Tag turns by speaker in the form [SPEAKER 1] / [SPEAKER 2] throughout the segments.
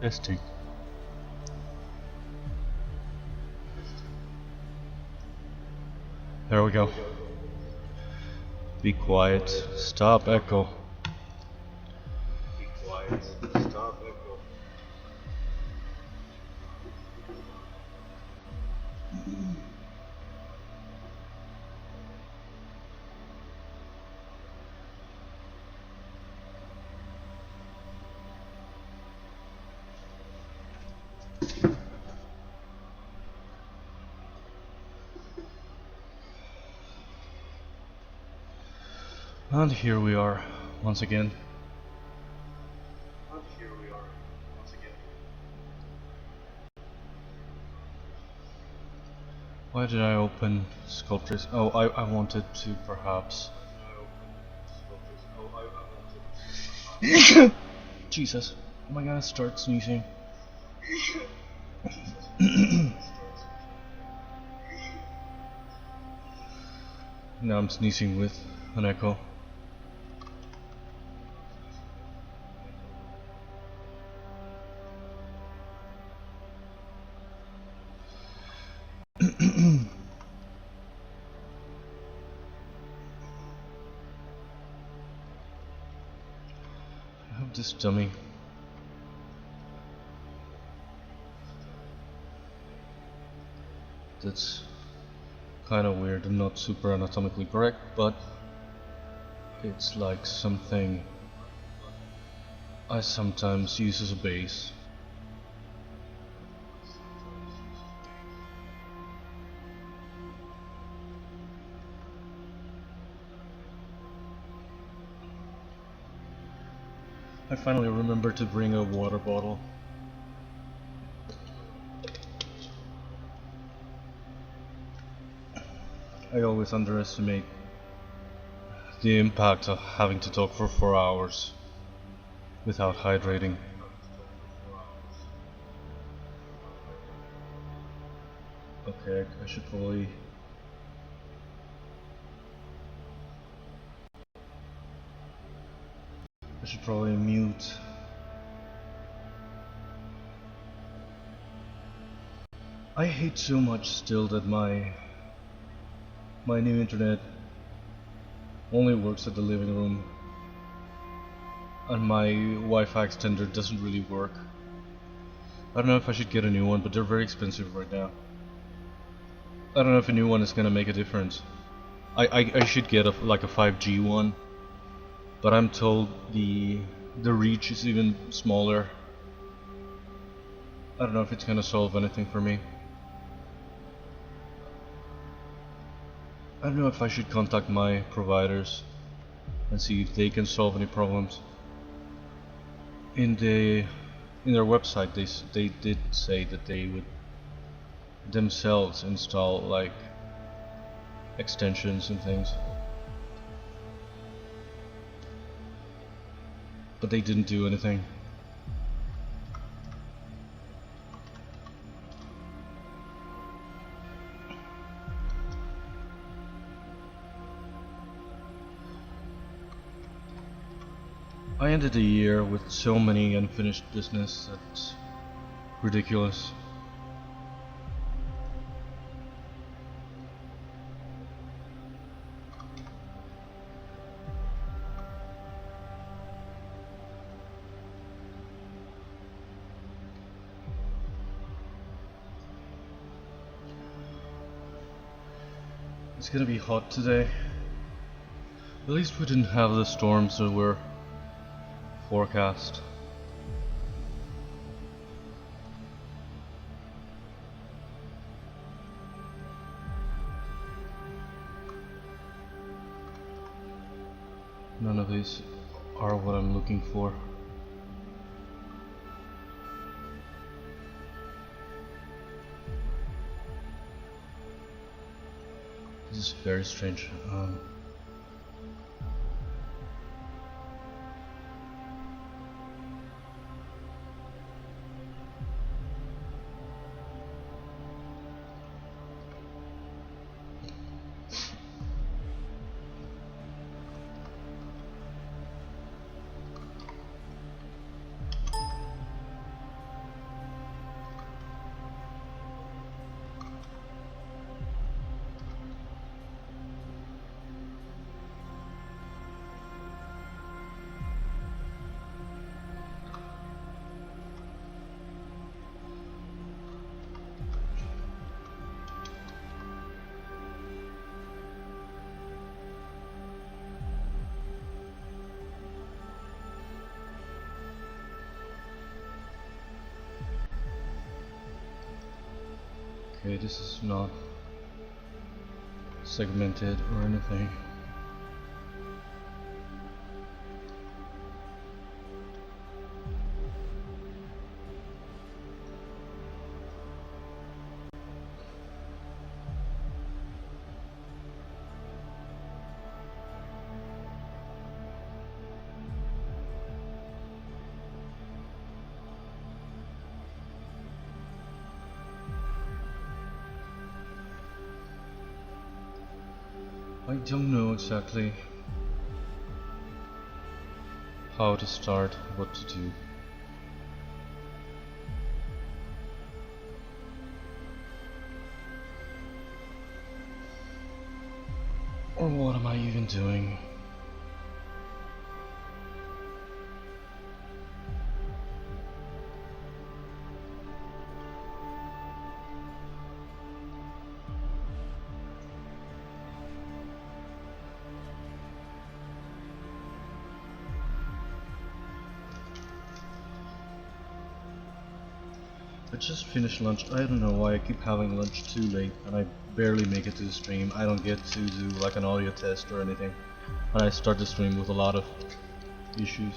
[SPEAKER 1] Testing. There we go. Be quiet. Stop echo. Be quiet. Stop echo. And here we are, once again. Why did I open sculptures? Oh, I wanted to perhaps. Jesus, am I gonna start sneezing? Now I'm sneezing with an echo. I have this dummy. That's kind of weird and not super anatomically correct, but it's like something I sometimes use as a base. I finally remembered to bring a water bottle. I always underestimate the impact of having to talk for 4 hours without hydrating. Okay, I should probably... mute. I hate so much still that my new internet only works at the living room and my Wi-Fi extender doesn't really work. I don't know if I should get a new one, but they're very expensive right now. I don't know if a new one is gonna make a difference. I should get like a 5G one, but I'm told the reach is even smaller. I don't know if it's gonna solve anything for me. I don't know if I should contact my providers and see if they can solve any problems. In their website they did say that they would themselves install like extensions and things, but they didn't do anything. I ended the year with so many unfinished business that's ridiculous. It's gonna be hot today. At least we didn't have the storms that were forecast. None of these are what I'm looking for. This is very strange. Okay, this is not segmented or anything. I don't know exactly how to start, what to do. Or what am I even doing? I just finished lunch. I don't know why I keep having lunch too late and I barely make it to the stream. I don't get to do like an audio test or anything. And I start the stream with a lot of issues.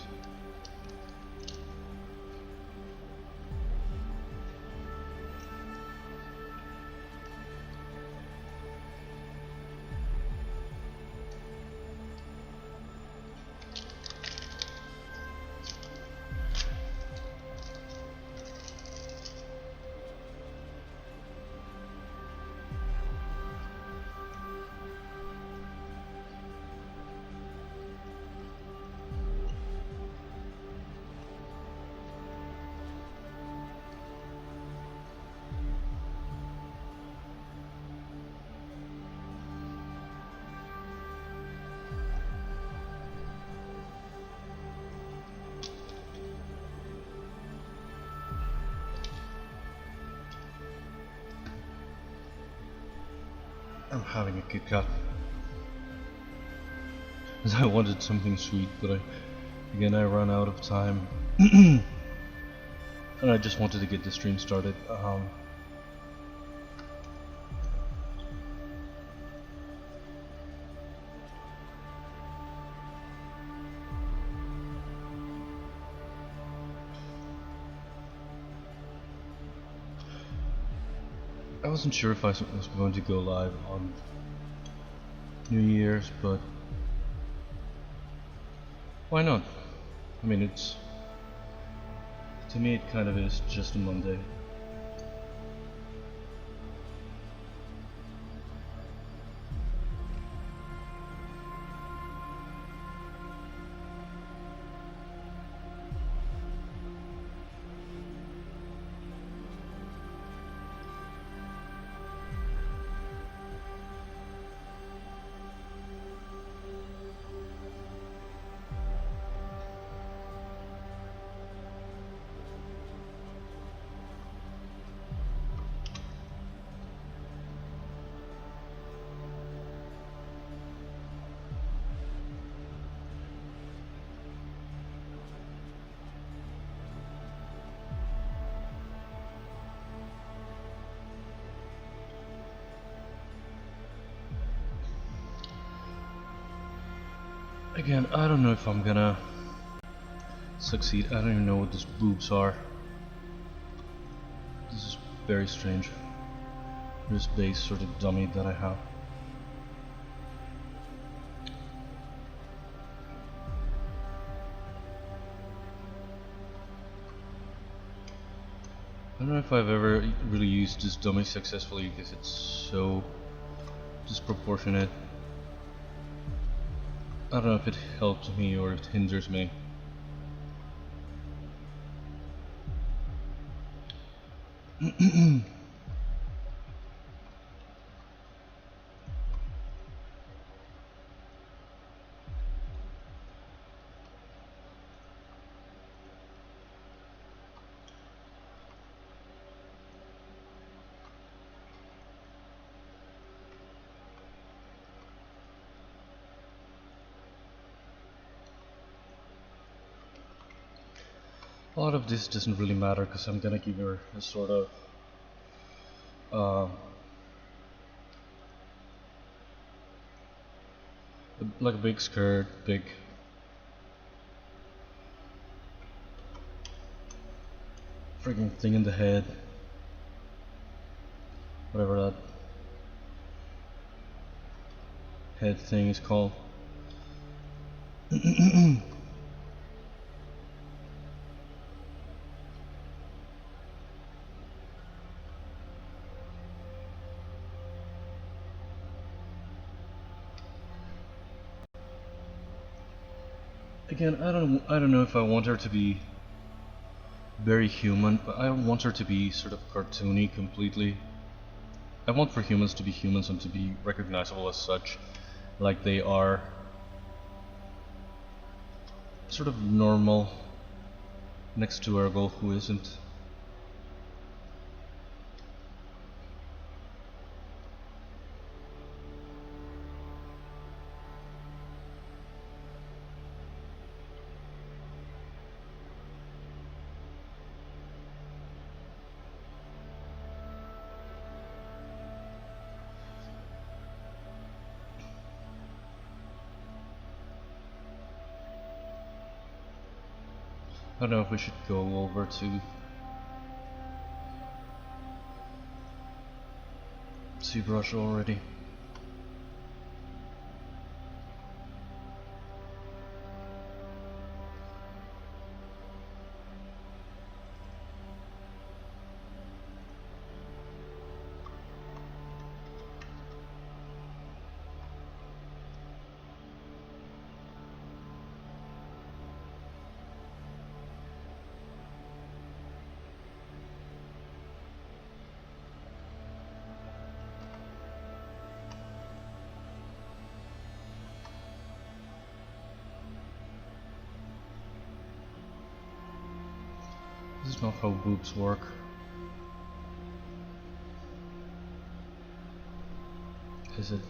[SPEAKER 1] I'm having a Kit Kat. Because I wanted something sweet, but again I ran out of time. And I just wanted to get the stream started. I wasn't sure if I was going to go live on New Year's, but why not? I mean, to me it kind of is just a Monday. Again, I don't know if I'm gonna succeed. I don't even know what these boobs are. This is very strange. This base sort of dummy that I have. I don't know if I've ever really used this dummy successfully because it's so disproportionate. I don't know if it helps me or it hinders me. A lot of this doesn't really matter because I'm gonna give her a sort of uh, like a big skirt, big freaking thing in the head, whatever that head thing is called. Again, I don't know if I want her to be very human, but I don't want her to be sort of cartoony completely. I want for humans to be humans and to be recognizable as such, like they are sort of normal next to Ergol, who isn't. I don't know if we should go over to ZBrush already. This is not how boobs work. Is it?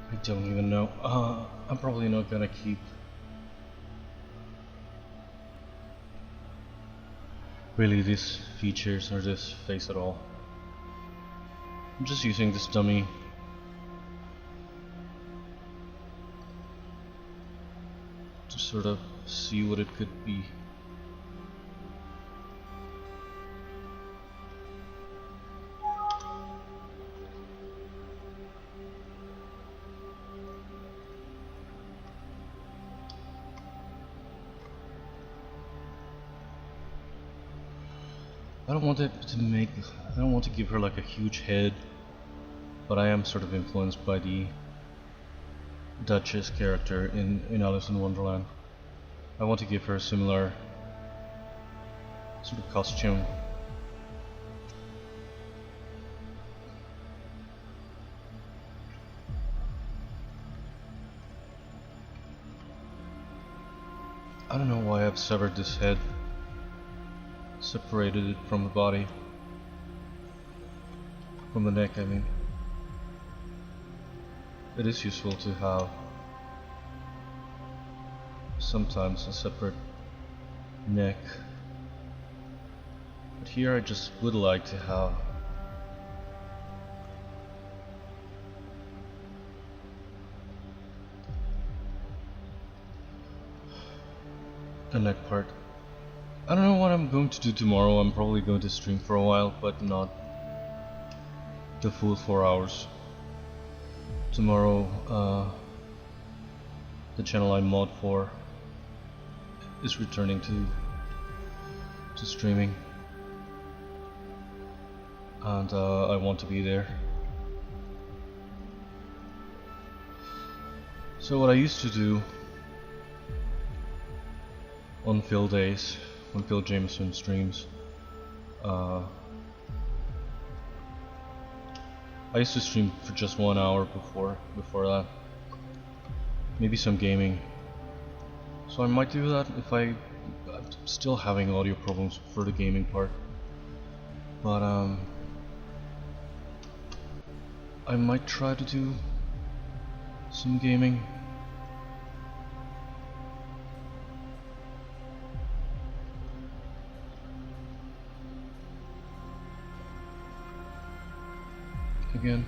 [SPEAKER 1] I don't even know. I'm probably not gonna keep really these features or this face at all. I'm just using this dummy to sort of see what it could be. I don't want to give her like a huge head, but I am sort of influenced by the Duchess character in Alice in Wonderland. I want to give her a similar sort of costume. I don't know why I've severed this head. Separated it from the body. From the neck, I mean. It is useful to have sometimes a separate neck. But here I just would like to have the neck part. I don't know what I'm going to do tomorrow. I'm probably going to stream for a while, but not the full 4 hours. Tomorrow, the channel I mod for is returning to streaming, and I want to be there. So what I used to do on Phil days, when Phil Jameson streams, I used to stream for just 1 hour before that. Maybe some gaming. So I might do that if I'm still having audio problems for the gaming part. But I might try to do some gaming. Again.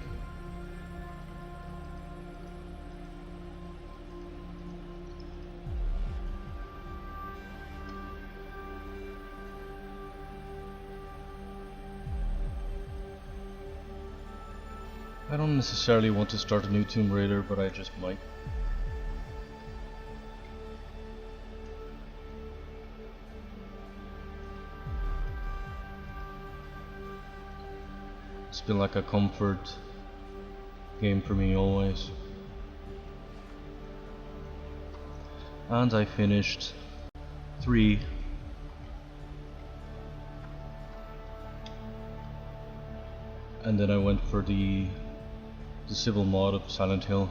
[SPEAKER 1] I don't necessarily want to start a new Tomb Raider, but I just might. It's been like a comfort game for me always. And I finished 3. And then I went for the civil mod of Silent Hill.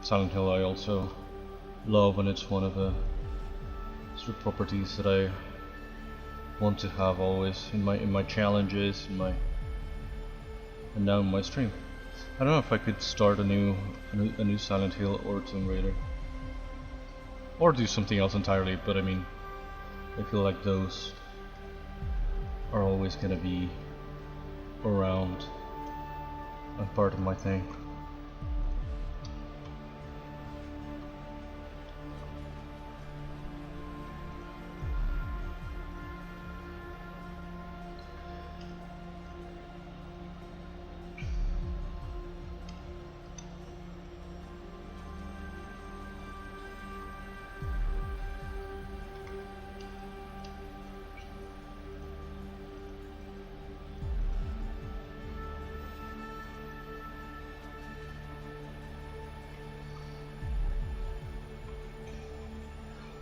[SPEAKER 1] Silent Hill I also love, and it's one of the sort of properties that I want to have always in my challenges, and now in my stream. I don't know if I could start a new Silent Hill or Tomb Raider, or do something else entirely, but I mean, I feel like those are always gonna be around and part of my thing.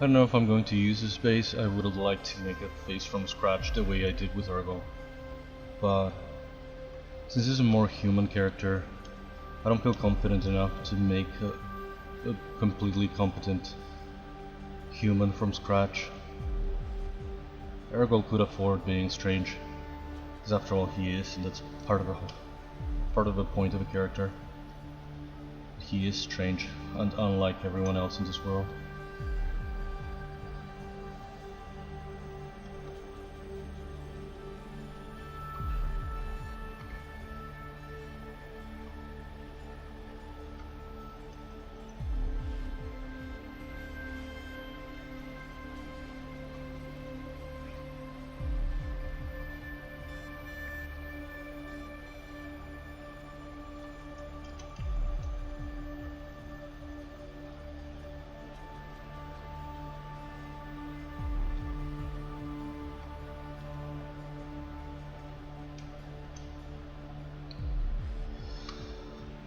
[SPEAKER 1] I don't know if I'm going to use this base. I would have liked to make a face from scratch the way I did with Ergol, but since this is a more human character, I don't feel confident enough to make a completely competent human from scratch. Ergol could afford being strange, because after all he is, and that's part of the point of a character. He is strange and unlike everyone else in this world.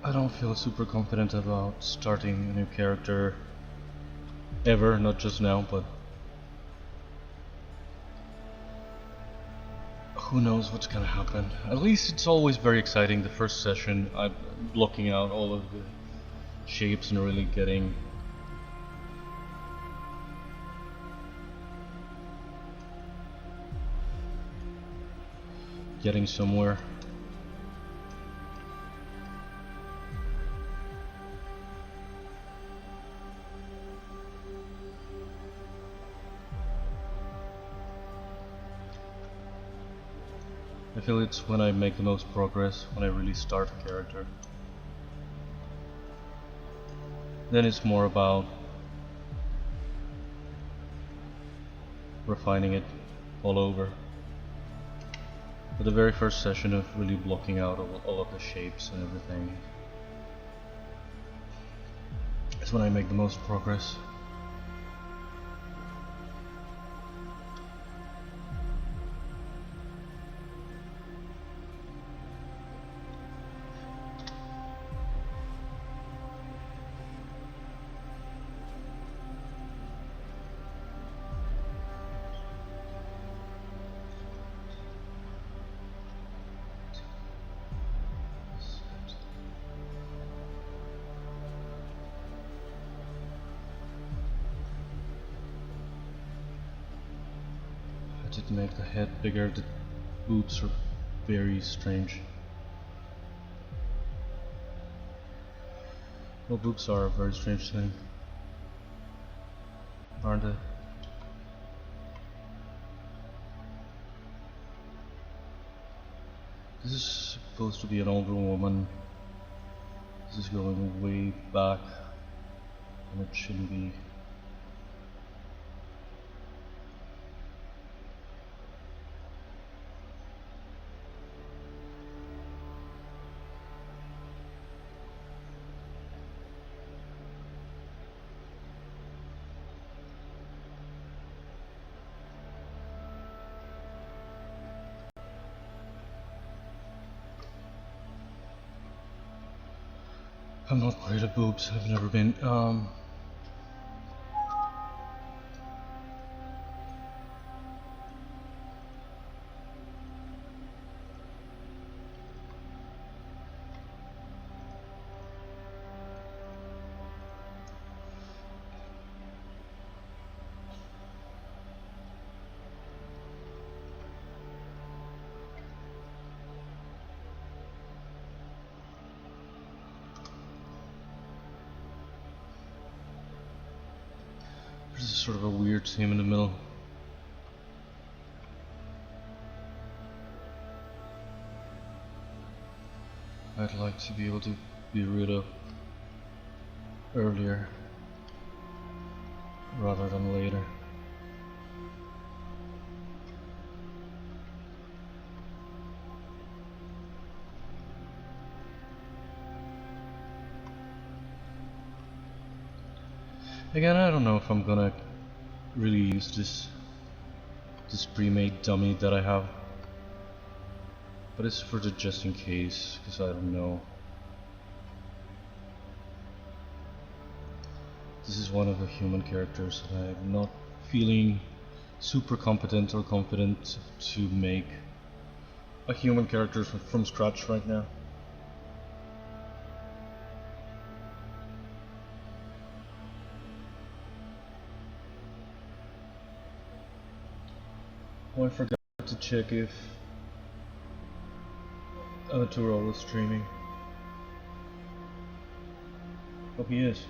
[SPEAKER 1] I don't feel super confident about starting a new character ever, not just now, but who knows what's gonna happen. At least it's always very exciting. The first session, I'm blocking out all of the shapes and really getting somewhere. I feel it's when I make the most progress, when I really start a character. Then it's more about refining it all over. But the very first session of really blocking out all of the shapes and everything is when I make the most progress. to make the head bigger. The boobs are very strange. Well, boobs are a very strange thing, aren't they? This is supposed to be an older woman. This is going way back, and it shouldn't be. I'm not great at boobs, I've never been. There's sort of a weird seam in the middle. I'd like to be able to be rid of earlier rather than later. Again, I don't know if I'm gonna really use this pre-made dummy that I have, but it's for the just in case, because I don't know. This is one of the human characters, and I'm not feeling super competent or confident to make a human character from scratch right now. Oh, I forgot to check if Arturo was streaming. Hope he is.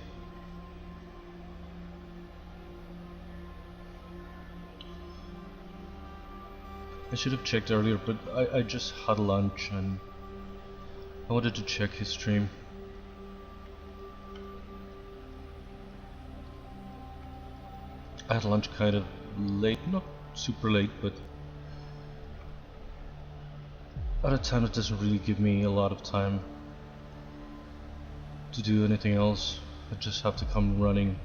[SPEAKER 1] I should have checked earlier, but I just had lunch and I wanted to check his stream. I had lunch kind of late, not super late, but at a time that doesn't really give me a lot of time to do anything else. I just have to come running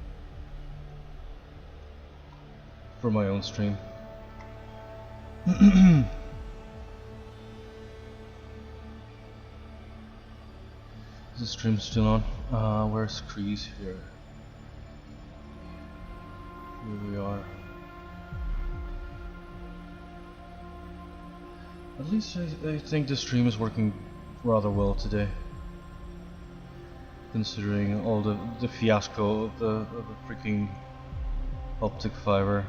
[SPEAKER 1] for my own stream. Is the stream still on? Where's Kreese here? Here we are. At least I think the stream is working rather well today, considering all the fiasco of the freaking optic fiber.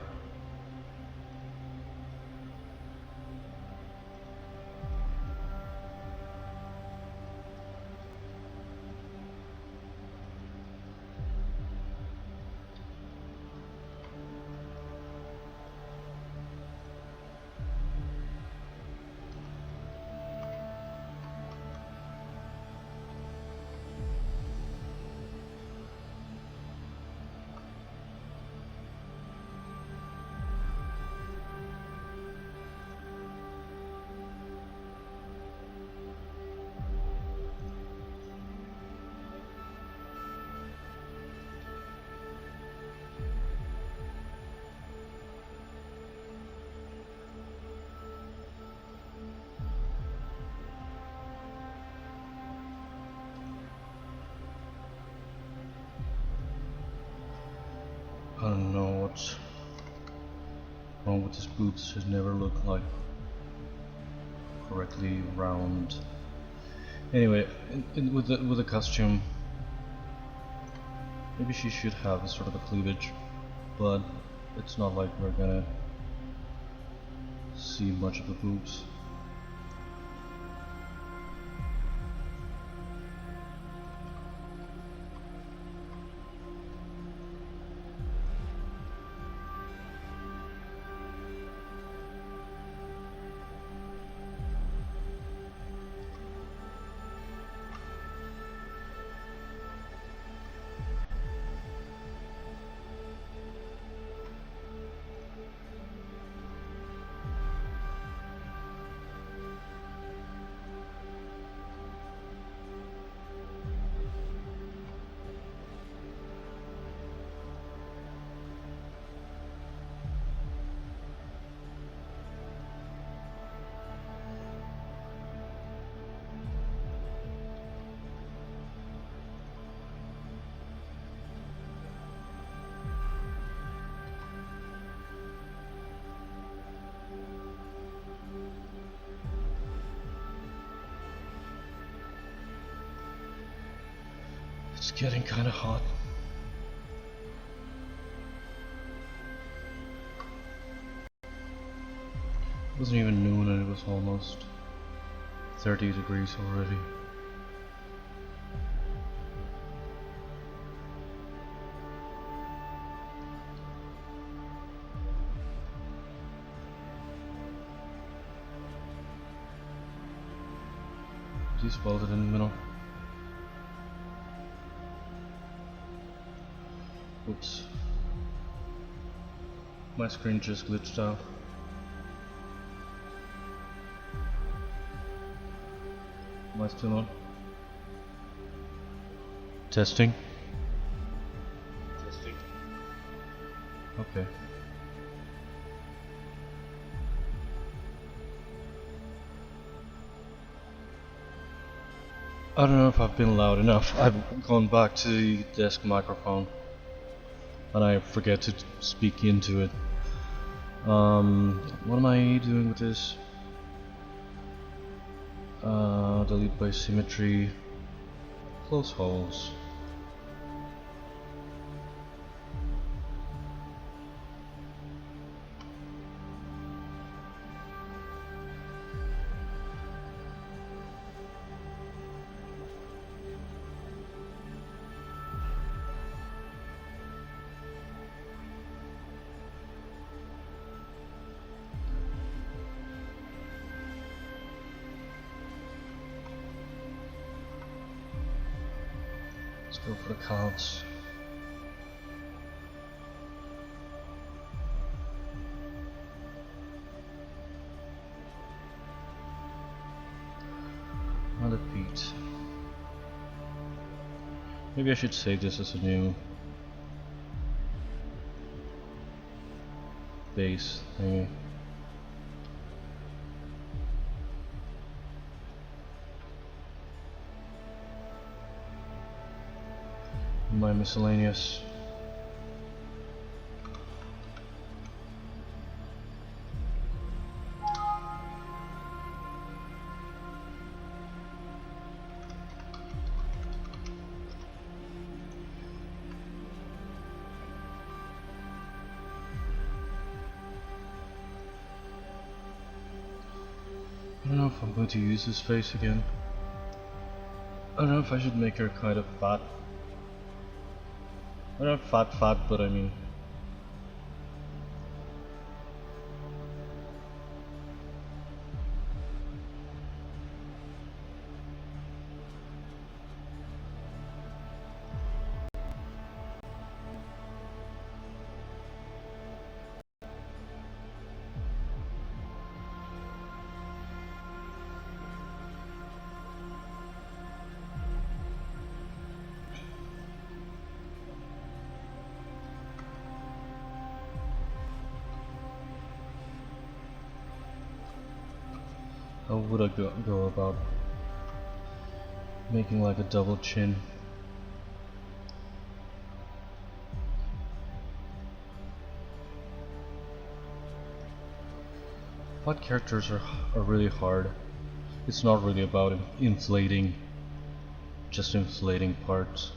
[SPEAKER 1] I don't know what's wrong with his boots. It never looked like correctly round. Anyway, with the costume, maybe she should have a sort of a cleavage, but it's not like we're gonna see much of the boobs. It's getting kinda hot. It wasn't even noon and it was almost 30 degrees already. Just welded in the middle. Oops. My screen just glitched out. Am I still on? Testing? Testing. Okay. I don't know if I've been loud enough. I've gone back to the desk microphone and I forget to speak into it. What am I doing with this? Delete by symmetry. Close holes. Let's go for the calves. Another peat. Maybe I should save this as a new base thingy. My miscellaneous. I don't know if I'm going to use this face again. I don't know if I should make her kind of fat. Not fat, but I mean. How would I go about making like a double chin? What characters are really hard? It's not really about inflating, just inflating parts.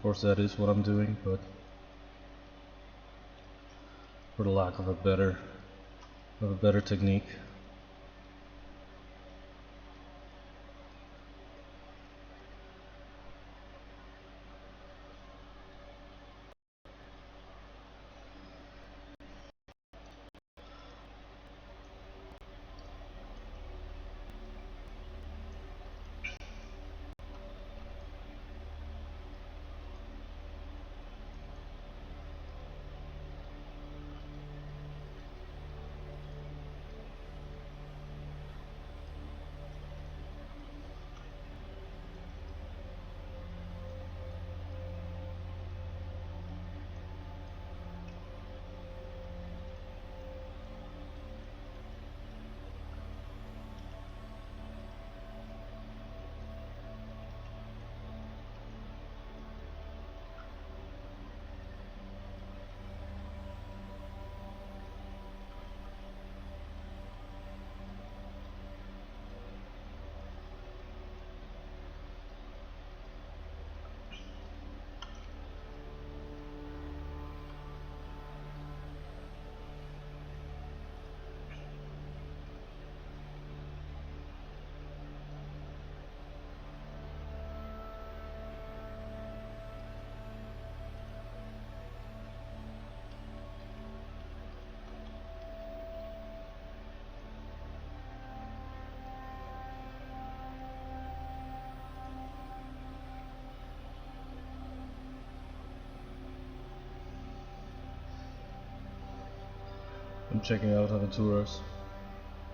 [SPEAKER 1] course that is what I'm doing, but for the lack of a better technique. I'm checking out Aventura's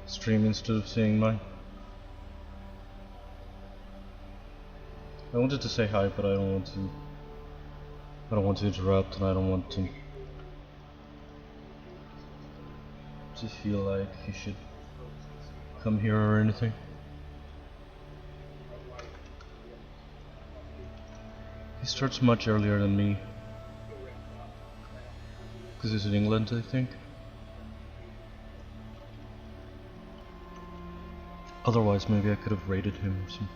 [SPEAKER 1] stream instead of seeing mine. I wanted to say hi, but I don't want to. I don't want to interrupt, and I don't want to feel like he should come here or anything. He starts much earlier than me, because he's in England, I think. Otherwise, maybe I could have raided him or something.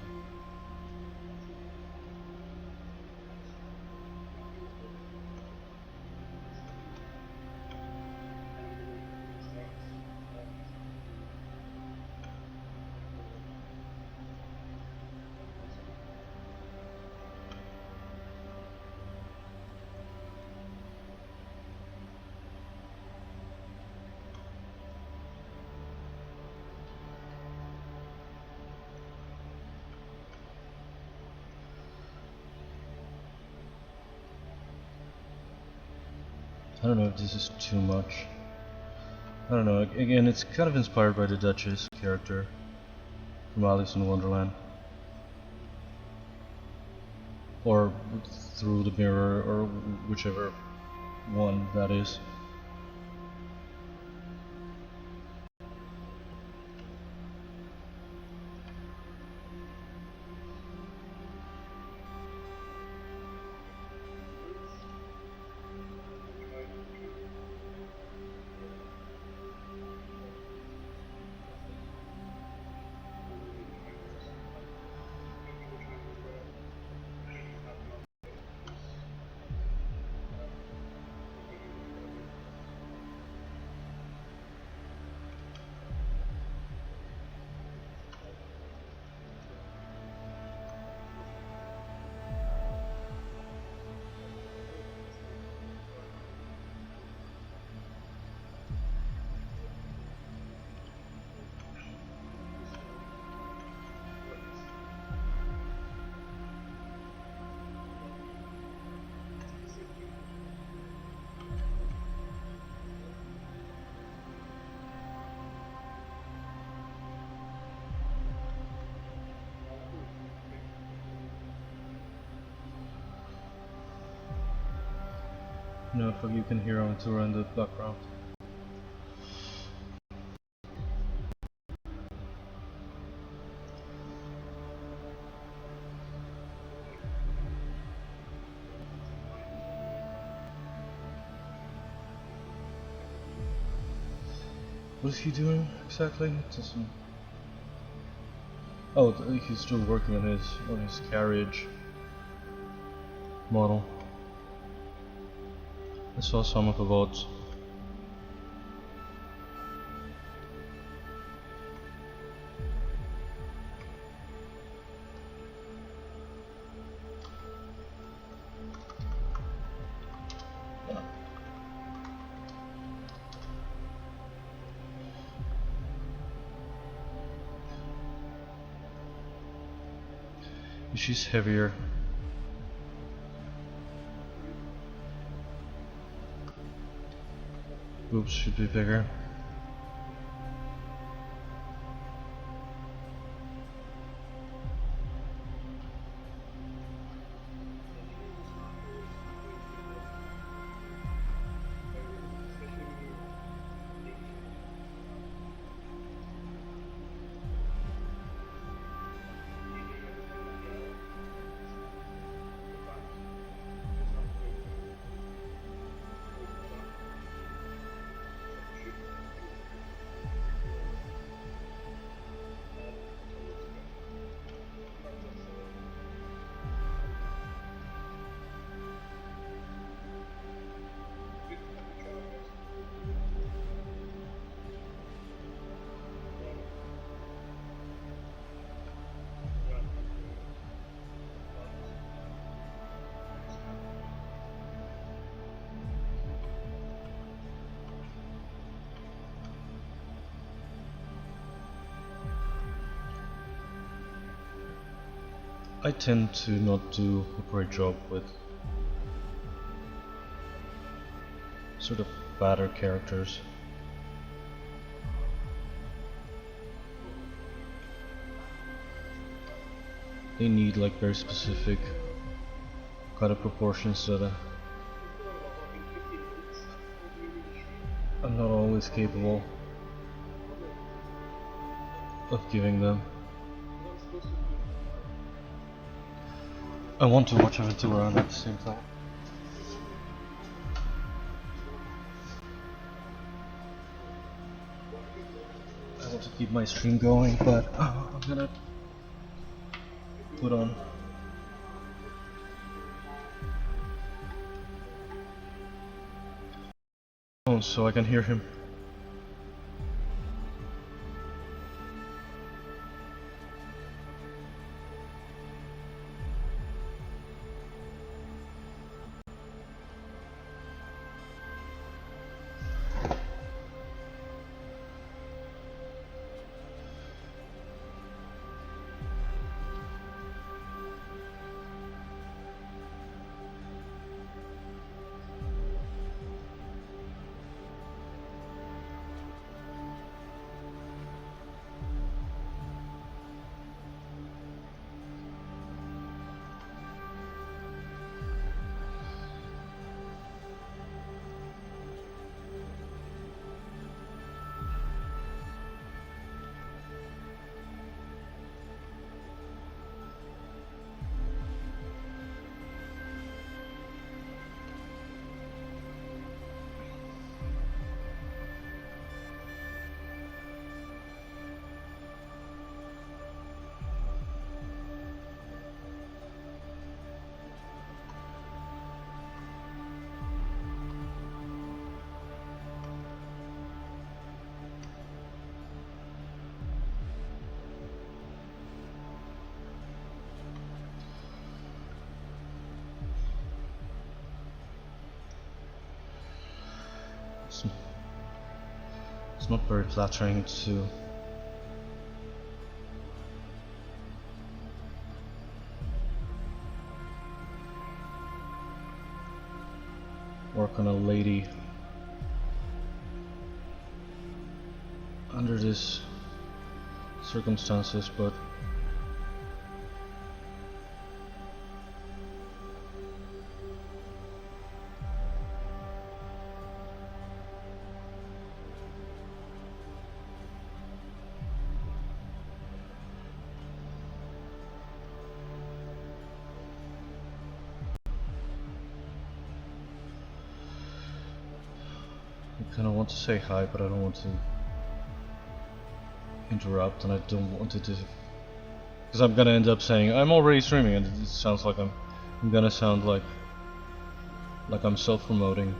[SPEAKER 1] I don't know if this is too much. I don't know, again, it's kind of inspired by the Duchess character from Alice in Wonderland. Or Through the Mirror, or whichever one that is. No, if you can hear Aventura in the background. What is he doing exactly? It doesn't... Oh, he's still working on his carriage. model. I saw some of the VODs. She's heavier. Boobs should be bigger. I tend to not do a great job with sort of fatter characters. They need like very specific kind of proportions that I'm not always capable of giving them. I want to watch Aventura at the same time. I want to keep my stream going, but I'm gonna put on so I can hear him. It's not very flattering to work on a lady under these circumstances, but I kind of want to say hi, but I don't want to interrupt, and I don't want it to, because I'm gonna end up saying I'm already streaming, and it sounds like I'm gonna sound like like I'm self-promoting.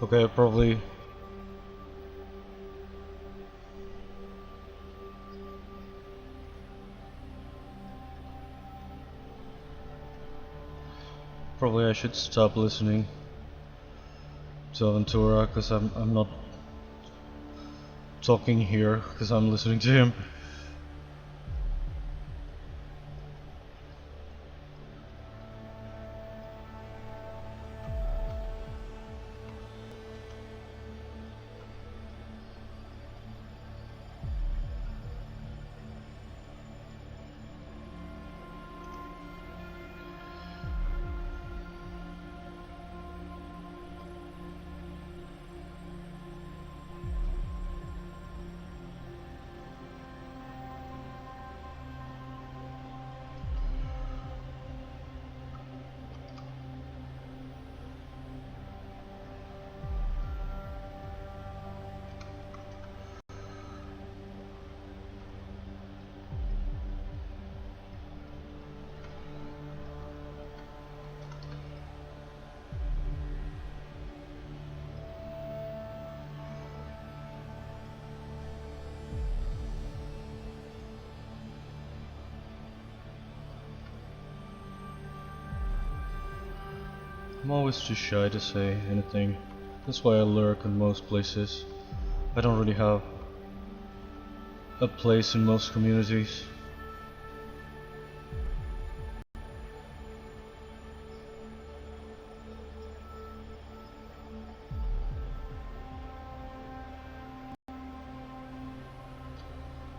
[SPEAKER 1] Okay, probably I should stop listening to Aventura because I'm not talking here because I'm listening to him. I'm always too shy to say anything. That's why I lurk in most places. I don't really have a place in most communities.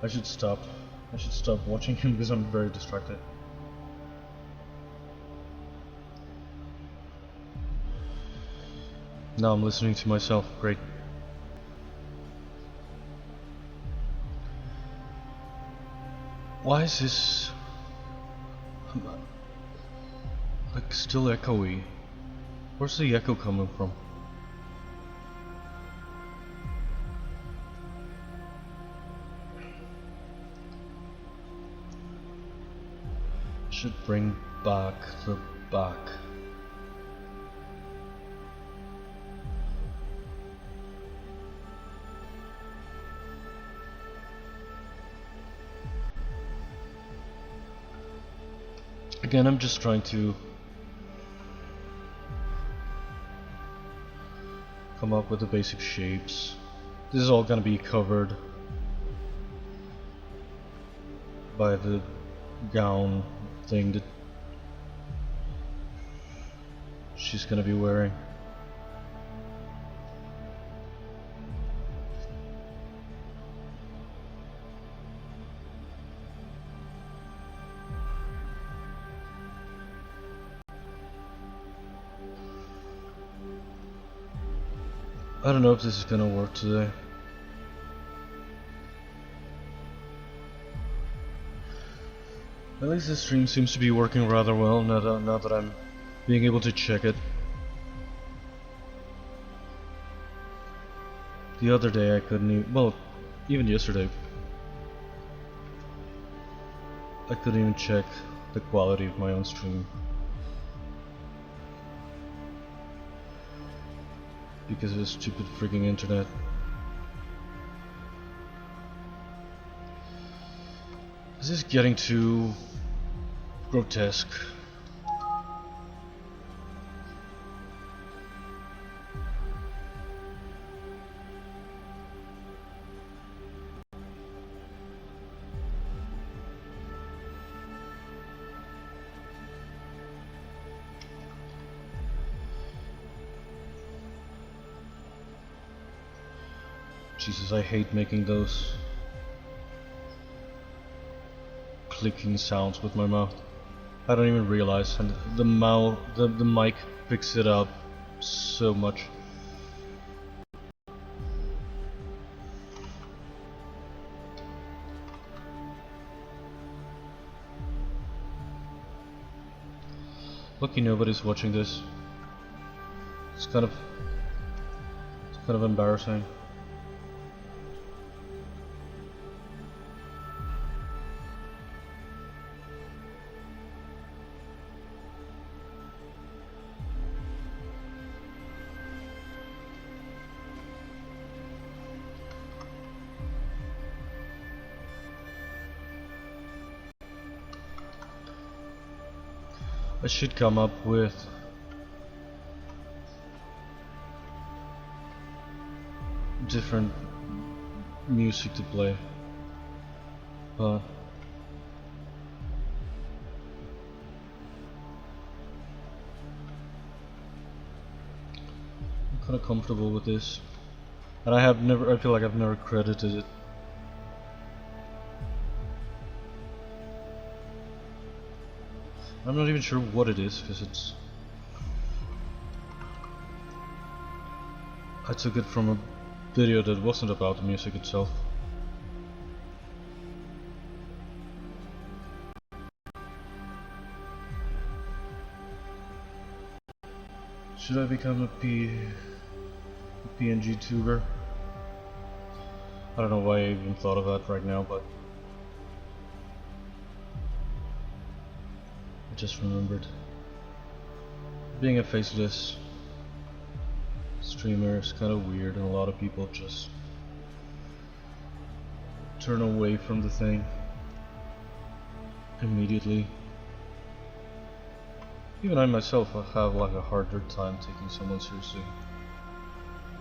[SPEAKER 1] I should stop. I should stop watching him because I'm very distracted. Now I'm listening to myself. Great. Why is this like still echoey? Where's the echo coming from? Should bring back the back. Again, I'm just trying to come up with the basic shapes. This is all gonna be covered by the gown thing that she's gonna be wearing. I don't know if this is gonna work today. At least the stream seems to be working rather well now that I'm being able to check it. The other day I couldn't even, well, even yesterday, I couldn't even check the quality of my own stream. Because of the stupid freaking internet. This is getting too grotesque. Jesus, I hate making those clicking sounds with my mouth. I don't even realize, and the mic picks it up so much. Lucky nobody's watching this. It's kind of embarrassing. I should come up with different music to play, but I'm kind of comfortable with this, and I feel like I've never credited it. I'm not even sure what it is, because I took it from a video that wasn't about the music itself. Should I become a PNG tuber? I don't know why I even thought of that right now, but I just remembered. Being a faceless streamer is kind of weird, and a lot of people just turn away from the thing immediately. Even I myself have like a harder time taking someone seriously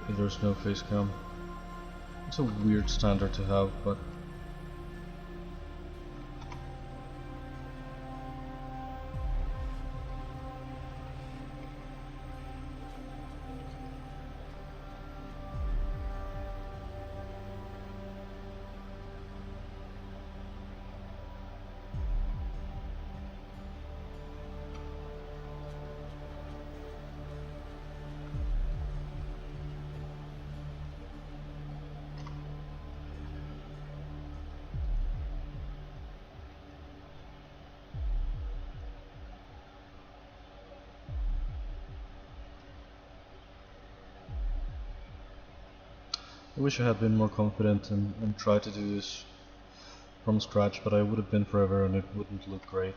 [SPEAKER 1] if there's no face cam. It's a weird standard to have, but I wish I had been more confident and tried to do this from scratch, but I would have been forever and it wouldn't look great.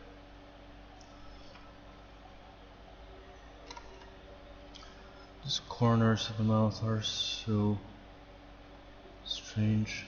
[SPEAKER 1] These corners of the mouth are so strange.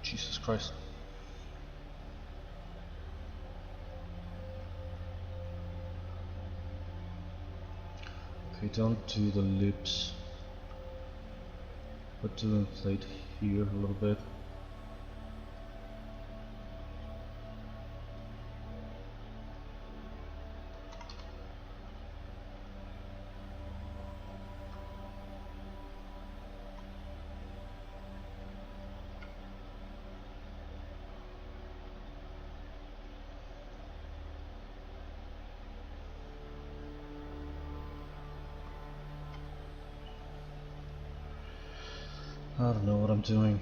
[SPEAKER 1] Jesus Christ. Okay, don't do the lips, but do inflate here a little bit. I don't know what I'm doing.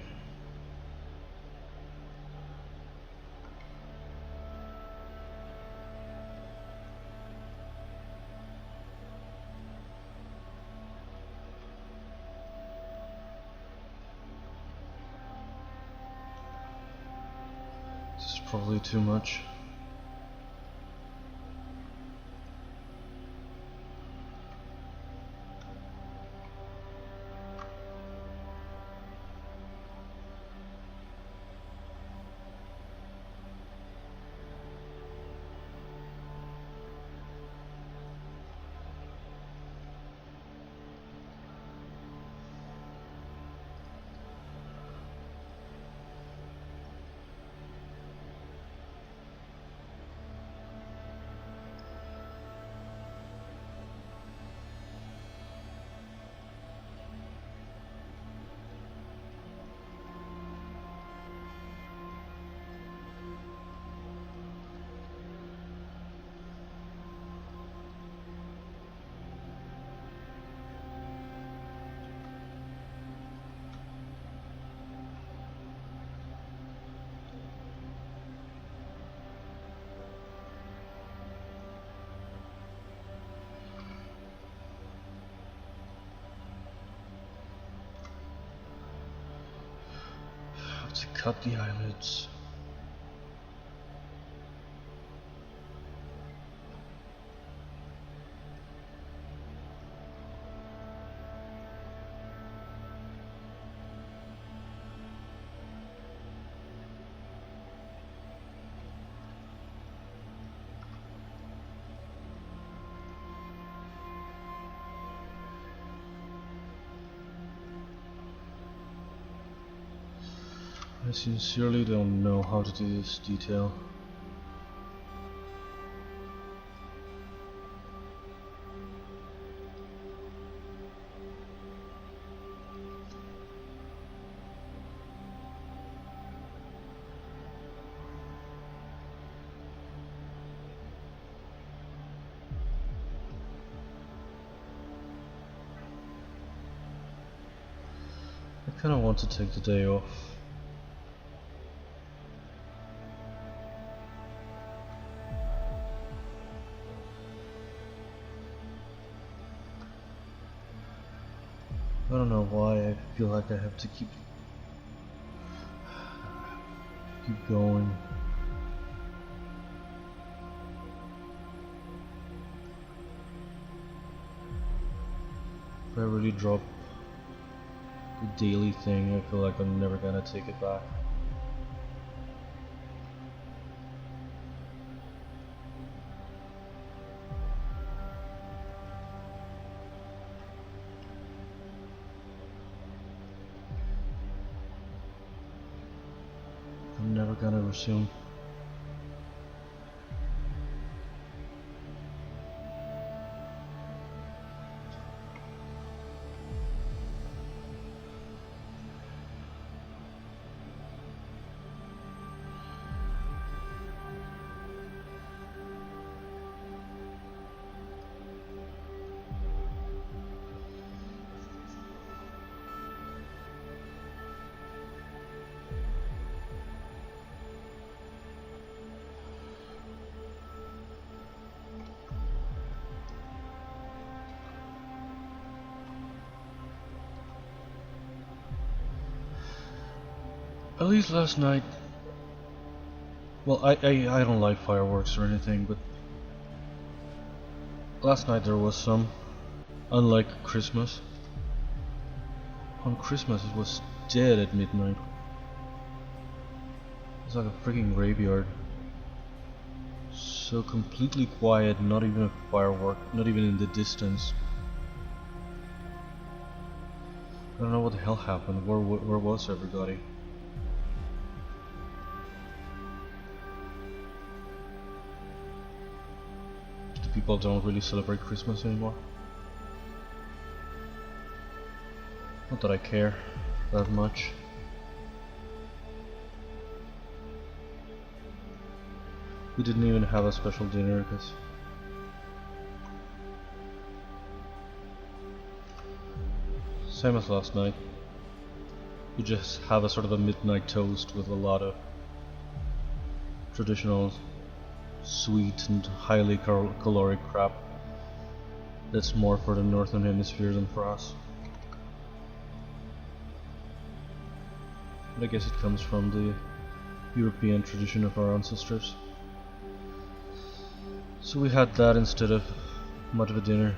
[SPEAKER 1] This is probably too much. To cut the eyelids. I sincerely don't know how to do this detail. I kinda want to take the day off. I don't know why I feel like I have to keep going. If I really drop the daily thing, I feel like I'm never gonna take it back. I'm never gonna resume. At least last night. Well, I don't like fireworks or anything, but last night there was some. Unlike Christmas. On Christmas it was dead at midnight. It's like a freaking graveyard. So completely quiet, not even a firework, not even in the distance. I don't know what the hell happened. Where was everybody? The people don't really celebrate Christmas anymore. Not that I care that much. We didn't even have a special dinner because same as last night. We just have a sort of a midnight toast with a lot of traditional sweet and highly caloric crap that's more for the northern hemisphere than for us. But I guess it comes from the European tradition of our ancestors. So we had that instead of much of a dinner.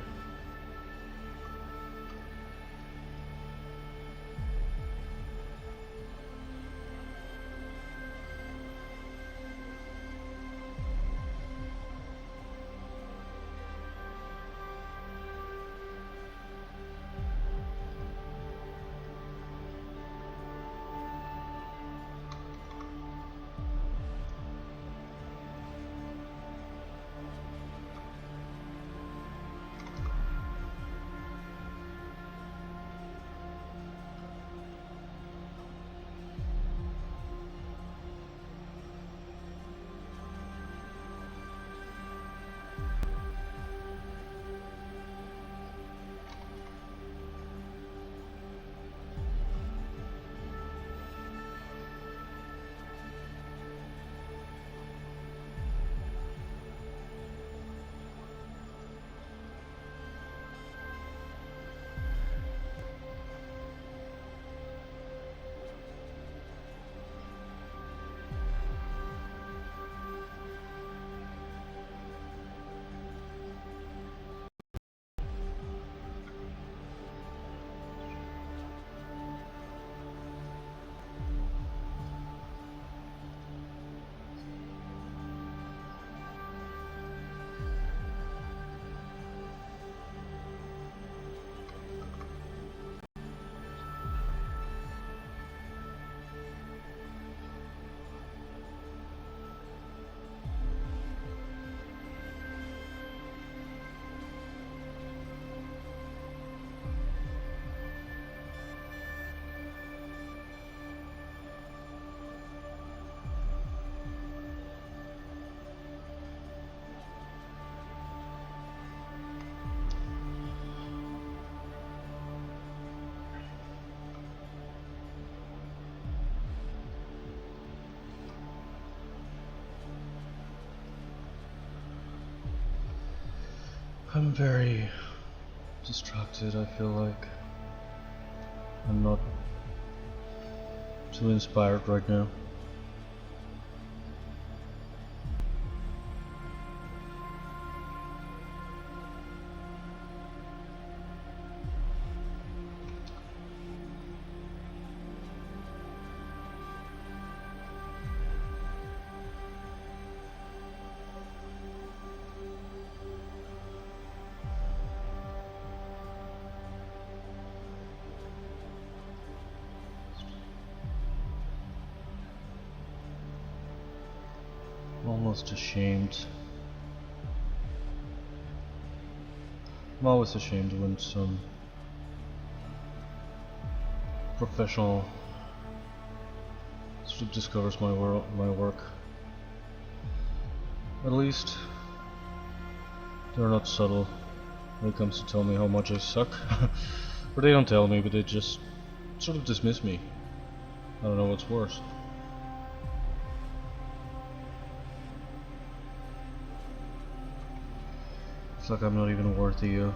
[SPEAKER 1] I'm very distracted. I feel like I'm not too inspired right now. Almost ashamed. I'm always ashamed when some professional sort of discovers my work. At least they're not subtle when it comes to tell me how much I suck. Or they don't tell me, but they just sort of dismiss me. I don't know what's worse. It's like I'm not even worthy of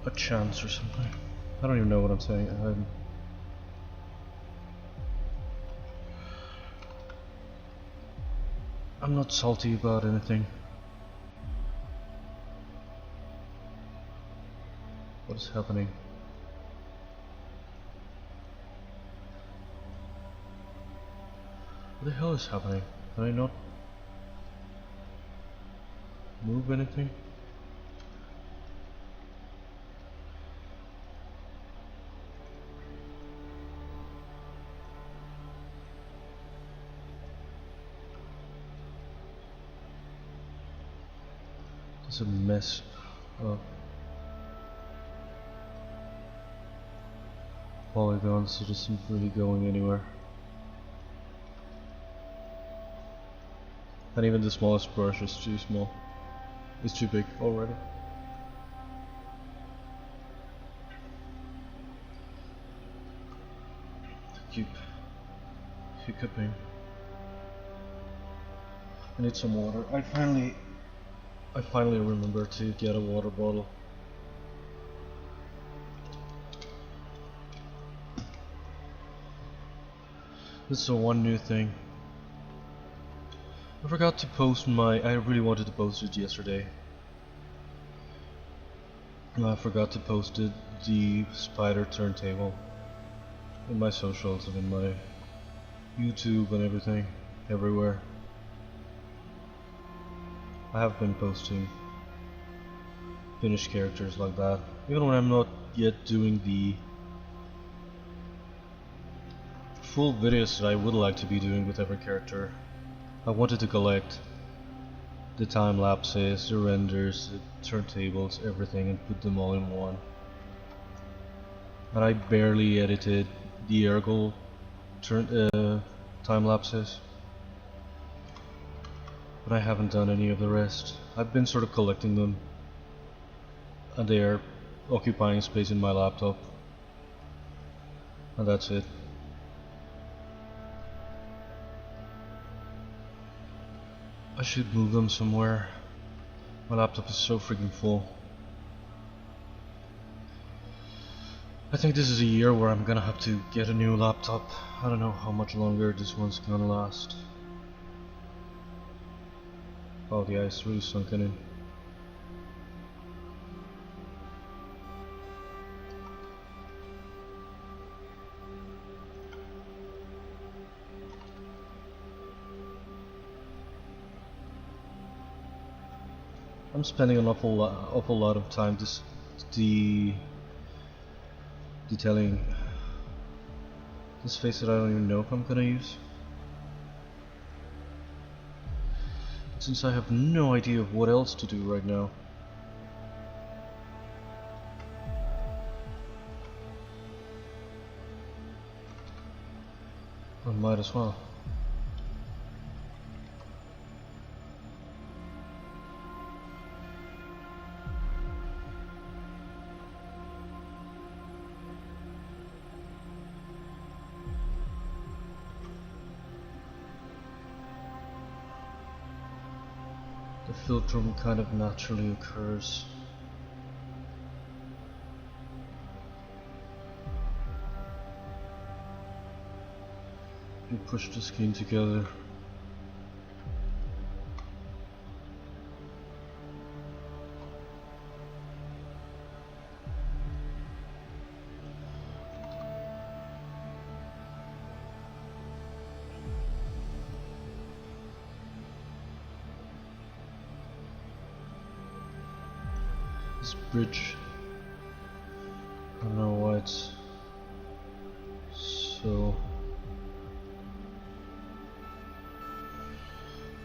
[SPEAKER 1] a chance or something. I don't even know what I'm saying. I'm not salty about anything. What is happening? What the hell is happening? Can I not move anything? It's a mess of polygons, so it isn't really going anywhere. And even the smallest brush is too small. It's too big already. Keep hiccuping. I need some water. I finally remember to get a water bottle. This is one new thing. I forgot to post I really wanted to post it yesterday. I forgot to post the spider turntable in my socials and in my YouTube and everything, everywhere. I have been posting finished characters like that, even when I'm not yet doing the full videos that I would like to be doing with every character. I wanted to collect the time lapses, the renders, the turntables, everything, and put them all in one. And I barely edited the Ergol time lapses, but I haven't done any of the rest. I've been sort of collecting them, and they are occupying space in my laptop, and that's it. I should move them somewhere. My laptop is so freaking full. I think this is a year where I'm gonna have to get a new laptop. I don't know how much longer this one's gonna last. Oh, the ice really sunken in. I'm spending an awful lot of time detailing this face that I don't even know if I'm gonna use, since I have no idea of what else to do right now. I might as well. The filtering kind of naturally occurs. You push the skin together. This bridge, I don't know why it's so...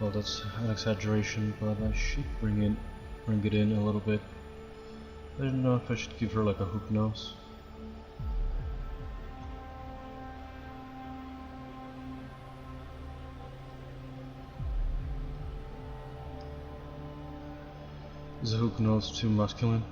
[SPEAKER 1] Well, that's an exaggeration, but I should bring it in a little bit. I don't know if I should give her like a hook nose. Is a hook nose too masculine?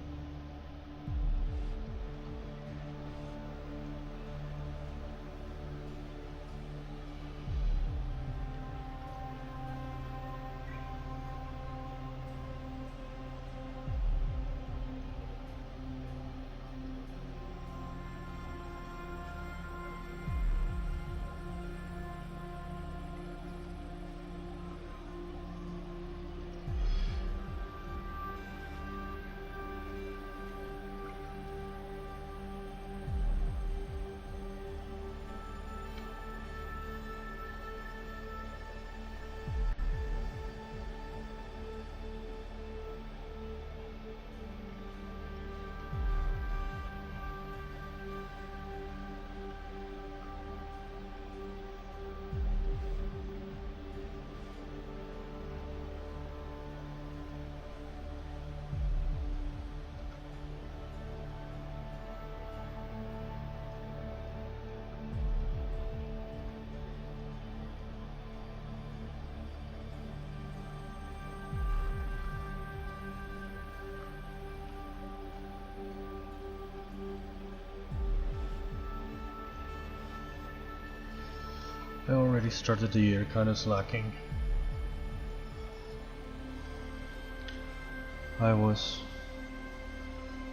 [SPEAKER 1] I already started the year kind of slacking. I was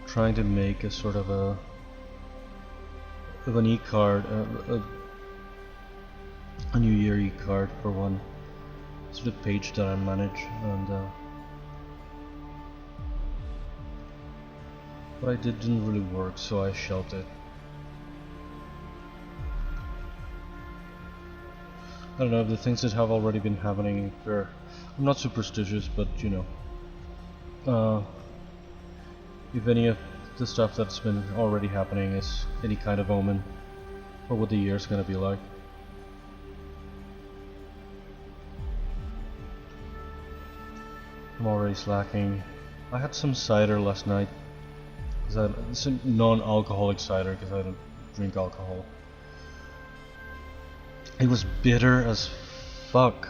[SPEAKER 1] trying to make a sort of an e-card, a New Year e-card for one sort of page that I manage, and what I did didn't really work, so I shelved it. I don't know, the things that have already been happening, I'm not superstitious, but you know, if any of the stuff that's been already happening is any kind of omen for what the year's gonna be like. I'm already slacking. I had some cider last night, it's a non-alcoholic cider because I don't drink alcohol. It was bitter as fuck.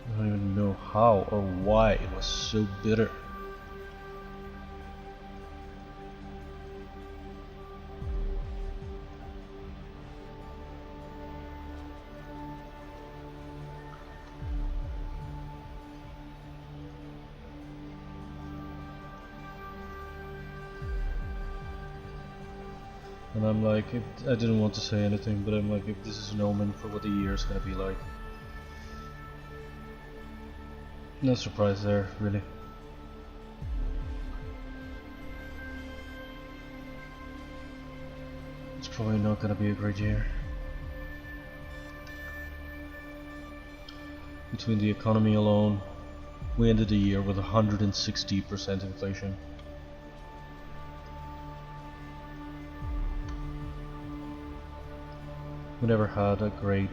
[SPEAKER 1] I don't even know how or why it was so bitter. And I'm like, I didn't want to say anything, but I'm like, if this is an omen for what the year's gonna be like. No surprise there, really. It's probably not gonna be a great year. Between the economy alone, we ended the year with 160% inflation. We never had a great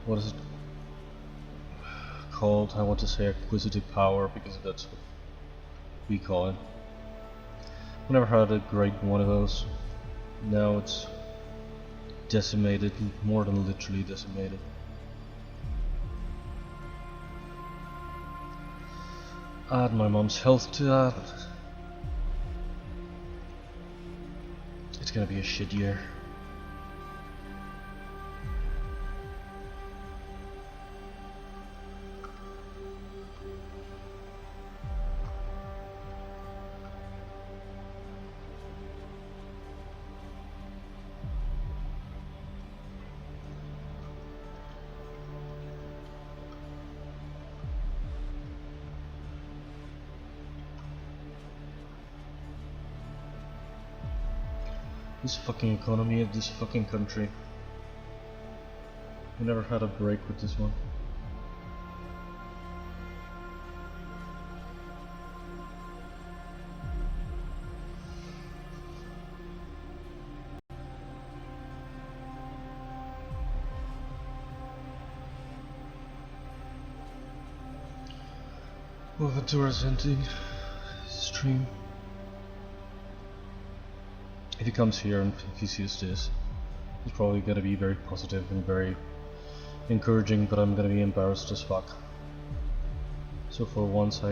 [SPEAKER 1] what is it called? I want to say acquisitive power because that's what we call it. We never had a great one of those. Now it's decimated, more than literally decimated. Add my mom's health to that. It's gonna be a shit year. This fucking economy of this fucking country. We never had a break with this one. Over to our ending stream. If he comes here and if he sees this, he's probably gonna be very positive and very encouraging, but I'm gonna be embarrassed as fuck. So for once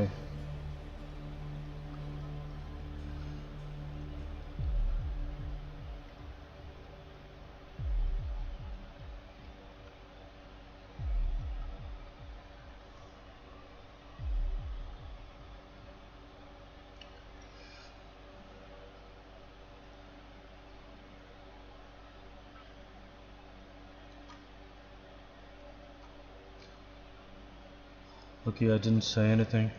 [SPEAKER 1] lucky I didn't say anything.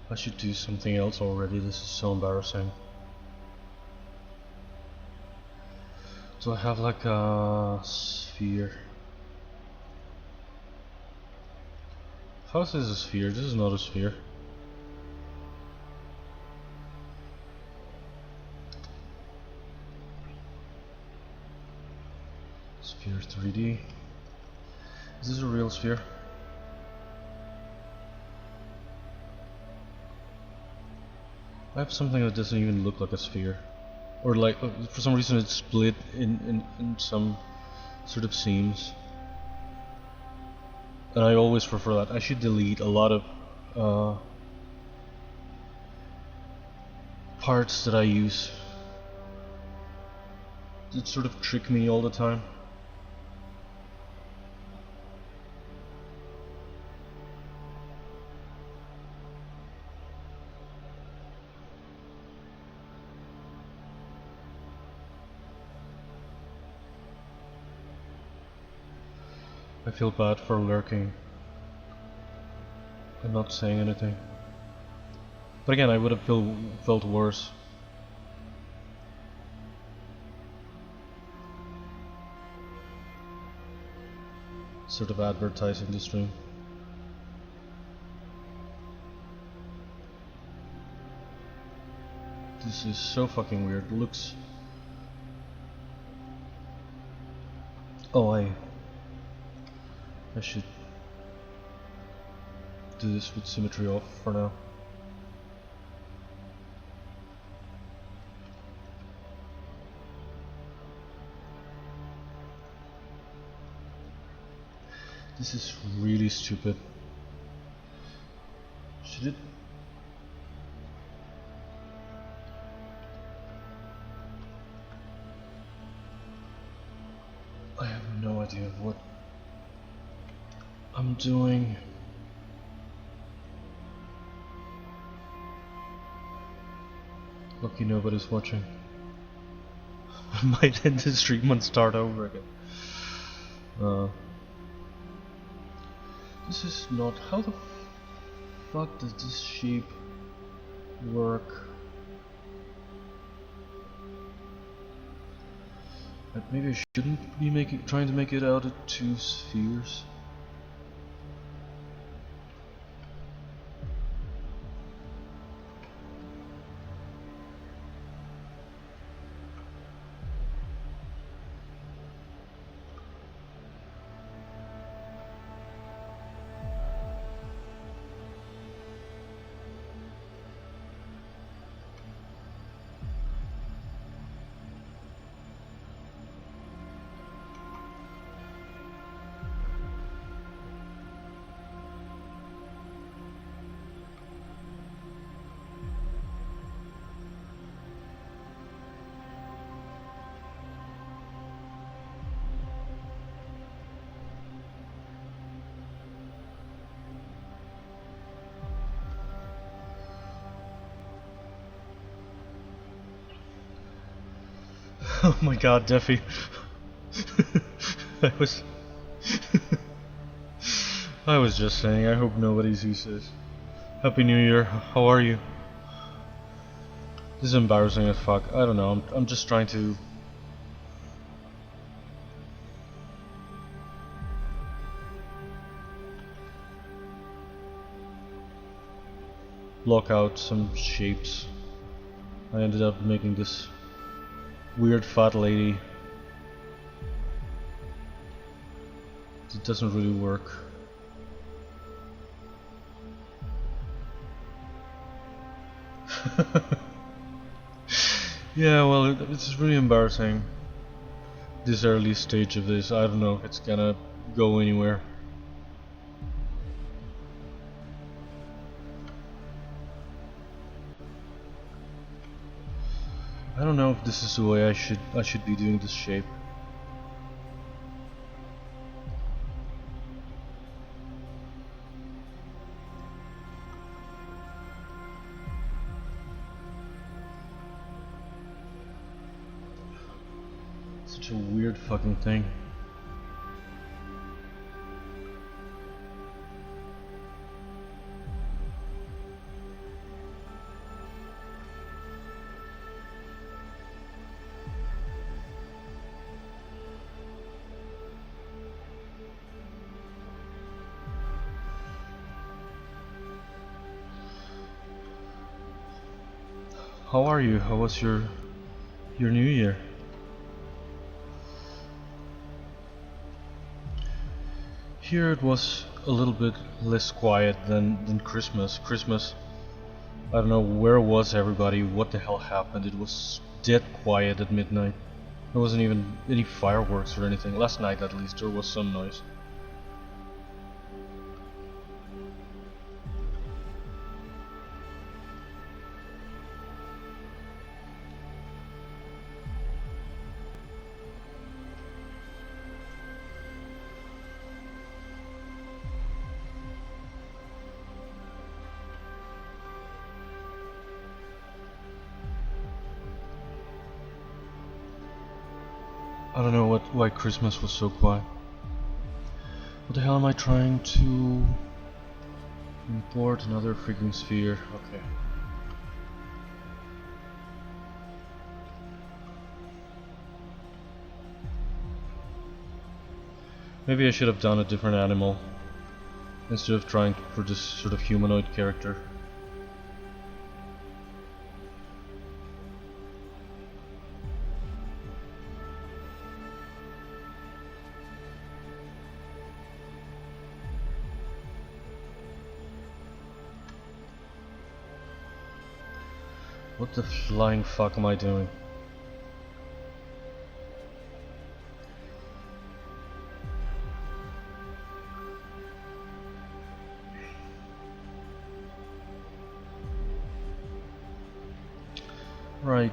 [SPEAKER 1] I should do something else already, this is so embarrassing. So I have like a sphere. How is this a sphere? This is not a sphere. Sphere 3D. Is this a real sphere? I have something that doesn't even look like a sphere. Or like, for some reason it's split in some sort of seams. And I always prefer that. I should delete a lot of parts that I use that sort of trick me all the time. I feel bad for lurking and not saying anything. But again, I would have felt worse. Sort of advertising the stream. This is so fucking weird. It looks... Oh, I should do this with symmetry off for now. This is really stupid. Should it? I have no idea what I'm doing. Lucky nobody's watching. I might end the stream and start over again. This is not... How the fuck does this shape work? Maybe I shouldn't be trying to make it out of two spheres. Oh my god, Deffy. I was just saying, I hope nobody sees this. Happy New Year, how are you? This is embarrassing as fuck. I don't know, I'm just trying to... block out some shapes. I ended up making this weird fat lady. It doesn't really work. Yeah, well, it's really embarrassing. This early stage of this, I don't know if it's gonna go anywhere. I don't know if this is the way I should be doing this shape. Such a weird fucking thing. how are you? How was your New Year? Here it was a little bit less quiet than Christmas. Christmas, I don't know where was everybody, what the hell happened. It was dead quiet at midnight. There wasn't even any fireworks or anything. Last night at least there was some noise. I don't know why Christmas was so quiet. What the hell am I trying to import? Another freaking sphere. Okay. Maybe I should have done a different animal instead of trying for this sort of humanoid character. What the flying fuck am I doing? Right.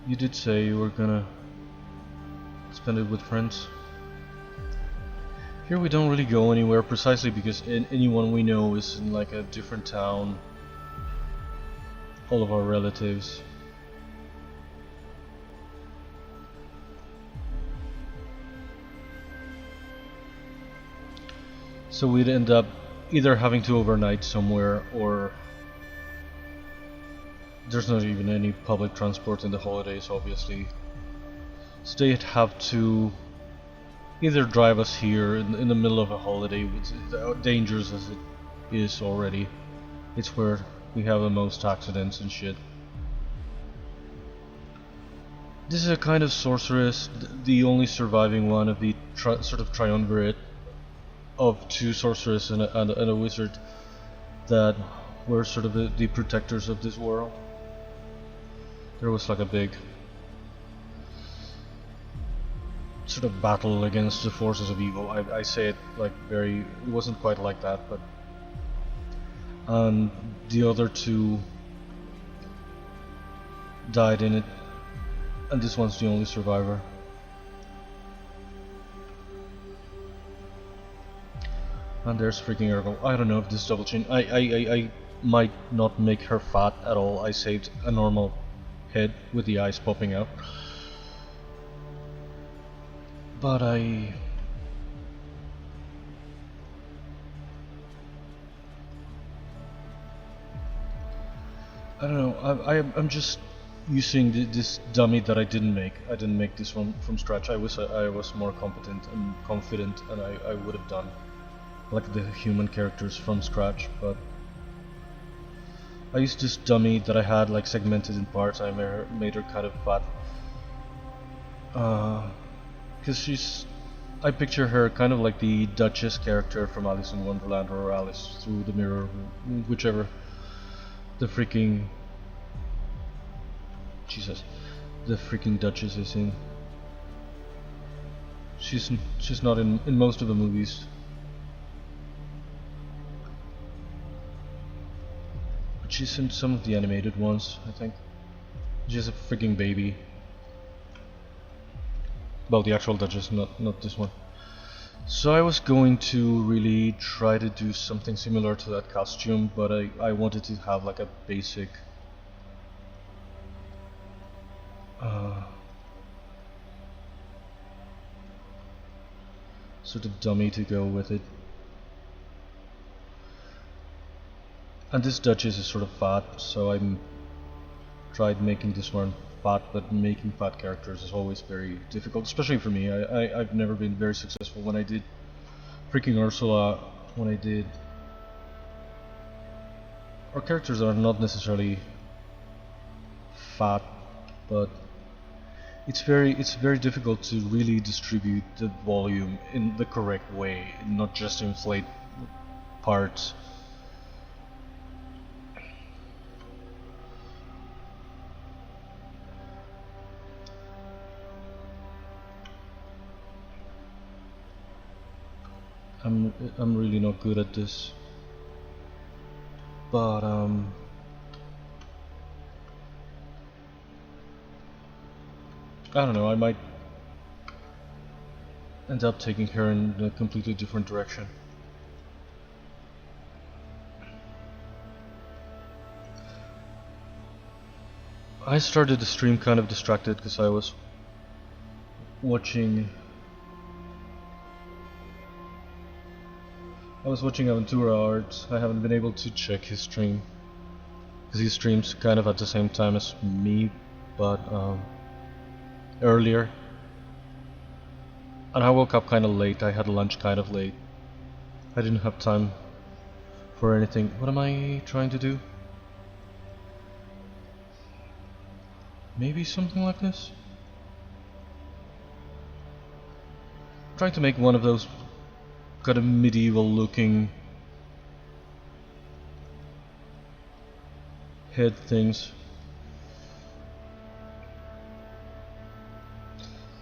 [SPEAKER 1] You did say you were gonna spend it with friends. Here we don't really go anywhere precisely because anyone we know is in like a different town. All of our relatives. So we'd end up either having to overnight somewhere or there's not even any public transport in the holidays, obviously. So they'd have to either drive us here in the middle of a holiday, which dangerous as it is already. It's where we have the most accidents and shit. This is a kind of sorceress, the only surviving one of the sort of triumvirate of two sorceress and a wizard that were sort of the protectors of this world. There was like a big sort of battle against the forces of evil. I say it like it wasn't quite like that, but the other two died in it, and this one's the only survivor. And there's freaking Ergol. I don't know if this double chin. I might not make her fat at all. I saved a normal head with the eyes popping out. But I don't know. I'm just using this dummy that I didn't make. I didn't make this one from scratch. I was more competent and confident, and I would have done like the human characters from scratch, but I used this dummy that I had like segmented in parts. I made her kind of fat, because I picture her kind of like the Duchess character from Alice in Wonderland or Alice Through the Mirror, whichever the freaking Jesus, the freaking Duchess is in. She's not in most of the movies. She's in some of the animated ones, I think. She's a freaking baby. Well, the actual Duchess, not this one. So I was going to really try to do something similar to that costume, but I wanted to have like a basic sort of dummy to go with it. And this Duchess is sort of fat, so I tried making this one fat, but making fat characters is always very difficult, especially for me. I've never been very successful when I did freaking Ursula, when I did our characters are not necessarily fat, but it's very difficult to really distribute the volume in the correct way, not just inflate parts. I'm really not good at this, but I don't know, I might end up taking her in a completely different direction. I started the stream kind of distracted because I was watching Aventura Art. I haven't been able to check his stream because he streams kind of at the same time as me, but earlier. And I woke up kind of late. I had lunch kind of late. I didn't have time for anything. What am I trying to do? Maybe something like this? I'm trying to make one of those kind of medieval looking head things.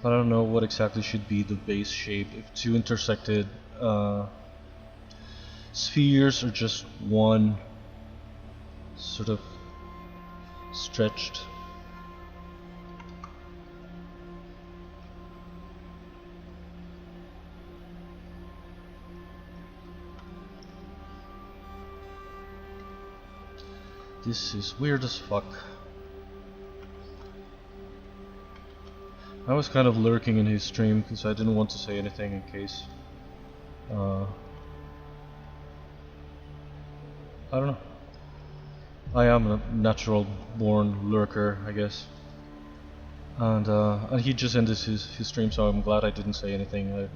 [SPEAKER 1] I don't know what exactly should be the base shape, if two intersected spheres or just one sort of stretched. This is weird as fuck. I was kind of lurking in his stream because I didn't want to say anything in case. I don't know. I am a natural born lurker, I guess. And he just ended his stream, so I'm glad I didn't say anything. I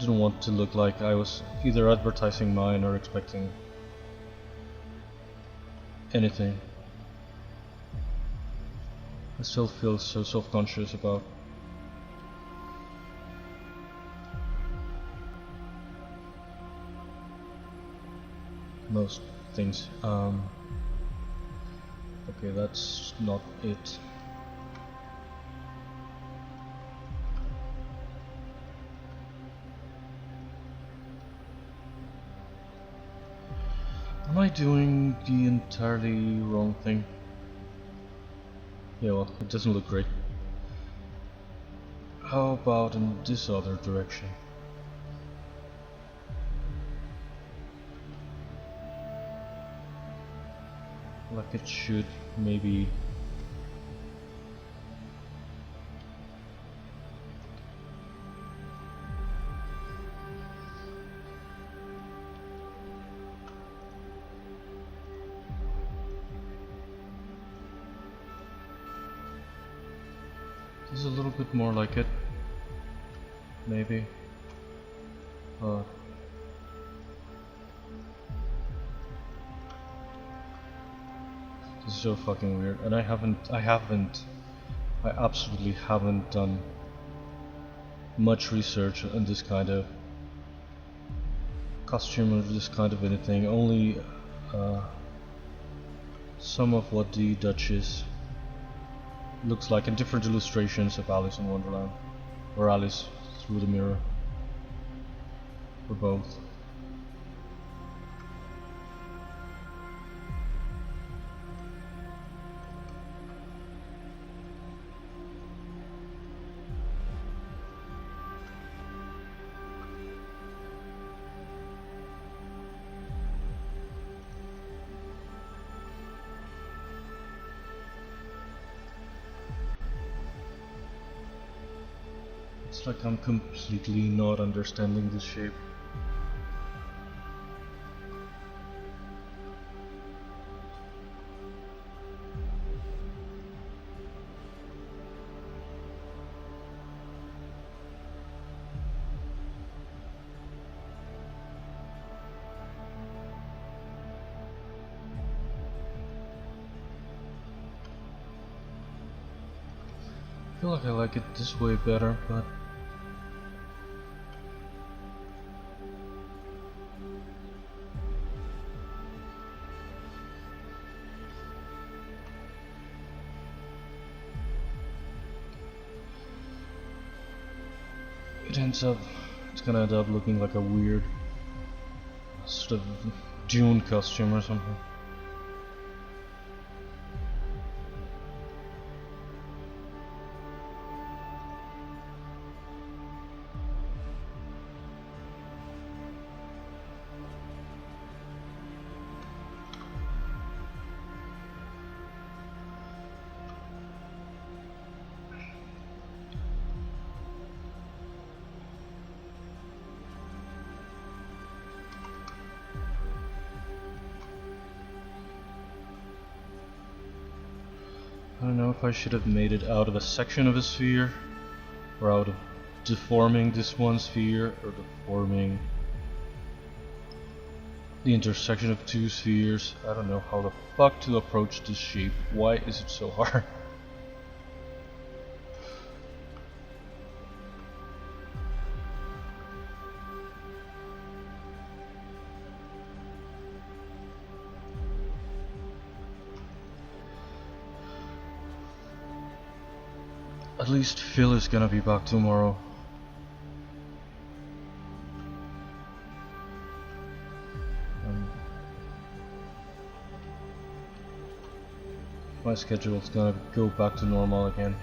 [SPEAKER 1] didn't want to look like I was either advertising mine or expecting anything. I still feel so self-conscious about most things. Okay, that's not it. Am I doing the entirely wrong thing? Yeah, well, it doesn't look great. How about in this other direction? Like it should, maybe. This is a little bit more like it, maybe. This is so fucking weird, and I absolutely haven't done much research on this kind of costume or this kind of anything. Only some of what the Duchess looks like in different illustrations of Alice in Wonderland, or Alice Through the Mirror, or both. It's like I'm completely not understanding this shape. feel like I like it this way better, but it's gonna end up looking like a weird sort of Dune costume or something. I don't know if I should have made it out of a section of a sphere, or out of deforming this one sphere, or deforming the intersection of two spheres. I don't know how the fuck to approach this shape. Why is it so hard? At least Phil is gonna be back tomorrow. My schedule is gonna go back to normal again.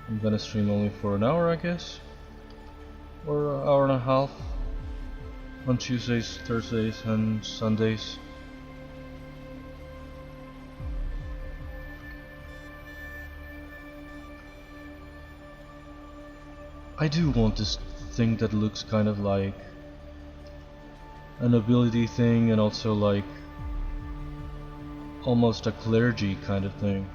[SPEAKER 1] I'm gonna stream only for an hour, I guess, or an hour and a half on Tuesdays, Thursdays, and Sundays. I do want this thing that looks kind of like an ability thing, and also like almost a clergy kind of thing.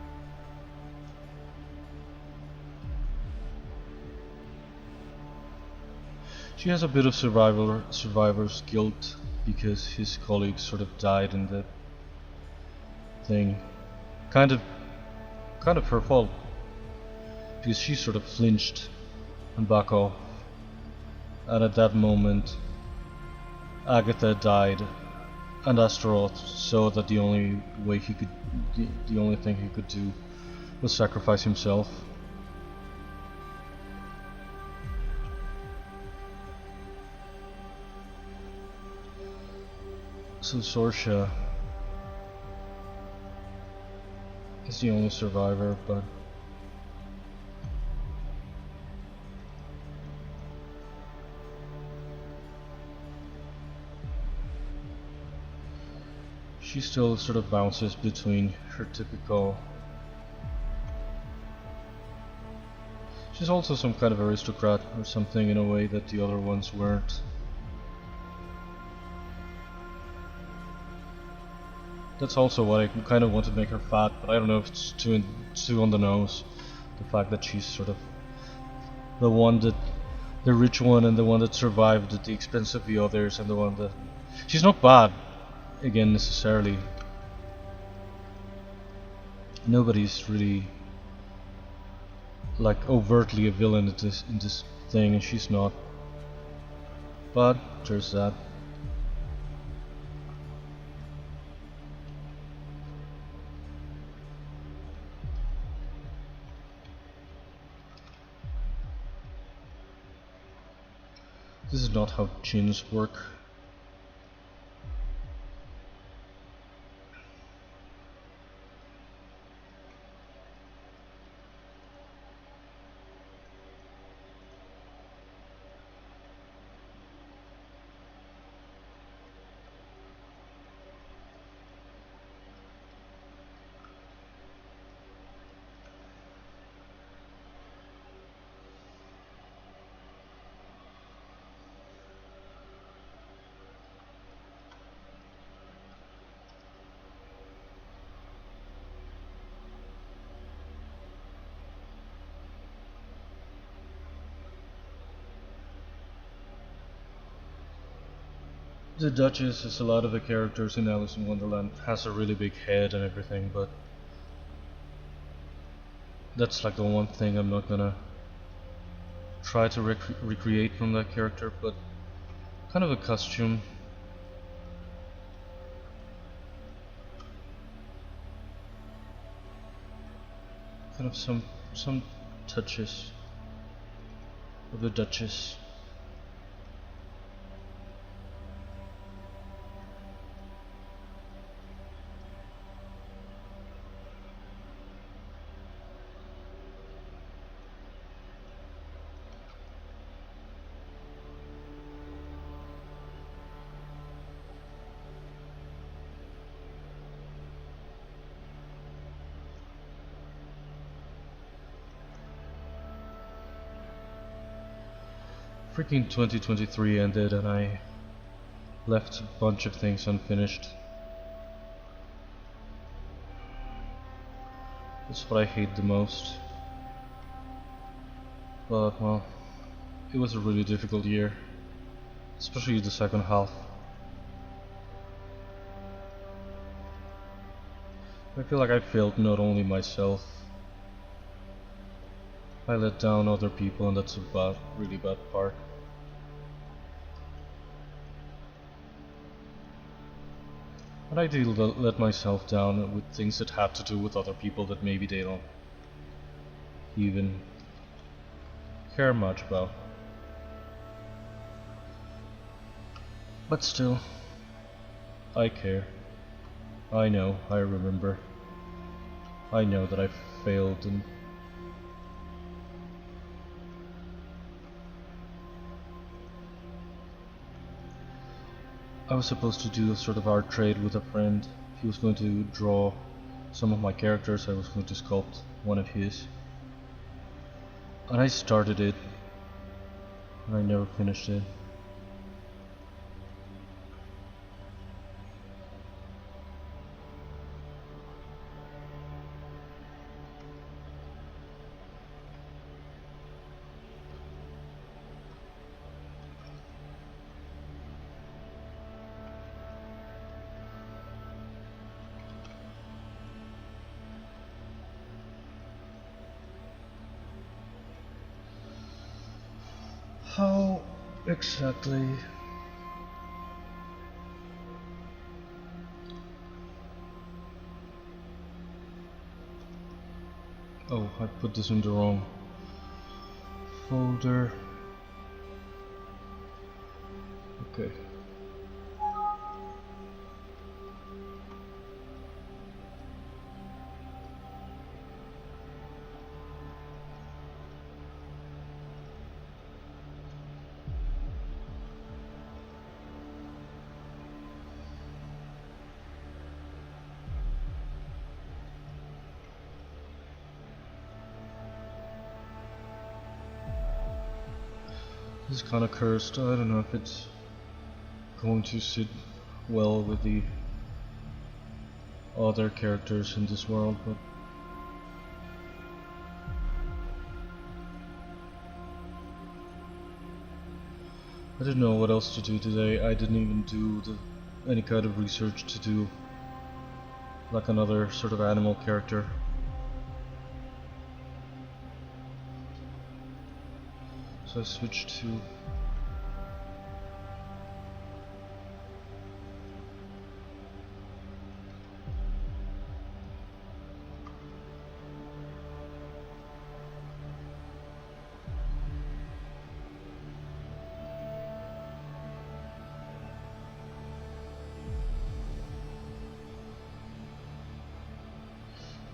[SPEAKER 1] She has a bit of survivor's guilt because his colleagues sort of died in the thing. Kind of her fault, because she sort of flinched and back off, and at that moment Agatha died, and Astaroth saw that the only way he could, the only thing he could do was sacrifice himself. So Sorsha is the only survivor, but she still sort of bounces between her typical... She's also some kind of aristocrat or something in a way that the other ones weren't. That's also what I kind of want to make her fat, but I don't know if it's too on the nose. The fact that she's sort of the one that... the rich one, and the one that survived at the expense of the others, and the one that... She's not bad, again, necessarily. Nobody's really like overtly a villain in this thing, and she's not. But there's that. This is not how chins work. The Duchess, as a lot of the characters in Alice in Wonderland, has a really big head and everything, but That's like the one thing I'm not gonna try to recreate from that character, but kind of a costume. Kind of some touches of the Duchess. Freaking 2023 ended and I left a bunch of things unfinished. That's what I hate the most. But well, it was a really difficult year, especially the second half. I feel like I failed not only myself, I let down other people, and that's a really bad part. And I did let myself down with things that had to do with other people that maybe they don't even care much about. But still, I care. I know, I remember. I know that I failed and I was supposed to do a sort of art trade with a friend. He was going to draw some of my characters, I was going to sculpt one of his. And I started it, and I never finished it. How exactly? Oh, I put this in the wrong folder. Okay. This is kind of cursed. I don't know if it's going to sit well with the other characters in this world, but I didn't know what else to do today. I didn't even do any kind of research to do like another sort of animal character. So I switched to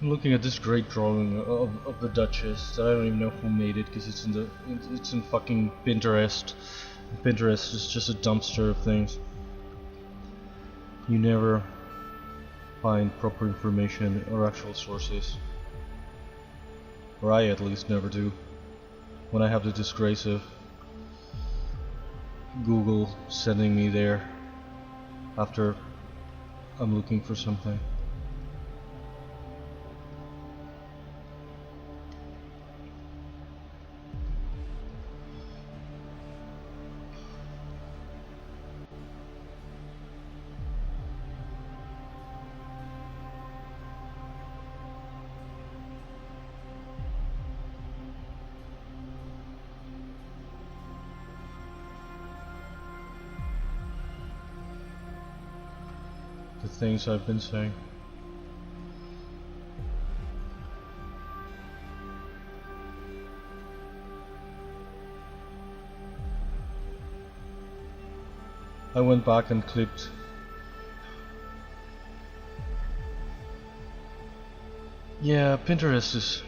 [SPEAKER 1] I'm looking at this great drawing of the Duchess that I don't even know who made it because it's in fucking Pinterest. Pinterest is just a dumpster of things. You never find proper information or actual sources, or I at least never do. When I have the disgrace of Google sending me there after I'm looking for something. the things I've been saying. I went back and clicked yeah, Pinterest is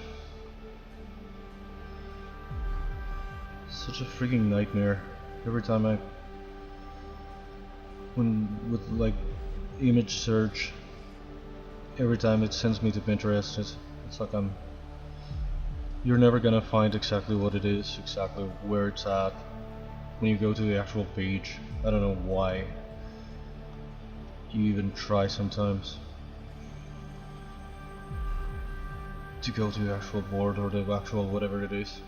[SPEAKER 1] such a freaking nightmare. Every time with like image search, every time it sends me to Pinterest, it's like you're never gonna find exactly what it is, exactly where it's at when you go to the actual page. I don't know why you even try sometimes to go to the actual board or the actual whatever it is.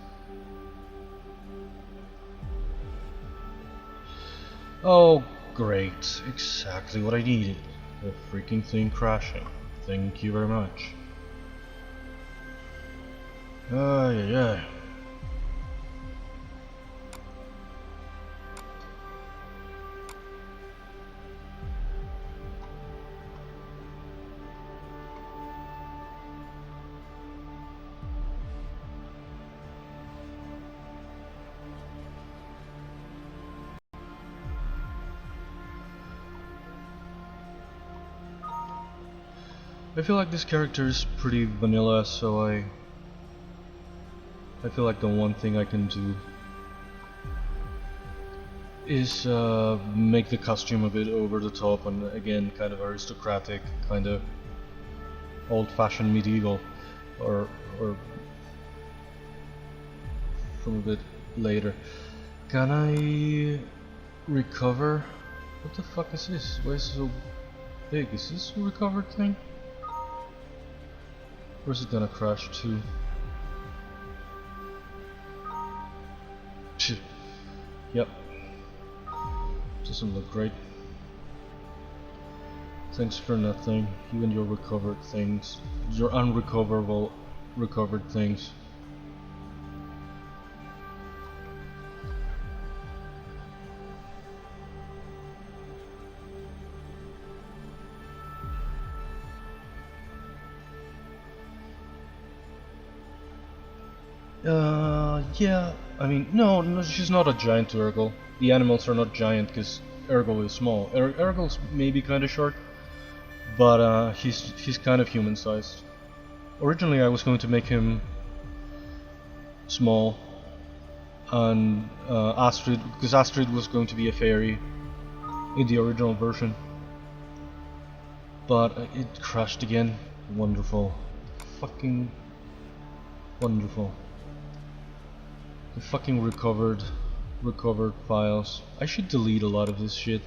[SPEAKER 1] Oh great, exactly what I needed. The freaking thing crashing. Thank you very much. Yeah. I feel like this character is pretty vanilla, so I feel like the one thing I can do is make the costume a bit over the top and again kind of aristocratic, kind of old-fashioned medieval, or from a bit later. Can I recover? What the fuck is this? Why is it so big? Is this a recovered thing? Or is it gonna crash too? Yep. Doesn't look great. Thanks for nothing. Even your recovered things. Your unrecoverable recovered things. Yeah, I mean, no, she's not a giant to Ergol. The animals are not giant because Ergol is small. Ergol's maybe kind of short, but he's kind of human-sized. Originally, I was going to make him small, and Astrid, because Astrid was going to be a fairy in the original version, but it crashed again. Wonderful, fucking wonderful. The fucking recovered files. I should delete a lot of this shit.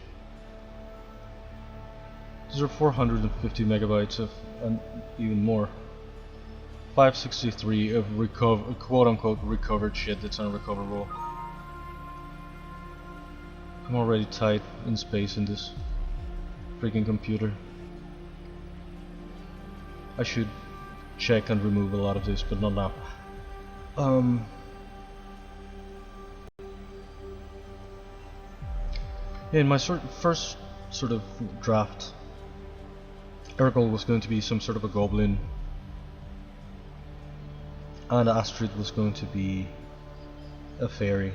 [SPEAKER 1] These are 450 megabytes of, and even more. 563 of quote-unquote recovered shit that's unrecoverable. I'm already tight in space in this freaking computer. I should check and remove a lot of this, but not now. In my first sort of draft, Ergol was going to be some sort of a goblin, and Astrid was going to be a fairy.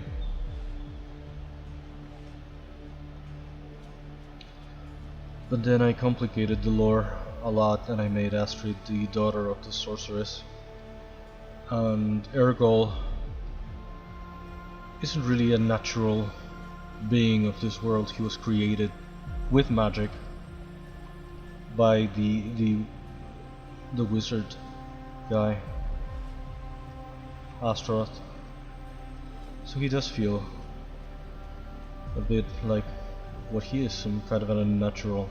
[SPEAKER 1] But then I complicated the lore a lot and I made Astrid the daughter of the sorceress. And Ergol isn't really a natural being of this world. He was created with magic by the wizard guy, Astaroth. So he does feel a bit like what he is, some kind of an unnatural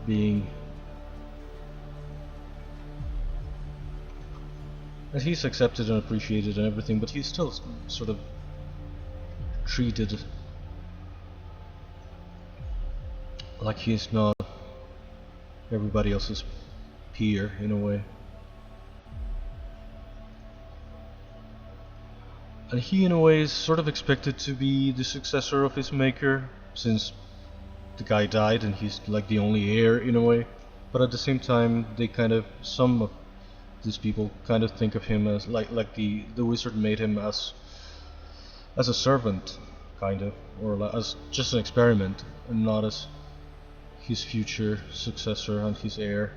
[SPEAKER 1] being. And he's accepted and appreciated and everything, but he's still sort of treated like he's not everybody else's peer in a way. And he in a way is sort of expected to be the successor of his maker, since the guy died and he's like the only heir in a way. But at the same time, they kind of, some of these people kind of think of him as like the wizard made him as a servant, kind of, or as just an experiment, and not as his future successor and his heir.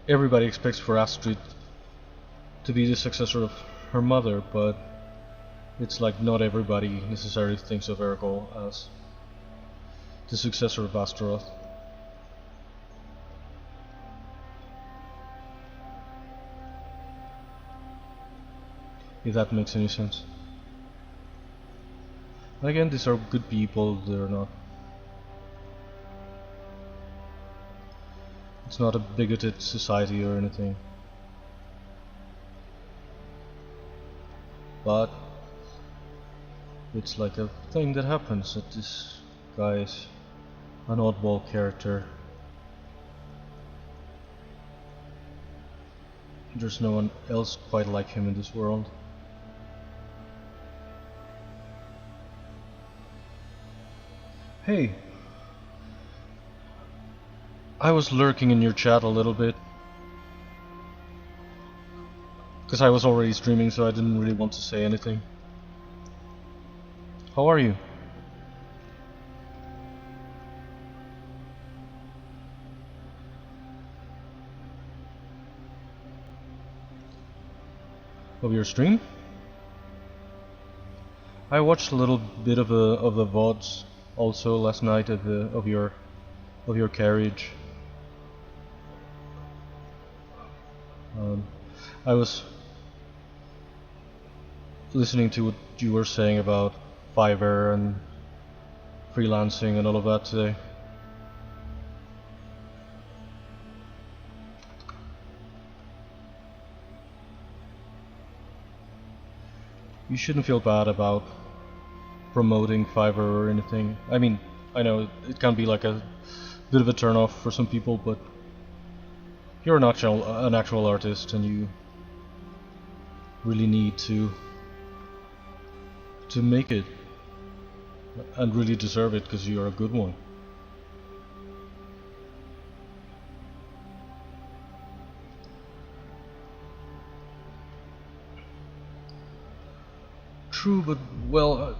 [SPEAKER 1] Everybody expects for Astrid to be the successor of her mother, but it's like not everybody necessarily thinks of Ergol as the successor of Astaroth. If that makes any sense. Again, these are good people, they're not... It's not a bigoted society or anything. But it's like a thing that happens, that this guy is an oddball character. There's no one else quite like him in this world. Hey, I was lurking in your chat a little bit, because I was already streaming, so I didn't really want to say anything. How are you? Of your stream? I watched a little bit of the VODs also last night of your carriage. I was listening to what you were saying about Fiverr and freelancing and all of that today. You shouldn't feel bad about promoting Fiverr or anything. I mean, I know it can be like a bit of a turn off for some people, but you're an actual artist, and you really need to make it, and really deserve it, because you're a good one. True, but well,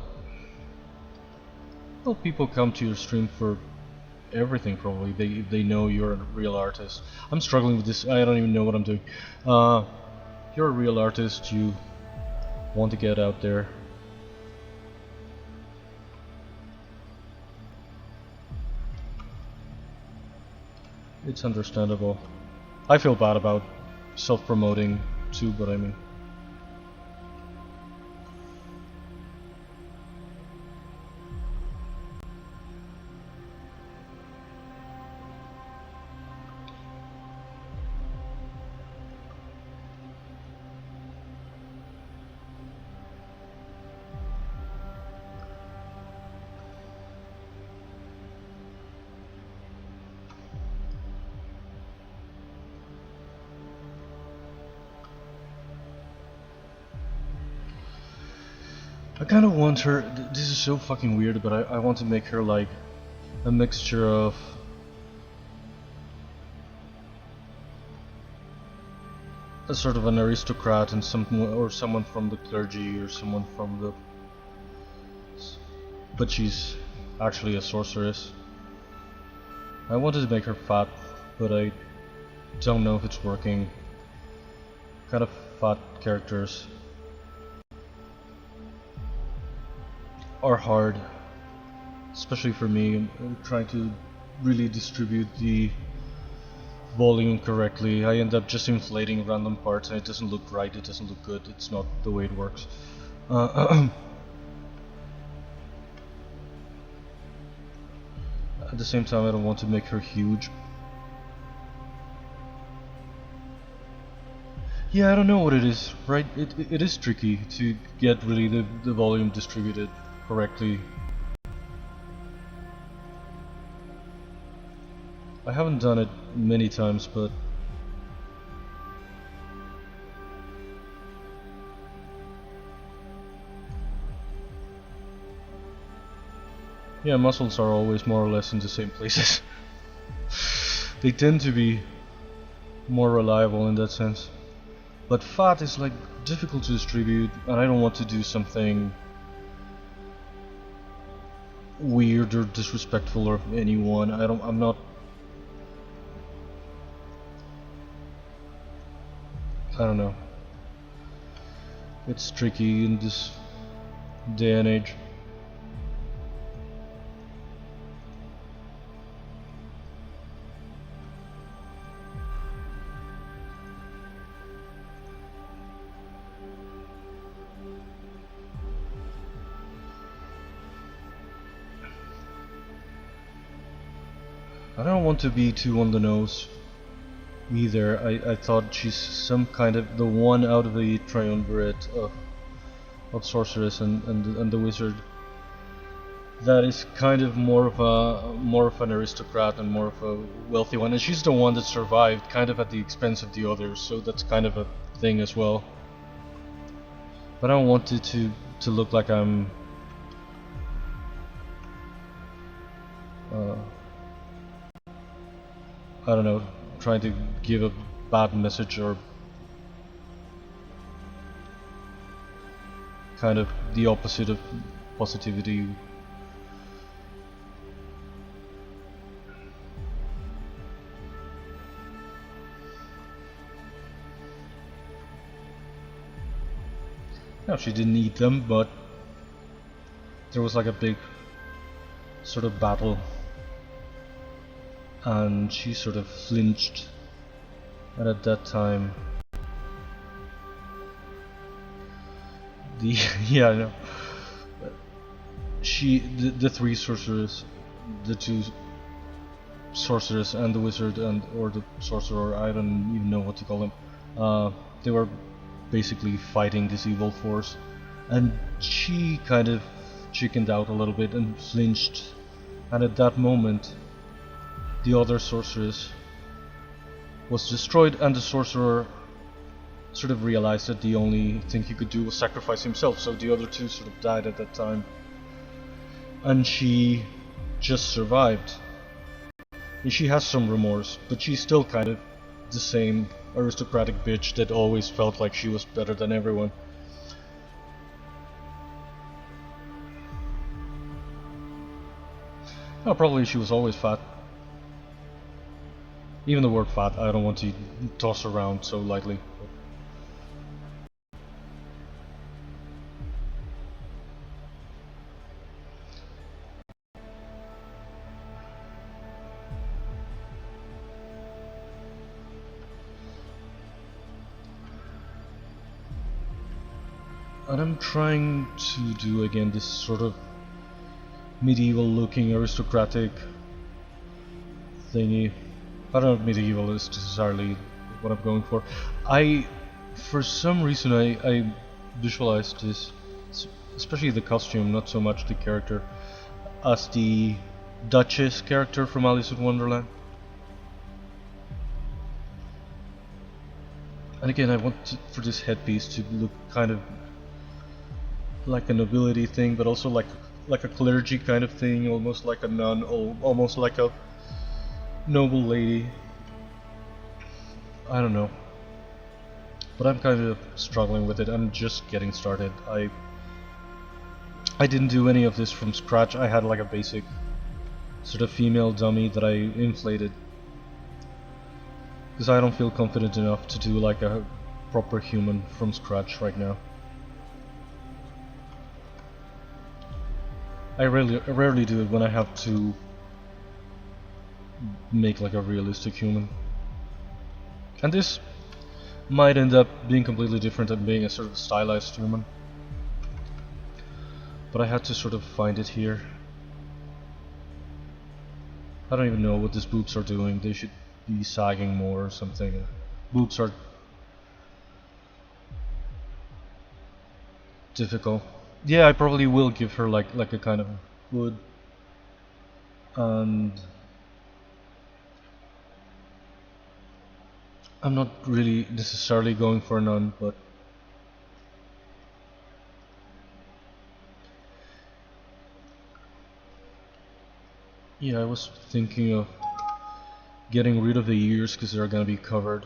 [SPEAKER 1] people come to your stream for everything probably. They know you're a real artist. I'm struggling with this. I don't even know what I'm doing. You're a real artist. You want to get out there. It's understandable. I feel bad about self-promoting too, but I mean, I kind of want her, this is so fucking weird, but I want to make her like a mixture of a sort of an aristocrat and someone from the clergy, or someone from the... But she's actually a sorceress. I wanted to make her fat, but I don't know if it's working. Kind of fat characters are hard, especially for me. I'm trying to really distribute the volume correctly. I end up just inflating random parts and it doesn't look right, it doesn't look good, it's not the way it works. At the same time, I don't want to make her huge. Yeah, I don't know what it is, right? It is tricky to get really the volume distributed correctly. I haven't done it many times, but Yeah, muscles are always more or less in the same places. They tend to be more reliable in that sense. But fat is like difficult to distribute, and I don't want to do something weird or disrespectful of anyone. I'm not. I don't know. It's tricky in this day and age. I don't want to be too on the nose either. I thought she's some kind of the one out of the Triumvirate of sorceress and the wizard that is kind of more of an aristocrat and more of a wealthy one, and she's the one that survived kind of at the expense of the others, so that's kind of a thing as well. But I don't want it to look like I'm I don't know, trying to give a bad message or kind of the opposite of positivity. No, she didn't eat them, but there was like a big sort of battle, and she sort of flinched, and at that time the yeah, I know. The three sorcerers, the two sorceress and the wizard or the sorcerer, I don't even know what to call them, they were basically fighting this evil force, and she kind of chickened out a little bit and flinched, and at that moment the other sorceress was destroyed, and the sorcerer sort of realized that the only thing he could do was sacrifice himself, so the other two sort of died at that time, and she just survived. And she has some remorse, but she's still kind of the same aristocratic bitch that always felt like she was better than everyone. Oh, probably she was always fat. Even the word fat, I don't want to toss around so lightly. And I'm trying to do again this sort of medieval looking aristocratic thingy. I don't know if medieval is necessarily what I'm going for. For some reason I visualized this, especially the costume, not so much the character, as the Duchess character from Alice in Wonderland. And again, I want for this headpiece to look kind of like a nobility thing, but also like a clergy kind of thing, almost like a nun, or almost like a noble lady. I don't know, but I'm kind of struggling with it. I'm just getting started. I didn't do any of this from scratch. I had like a basic sort of female dummy that I inflated, because I don't feel confident enough to do like a proper human from scratch right now. I rarely do it when I have to make like a realistic human. And this might end up being completely different than being a sort of stylized human. But I had to sort of find it here. I don't even know what these boobs are doing. They should be sagging more or something. Boobs are difficult. Yeah, I probably will give her like a kind of hood, and I'm not really necessarily going for a nun, but Yeah, I was thinking of getting rid of the ears because they're gonna be covered.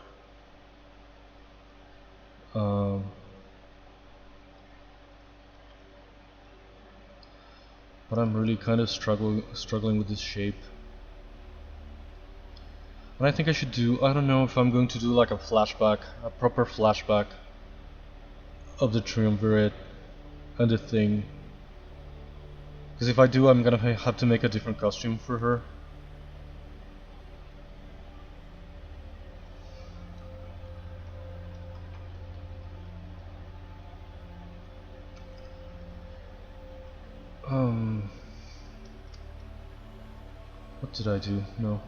[SPEAKER 1] Um, but I'm really kind of struggling with this shape. And I think I should do, I don't know if I'm going to do like a flashback, a proper flashback of the Triumvirate and the thing. Because if I do, I'm gonna have to make a different costume for her. What did I do? No.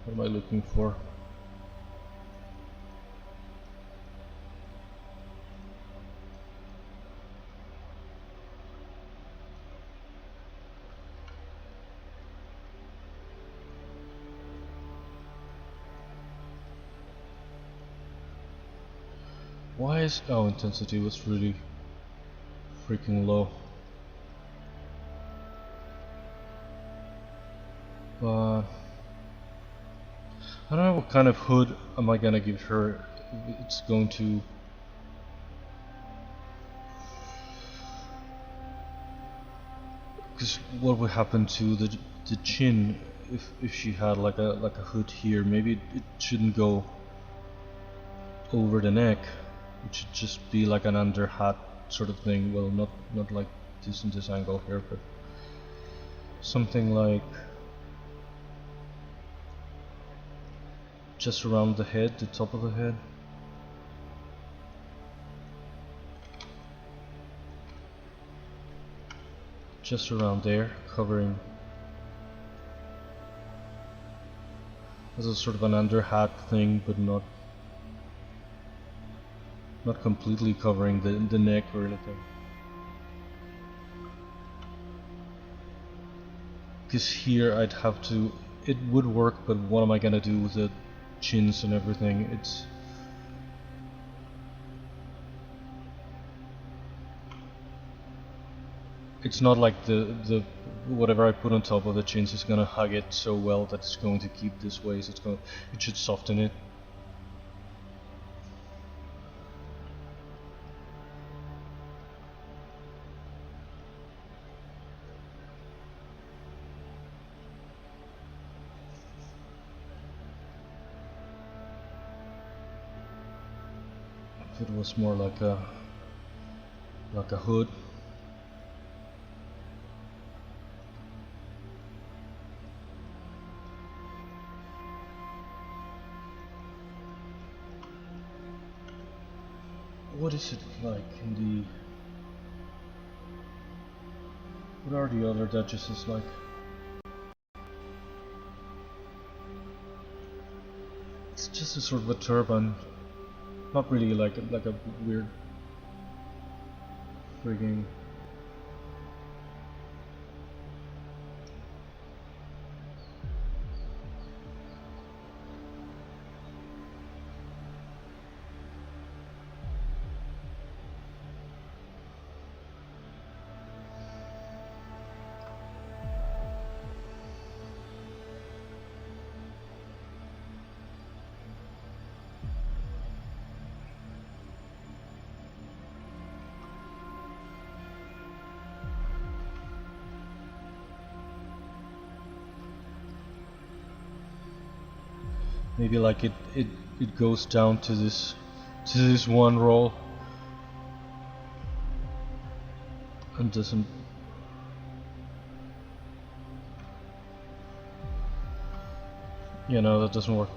[SPEAKER 1] What am I looking for? Why is... oh, intensity was really freaking low. But I don't know what kind of hood am I gonna give her. It's going to... because what would happen to the chin if she had like a hood here? Maybe it shouldn't go over the neck. It should just be like an under hat sort of thing. Well, not like this in this angle here, but something like just around the head, the top of the head. Just around there, covering as a sort of an under hat thing, but not completely covering the neck or anything. Because here I'd have to, it would work, but what am I gonna do with the chins and everything? It's not like the whatever I put on top of the chins is gonna hug it so well that it's going to keep this way. So it should soften it. If it was more like a hood. What is it like in the... what are the other duchesses like? It's just a sort of a turban. Not really like a weird frigging... maybe like it goes down to this one roll and doesn't... you know, that doesn't work.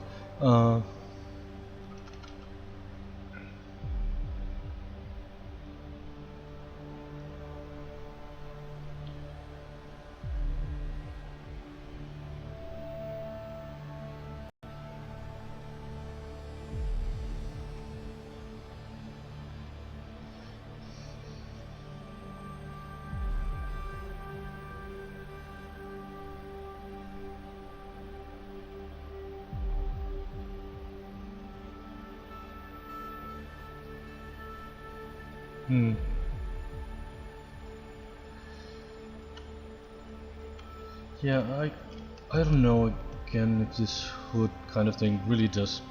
[SPEAKER 1] Hmm. Yeah, I don't know again if this hood kind of thing really does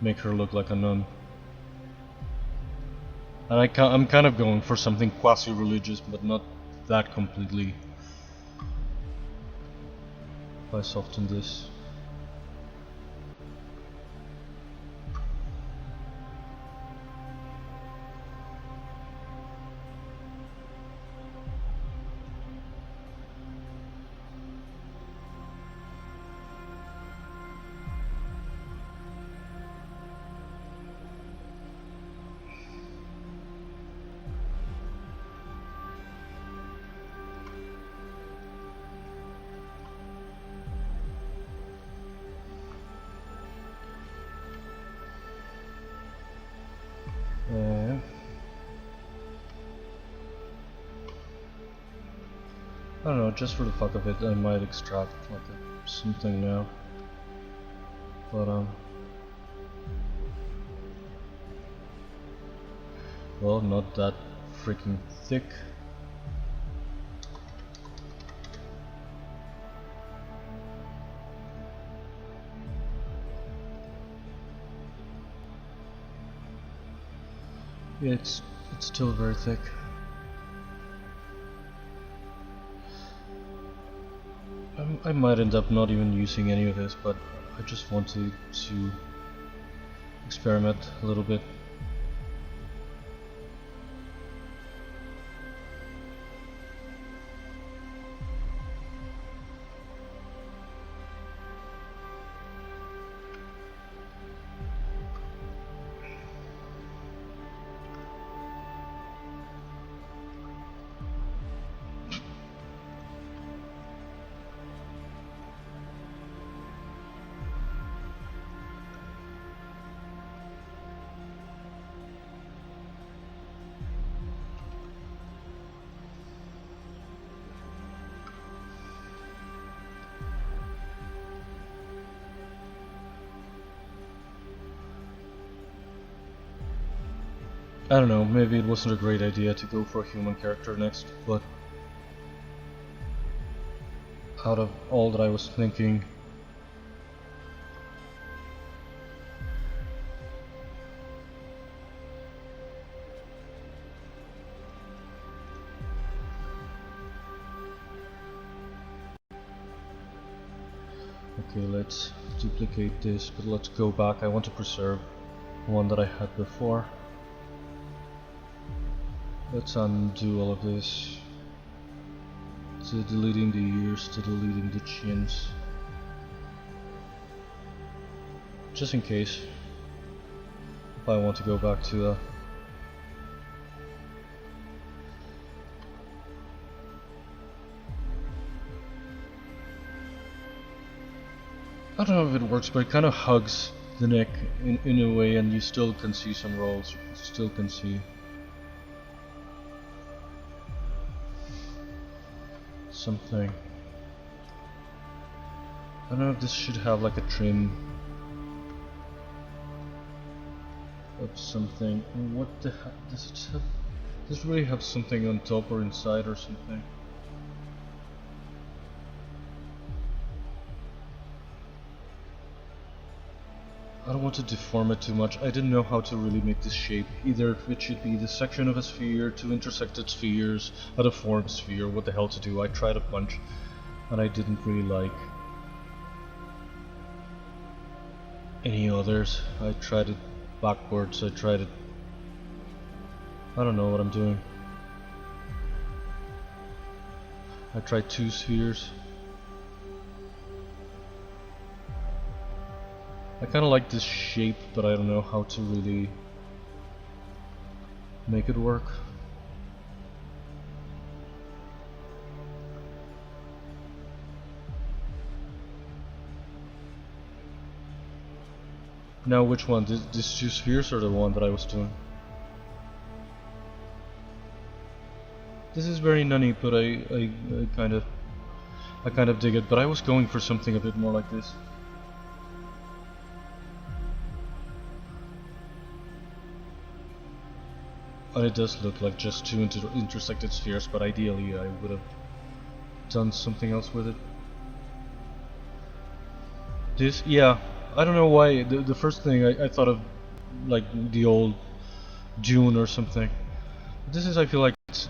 [SPEAKER 1] make her look like a nun. And I'm kind of going for something quasi-religious, but not that completely. If I soften this. I don't know, just for the fuck of it, I might extract like something now. But well, not that freaking thick. Yeah, it's still very thick. I might end up not even using any of this, but I just wanted to experiment a little bit. I don't know, maybe it wasn't a great idea to go for a human character next, but out of all that I was thinking, okay, let's duplicate this, but let's go back. I want to preserve one that I had before. Let's undo all of this, to deleting the ears, to deleting the chins, just in case if I want to go back to that. I don't know if it works, but it kind of hugs the neck in a way, and you still can see some rolls, you still can see something. I don't know if this should have like a trim of something. What the heck does it have? Does it really have something on top or inside or something? I don't want to deform it too much. I didn't know how to really make this shape. Either if it should be the section of a sphere, two intersected spheres, a deformed sphere, what the hell to do. I tried a bunch and I didn't really like any others. I tried it backwards, I tried it... I don't know what I'm doing. I tried two spheres. I kinda like this shape, but I don't know how to really make it work. Now which one? These two spheres or the one that I was doing? This is very nunny, but I kind of dig it, but I was going for something a bit more like this. And it does look like just two intersected spheres, but ideally I would have done something else with it. This, yeah, I don't know why. The first thing I thought of, like the old Dune or something. This is, I feel like, it's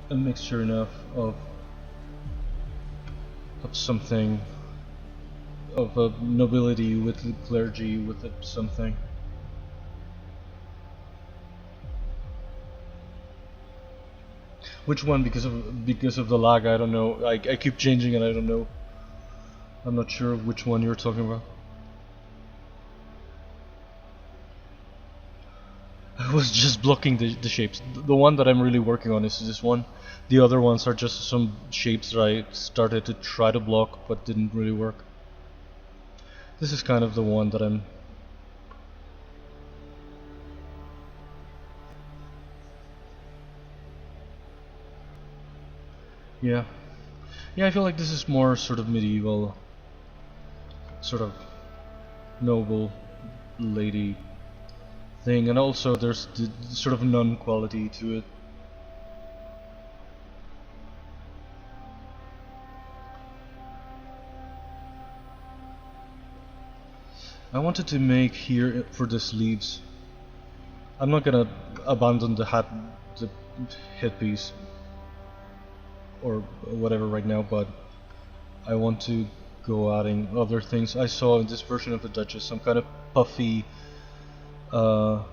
[SPEAKER 1] a mixture enough of something, of a nobility with the clergy, with something. Which one? Because of the lag, I don't know. I keep changing and I don't know. I'm not sure which one you're talking about. I was just blocking the shapes. The one that I'm really working on is this one. The other ones are just some shapes that I started to try to block but didn't really work. This is kind of the one that I'm... Yeah. Yeah, I feel like this is more sort of medieval, sort of noble lady thing, and also there's the sort of nun quality to it. I wanted to make here for the sleeves. I'm not gonna abandon the headpiece or whatever right now, but I want to go adding other things. I saw in this version of the Duchess some kind of puffy, not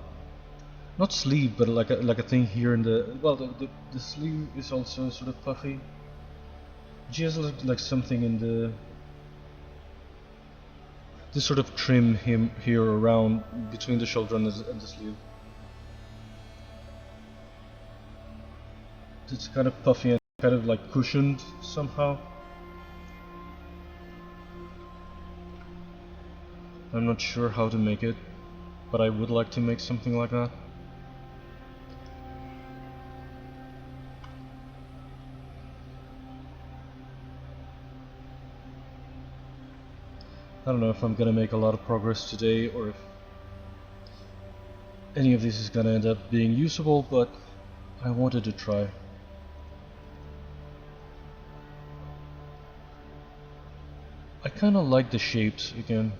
[SPEAKER 1] sleeve, but like a thing here in the, well, the sleeve is also sort of puffy. She has like something in the, this sort of trim here around between the shoulder and the sleeve. It's kind of puffy and kind of like cushioned somehow. I'm not sure how to make it, but I would like to make something like that. I don't know if I'm gonna make a lot of progress today or if any of this is gonna end up being usable, but I wanted to try. I kinda like the shapes again,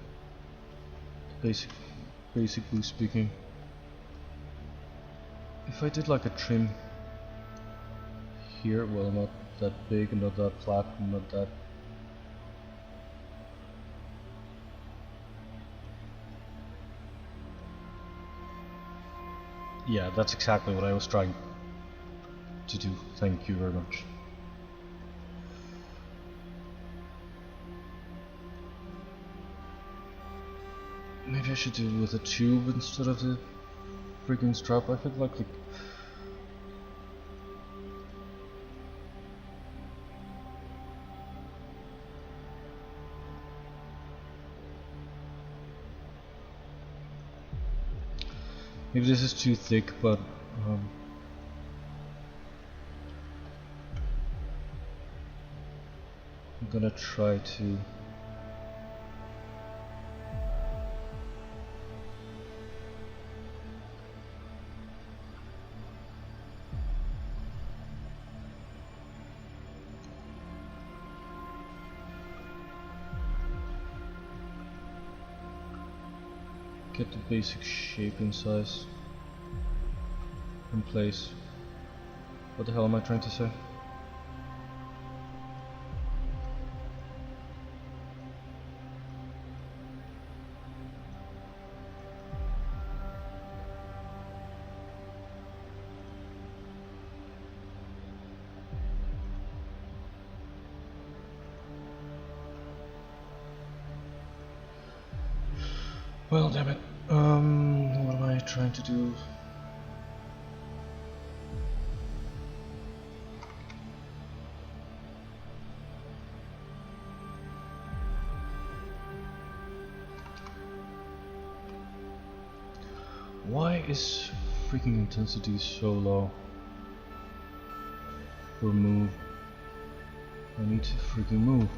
[SPEAKER 1] basically speaking. If I did like a trim here, well, not that big, not that flat, not that... Yeah, that's exactly what I was trying to do. Thank you very much. Maybe I should do it with a tube instead of the freaking strap. I feel like the... Maybe this is too thick, but I'm gonna try to... get the basic shape and size in place. What the hell am I trying to say? Well, damn it. What am I trying to do? Why is freaking intensity so low for move? I need to freaking move.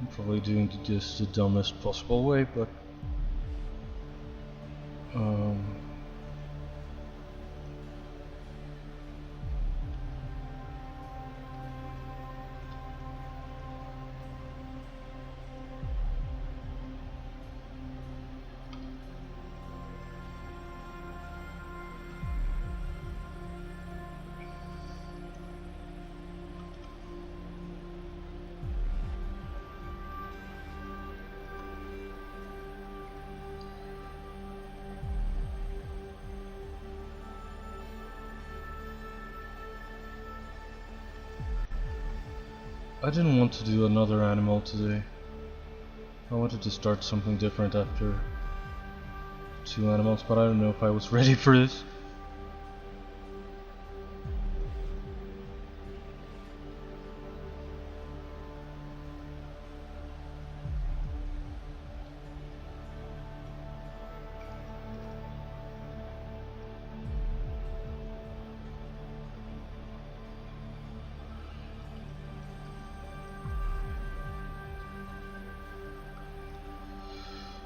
[SPEAKER 1] I'm probably doing this the dumbest possible way, but I didn't want to do another animal today. I wanted to start something different after 2 animals, but I don't know if I was ready for this.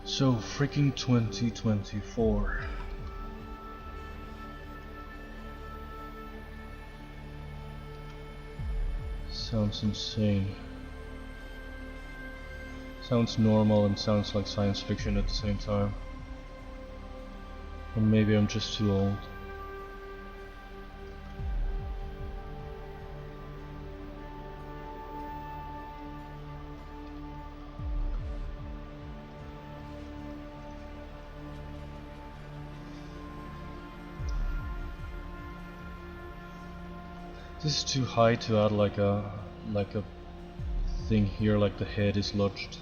[SPEAKER 1] So freaking 2024. Sounds insane. Sounds normal and sounds like science fiction at the same time. Or maybe I'm just too old. This is too high to add like a thing here, like the head is lodged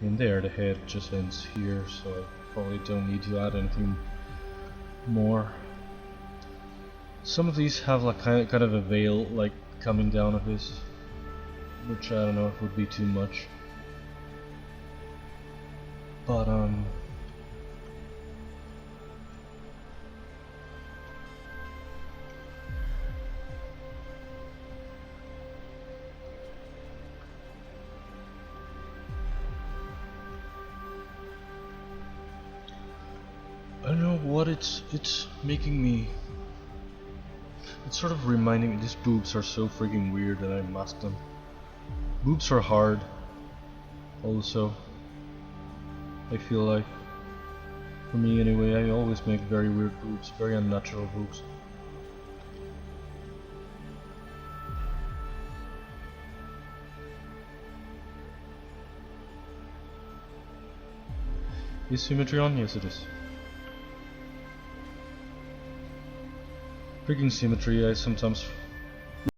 [SPEAKER 1] in there. The head just ends here, so I probably don't need to add anything more. Some of these have like kind of a veil like coming down of this, which I don't know if would be too much. But I don't know what it's making me. It's sort of reminding me, these boobs are so freaking weird that I masked them. Boobs are hard, also. I feel like, for me anyway, I always make very weird boobs, very unnatural boobs. Is symmetry on? Yes it is. Freaking symmetry, I sometimes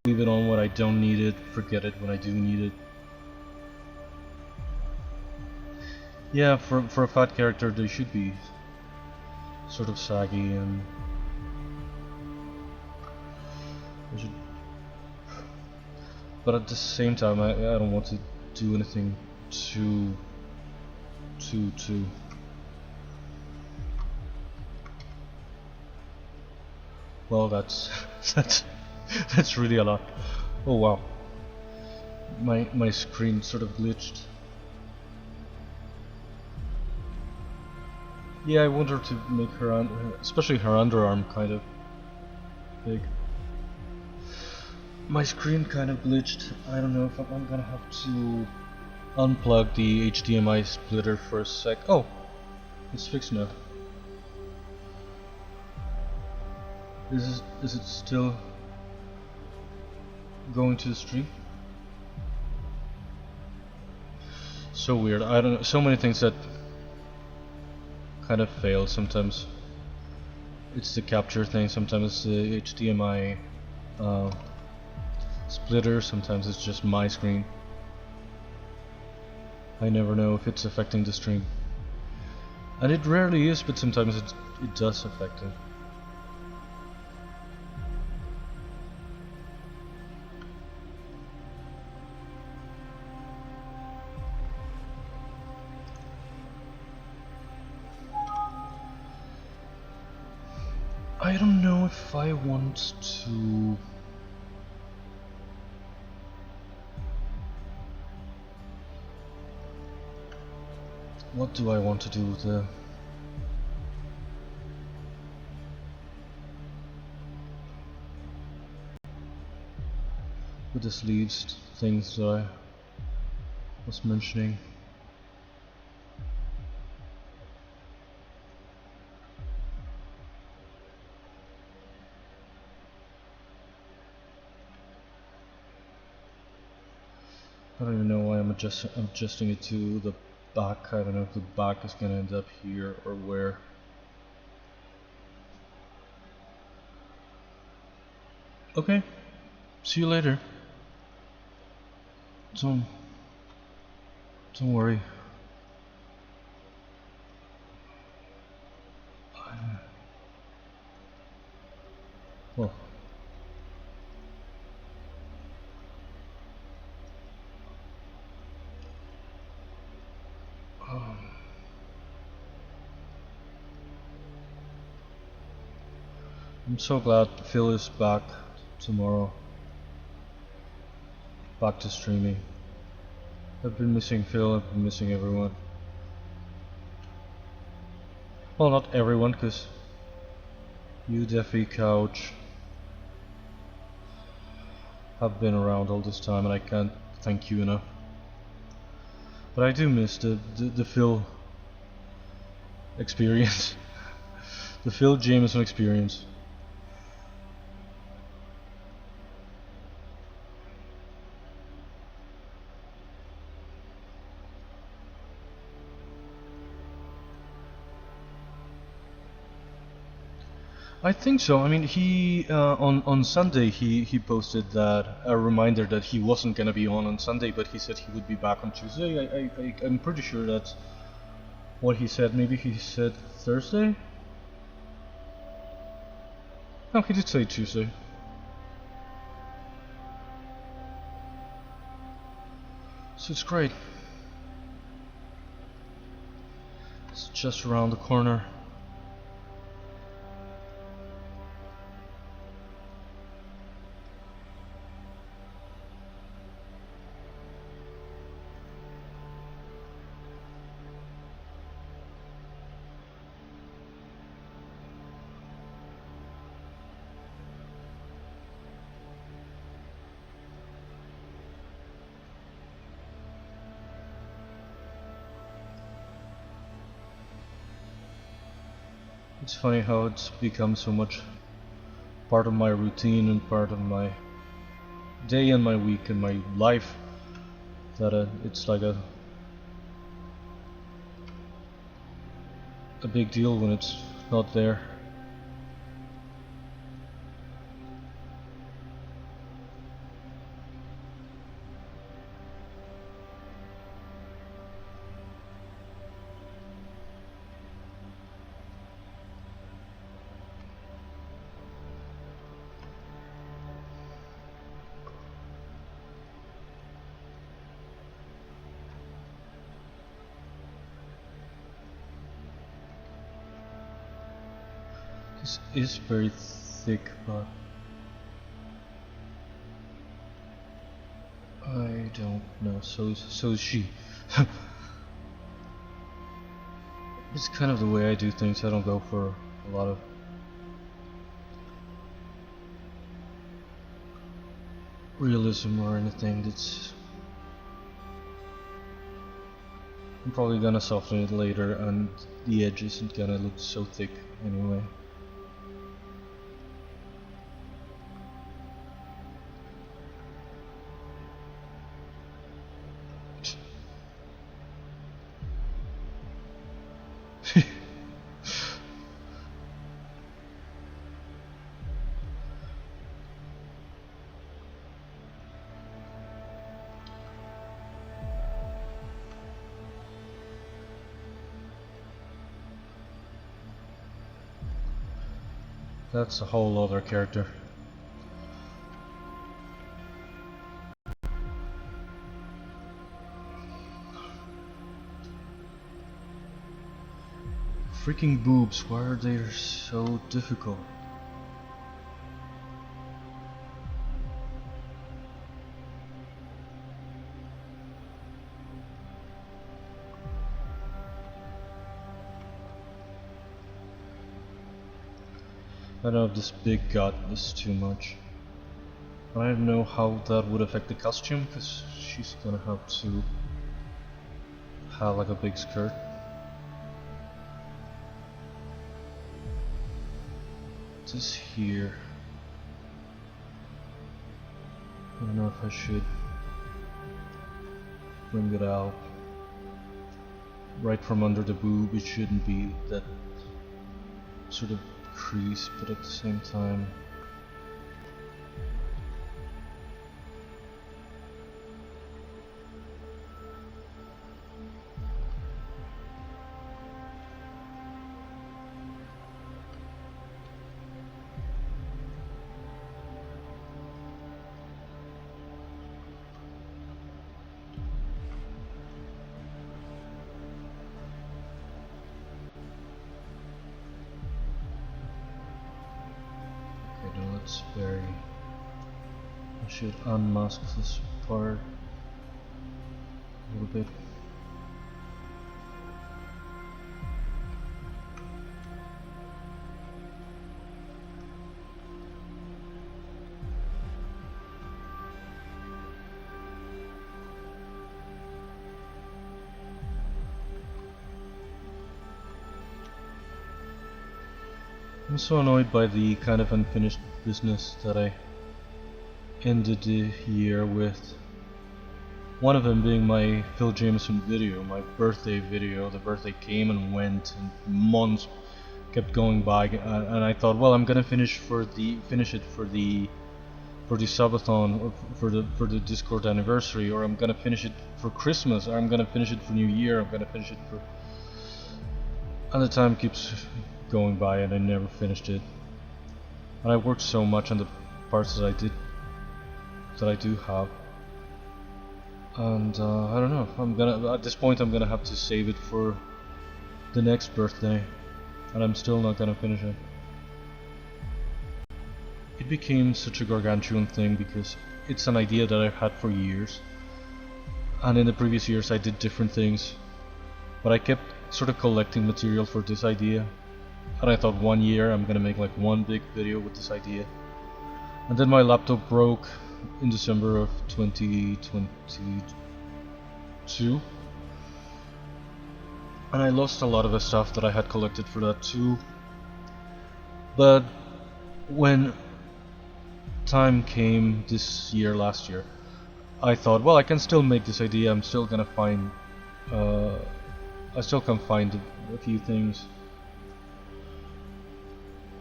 [SPEAKER 1] leave it on when I don't need it, forget it when I do need it. Yeah, for a fat character they should be sort of saggy and but at the same time I don't want to do anything too well, that's that's really a lot. Oh wow, my screen sort of glitched. Yeah, I want her to make her, especially her underarm, kind of big. My screen kind of glitched. I don't know if I'm gonna have to unplug the HDMI splitter for a sec. Oh, it's fixed now. Is it still going to the stream? So weird. I don't know. So many things that kind of fail. Sometimes it's the capture thing. Sometimes it's the HDMI splitter. Sometimes it's just my screen. I never know if it's affecting the stream, and it rarely is, but sometimes it does affect it. I don't know if I want to. What do I want to do with the sleeves things that I was mentioning? I don't even know why I'm adjusting it to the back. I don't know if the back is gonna end up here or where. Okay, see you later. Don't worry. Well, I'm so glad Phil is back tomorrow. Back to streaming. I've been missing Phil, I've been missing everyone. Well, not everyone, because you, Deffy, Couch have been around all this time and I can't thank you enough. But I do miss the Phil experience. The Phil Jameson experience. I think so. I mean, he on Sunday he posted that a reminder that he wasn't gonna be on Sunday, but he said he would be back on Tuesday. I'm pretty sure that's what he said. Maybe he said Thursday. No, he did say Tuesday. So it's great. It's just around the corner. It's funny how it's become so much part of my routine and part of my day and my week and my life that it's like a big deal when it's not there. This is very thick, but I don't know. So is she. It's kind of the way I do things. I don't go for a lot of realism or anything. I'm probably gonna soften it later, and the edge isn't gonna look so thick anyway. That's a whole other character. Freaking boobs, why are they so difficult? don't know if this big gut is too much. I don't know how that would affect the costume, because she's gonna have to have like a big skirt. This here. I don't know if I should bring it out right from under the boob. It shouldn't be that sort of crease, but at the same time it's very... I should unmask this part a little bit. I'm so annoyed by the kind of unfinished business that I ended the year with. One of them being my Phil Jameson video, my birthday video. The birthday came and went, and months kept going by, and I thought, well, I'm gonna finish it for the subathon, or for the Discord anniversary, or I'm gonna finish it for Christmas, or I'm gonna finish it for New Year. I'm gonna finish it for... And the time keeps going by and I never finished it. And I worked so much on the parts that I do have. And I don't know, at this point I'm gonna have to save it for the next birthday, and I'm still not gonna finish it. It became such a gargantuan thing because it's an idea that I've had for years, and in the previous years I did different things, but I kept sort of collecting material for this idea. And I thought one year I'm gonna make like one big video with this idea. And then my laptop broke in December of 2022. And I lost a lot of the stuff that I had collected for that too. But when time came this year, last year, I thought, well, I can still make this idea. I'm still gonna find, I still can find a few things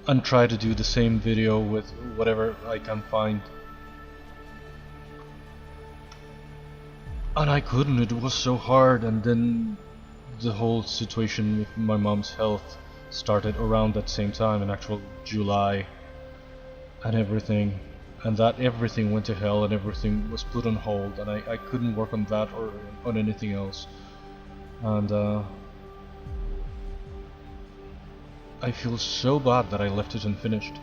[SPEAKER 1] and try to do the same video with whatever I can find. And I couldn't, it was so hard. And then the whole situation with my mom's health started around that same time, in actual July, and everything. And that everything went to hell and everything was put on hold, and I couldn't work on that or on anything else. And I feel so bad that I left it unfinished.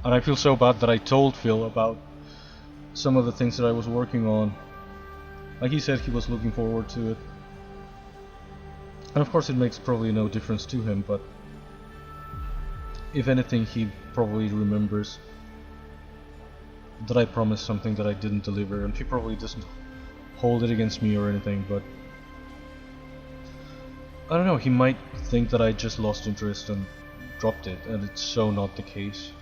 [SPEAKER 1] And I feel so bad that I told Phil about some of the things that I was working on. Like he said, he was looking forward to it. And of course it makes probably no difference to him, but if anything, he probably remembers that I promised something that I didn't deliver, and he probably doesn't hold it against me or anything, but I don't know, he might think that I just lost interest and dropped it, and it's so not the case.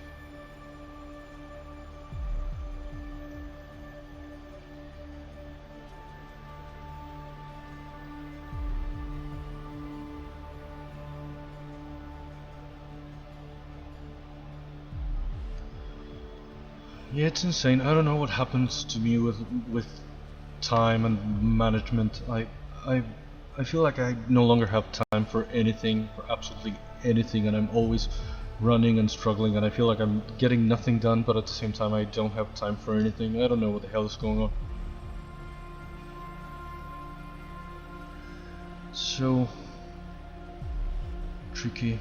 [SPEAKER 1] Yeah, it's insane. I don't know what happens to me with time and management. I feel like I no longer have time for anything, for absolutely anything, and I'm always running and struggling, and I feel like I'm getting nothing done, but at the same time I don't have time for anything. I don't know what the hell is going on. So tricky.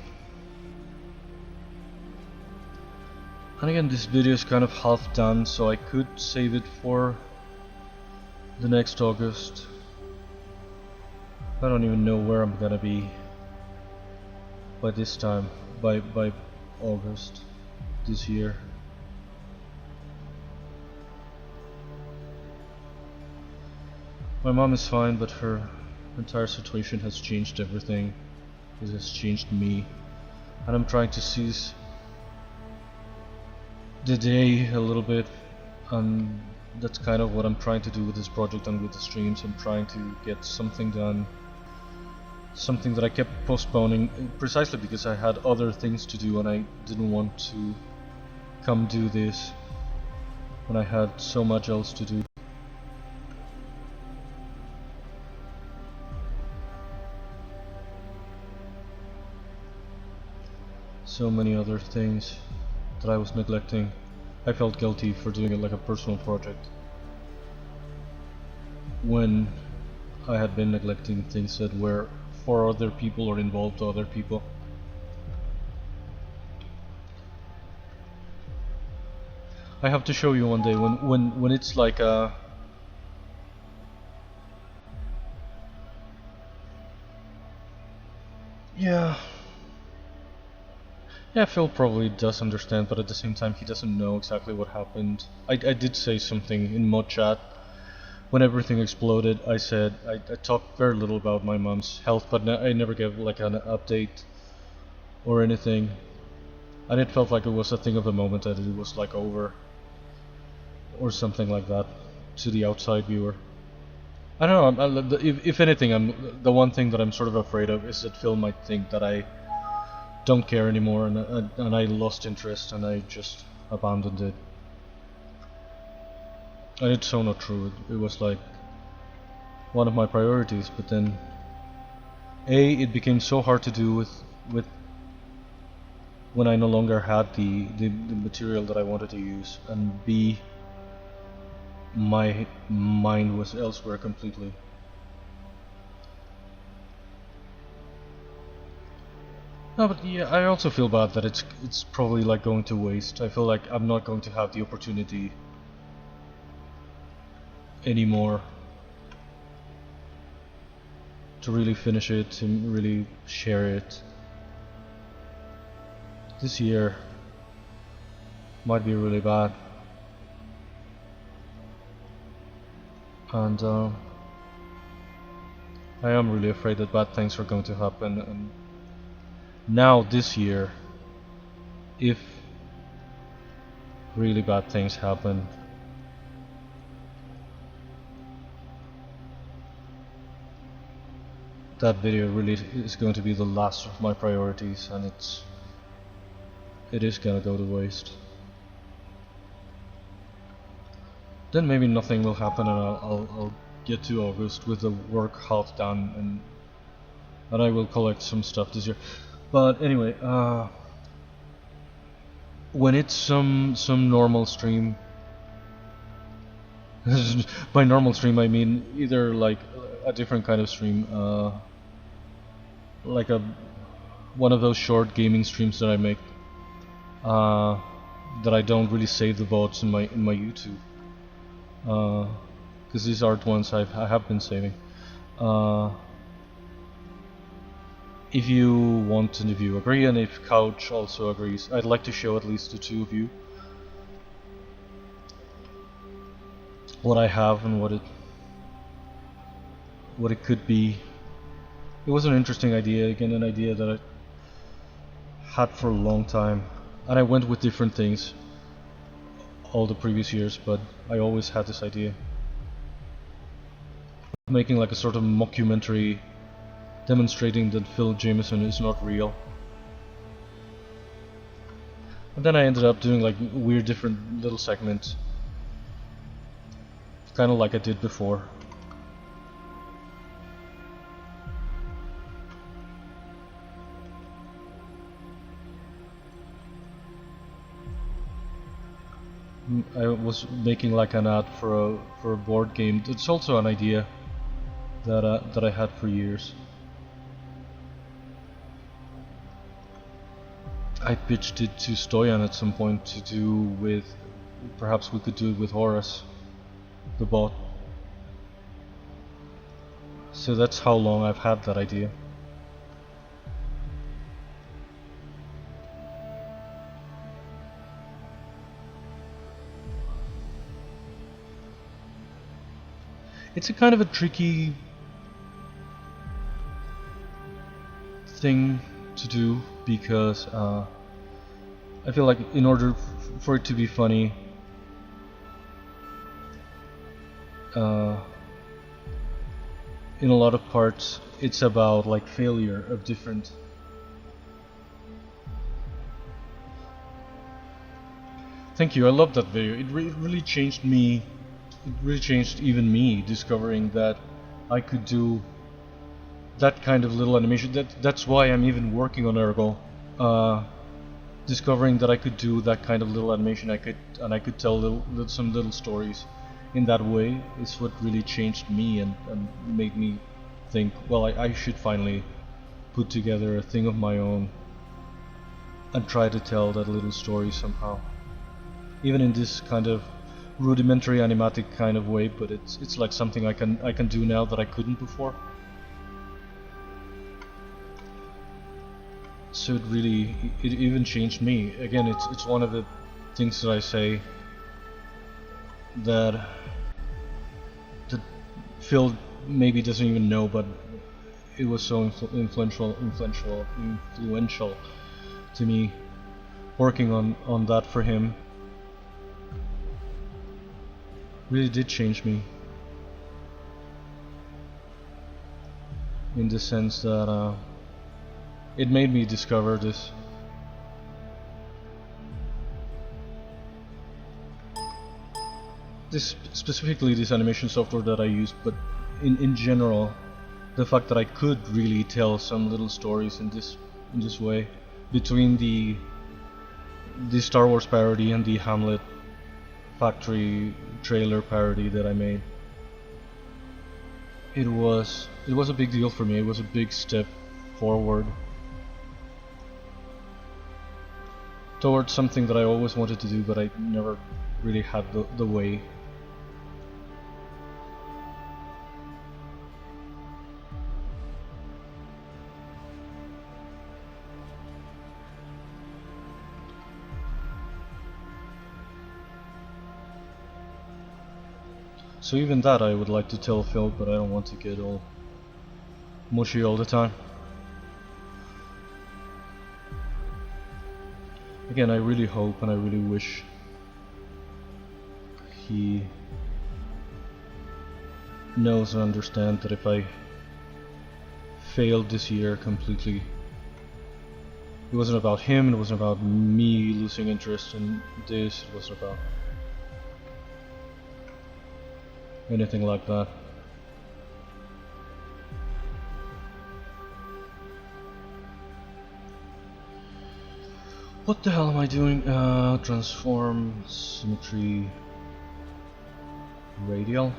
[SPEAKER 1] And again, this video is kind of half done, so I could save it for the next August. I don't even know where I'm gonna be by this time. by August this year. My mom is fine, but her entire situation has changed everything. It has changed me, and I'm trying to seize the day a little bit, and that's kind of what I'm trying to do with this project and with the streams. I'm trying to get something done, something that I kept postponing precisely because I had other things to do and I didn't want to come do this when I had so much else to do. So many other things that I was neglecting. I felt guilty for doing it like a personal project when I had been neglecting things that were for other people or involved other people. I have to show you one day when it's like a yeah, Phil probably does understand, but at the same time he doesn't know exactly what happened. I did say something in mod chat when everything exploded. I said I talked very little about my mom's health, but I never gave like an update or anything, and it felt like it was a thing of the moment, that it was like over or something like that to the outside viewer. I don't know. If anything, the one thing that I'm sort of afraid of is that Phil might think that I don't care anymore, and I lost interest and I just abandoned it. And it's so not true. It was like one of my priorities, but then A, it became so hard to do with when I no longer had the material that I wanted to use, and B, my mind was elsewhere completely. No, but yeah, I also feel bad that it's probably like going to waste. I feel like I'm not going to have the opportunity anymore to really finish it, to really share it. This year might be really bad, and I am really afraid that bad things are going to happen. And now this year, if really bad things happen, that video really is going to be the last of my priorities, and it is gonna go to waste. Then maybe nothing will happen, and I'll get to August with the work half done, and I will collect some stuff this year. But anyway, when it's some normal stream, by normal stream I mean either like a different kind of stream, like one of those short gaming streams that I make, that I don't really save the VODs in my YouTube, because these aren't ones I have been saving. If you want and if you agree, and if Couch also agrees, I'd like to show at least the two of you what I have and what it could be. It was an interesting idea, again an idea that I had for a long time, and I went with different things all the previous years, but I always had this idea of making like a sort of mockumentary demonstrating that Phil Jameson is not real. And then I ended up doing like weird different little segments, kind of like I did before. I was making like an ad for a board game. It's also an idea that I had for years. I pitched it to Stoyan at some point to do with, perhaps we could do it with Horus, the bot. So that's how long I've had that idea. It's a kind of a tricky thing to do because I feel like in order for it to be funny, in a lot of parts it's about like failure of different. Thank you, I love that video. It really changed me. It really changed even me, discovering that I could do that kind of little animation. That's why I'm even working on Ergol. Discovering that I could do that kind of little animation, I could tell some little stories in that way is what really changed me and made me think, well, I should finally put together a thing of my own and try to tell that little story somehow. Even in this kind of rudimentary animatic kind of way, but it's like something I can do now that I couldn't before. So it even changed me. Again, it's one of the things that I say that Phil maybe doesn't even know, but it was so influential to me working on that for him. Really did change me in the sense that it made me discover this specifically this animation software that I used, but in general, the fact that I could really tell some little stories in this way, between the Star Wars parody and the Hamlet factory trailer parody that I made. It was a big deal for me. It was a big step forward towards something that I always wanted to do, but I never really had the way. So even that I would like to tell Phil, but I don't want to get all mushy all the time. Again, I really hope and I really wish he knows and understands that if I failed this year completely, it wasn't about him, it wasn't about me losing interest in this, it wasn't about anything like that. What the hell am I doing? Transform, symmetry, radial.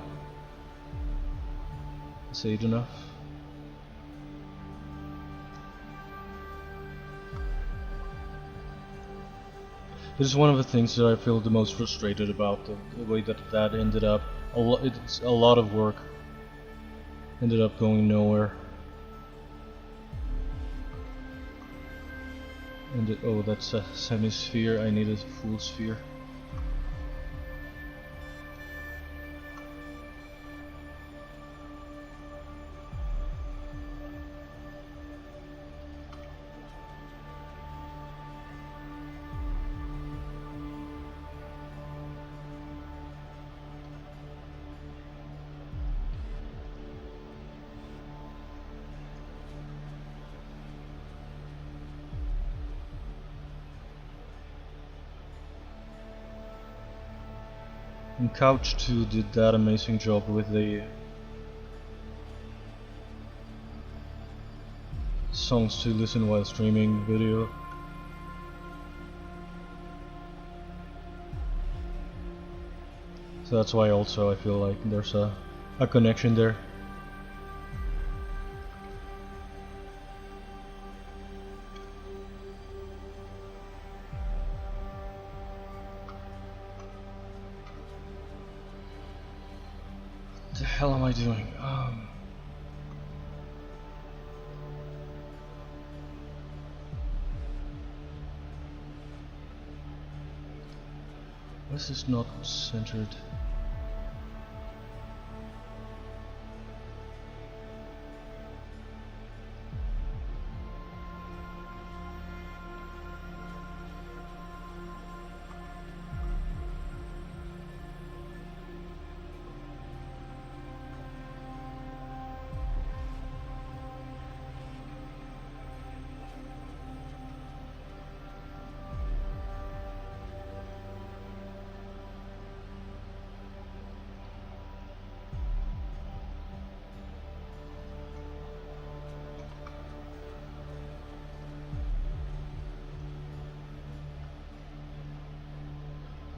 [SPEAKER 1] Say it enough. This is one of the things that I feel the most frustrated about, the way that ended up. It's a lot of work. Ended up going nowhere. And oh, that's a semi-sphere. I need a full sphere. And Couch 2 did that amazing job with the songs to listen while streaming video. So that's why also I feel like there's a connection there. What the hell am I doing? Why is this not centered?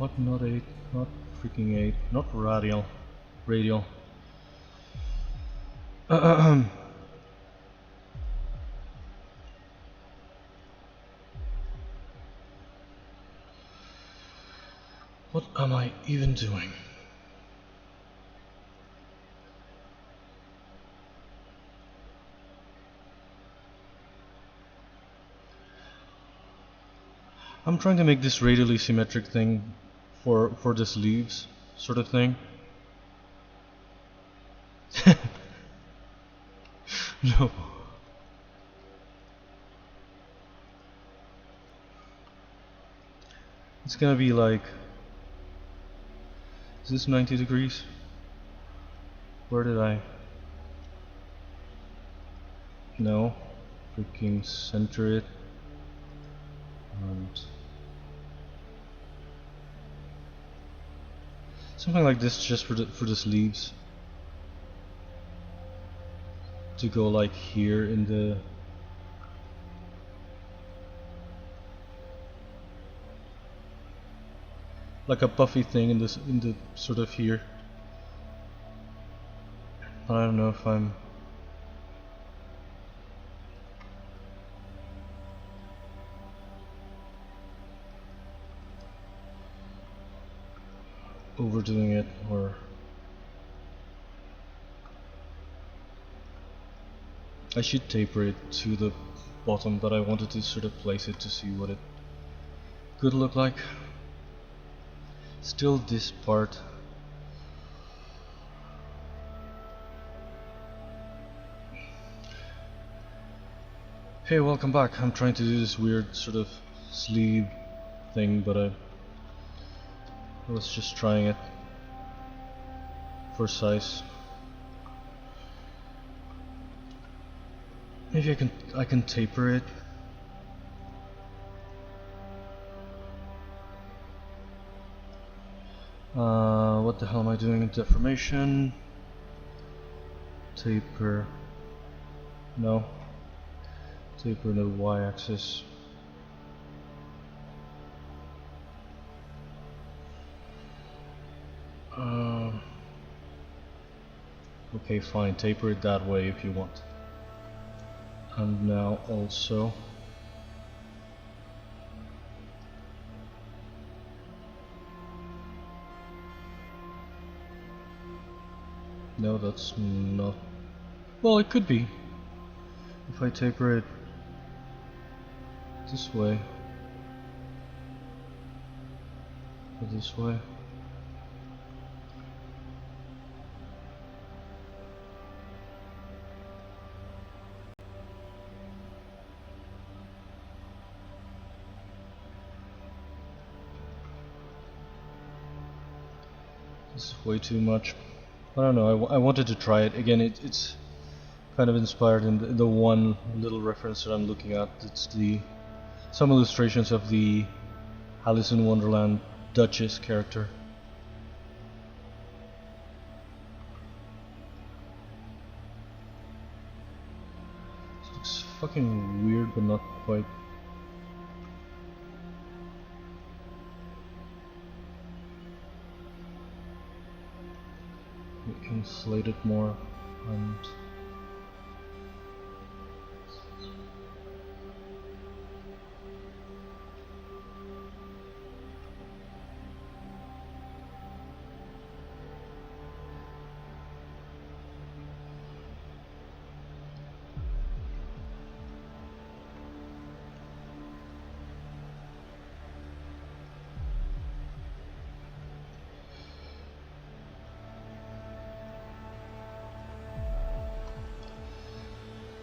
[SPEAKER 1] What? Not 8, not freaking 8, not radial, radial. What am I even doing? I'm trying to make this radially symmetric thing for the sleeves sort of thing. No. It's gonna be like, is this 90 degrees? Where did I? No. Freaking center it. And something like this just for the sleeves. To go like here in the like a puffy thing in this in the sort of here. But I don't know if I'm overdoing it or I should taper it to the bottom, but I wanted to sort of place it to see what it could look like. Still this part. Hey, welcome back. I'm trying to do this weird sort of sleeve thing, but I was just trying it for size. Maybe I can taper it. What the hell am I doing in deformation? Taper. No. Taper the y-axis. Okay, fine. Taper it that way if you want. And now also no, that's not. Well, it could be if I taper it this way or this way. This is way too much. I don't know, I wanted to try it. Again, it's kind of inspired in the one little reference that I'm looking at. It's some illustrations of the Alice in Wonderland Duchess character. It looks fucking weird, but not quite. Inflate it more and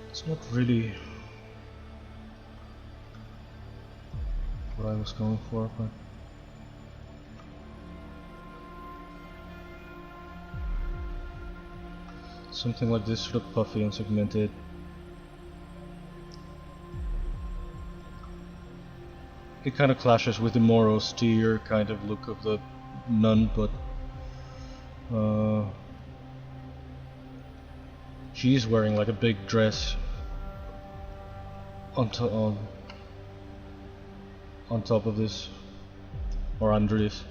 [SPEAKER 1] it's not really what I was going for, but something like this, sort of puffy and segmented. It kind of clashes with the more austere kind of look of the nun, but she's wearing like a big dress on top of this, or under this.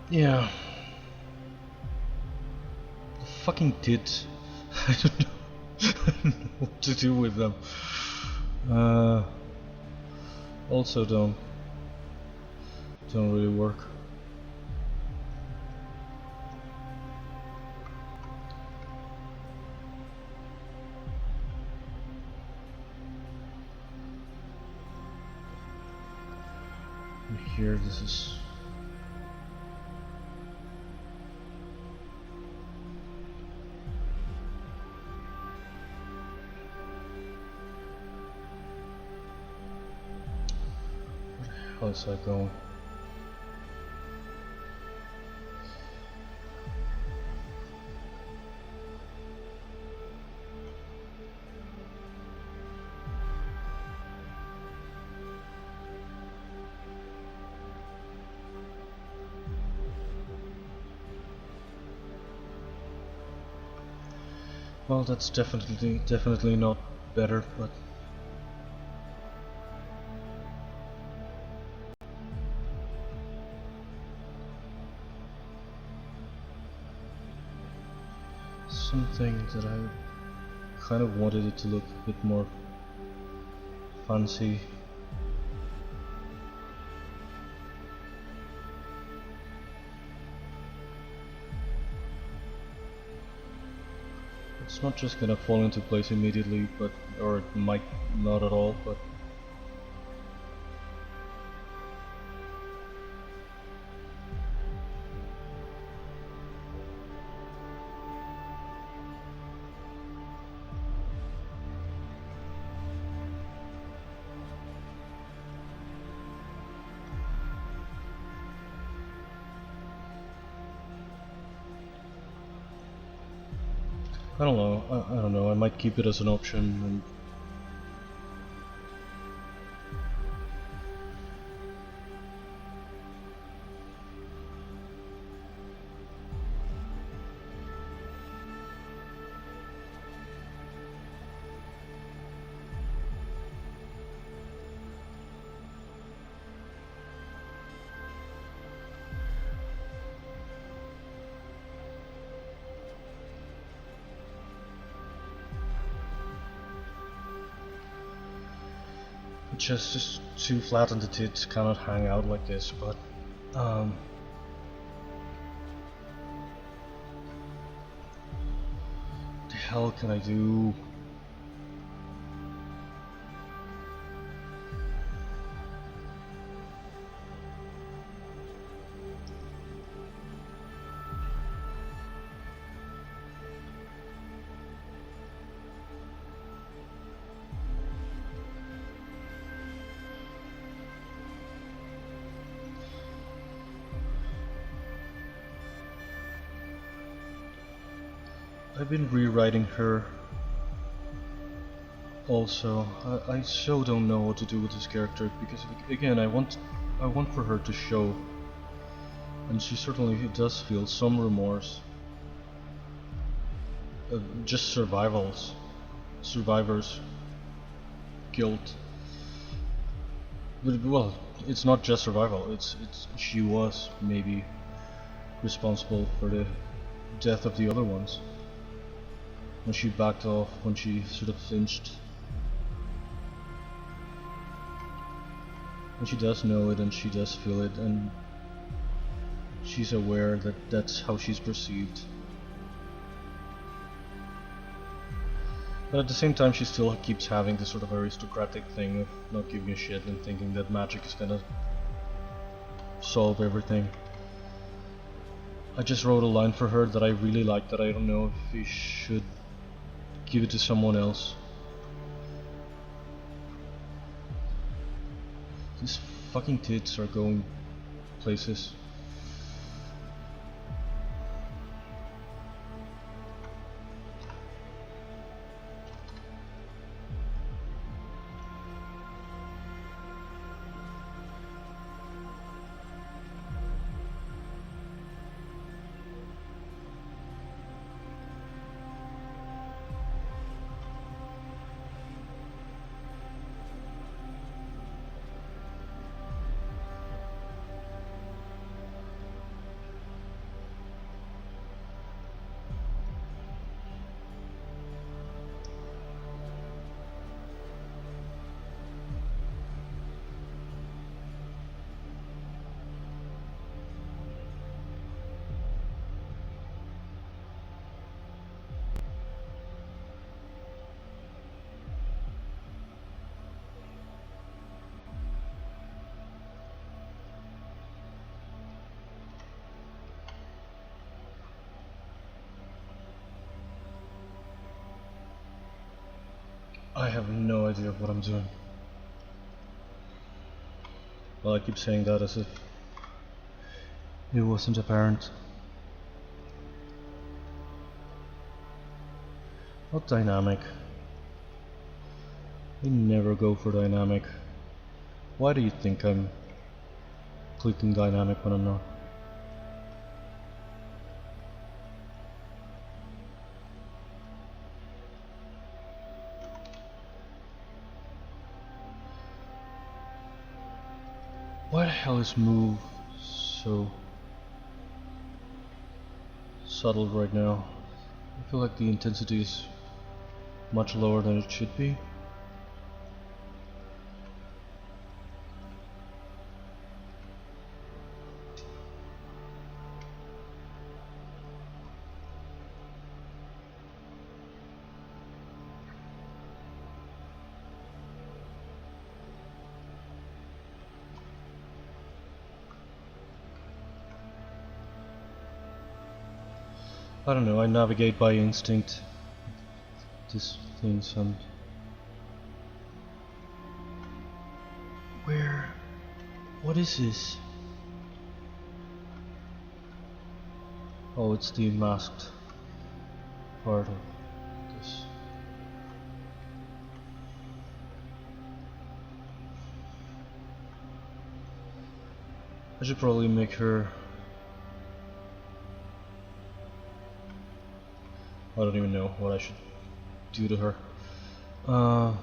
[SPEAKER 1] Yeah. The fucking tits. I don't know. I don't know what to do with them. Also don't really work. And here, this is. How's that going? Well, that's definitely not better, but something that I kind of wanted it to look a bit more fancy. It's not just gonna fall into place immediately, but or it might not at all, but I don't know. I don't know. I might keep it as an option and just too flat on the tits cannot hang out like this, but what the hell can I do? I've been rewriting her also. I so don't know what to do with this character because again I want for her to show, and she certainly does feel some remorse, just survivors, guilt. But well, it's not just survival. It's she was maybe responsible for the death of the other ones. When she backed off, when she sort of flinched. And she does know it and she does feel it, and she's aware that that's how she's perceived. But at the same time she still keeps having this sort of aristocratic thing of not giving a shit and thinking that magic is gonna solve everything. I just wrote a line for her that I really like, that I don't know if we should give it to someone else. These fucking tits are going places. I have no idea what I'm doing. Well, I keep saying that as if it wasn't apparent. What dynamic? I never go for dynamic. Why do you think I'm clicking dynamic when I'm not? Why the hell is move so subtle right now? I feel like the intensity is much lower than it should be. I don't know, I navigate by instinct. These things and... Where? What is this? Oh, it's the masked part of this. I should probably make her... I don't even know what I should do to her. I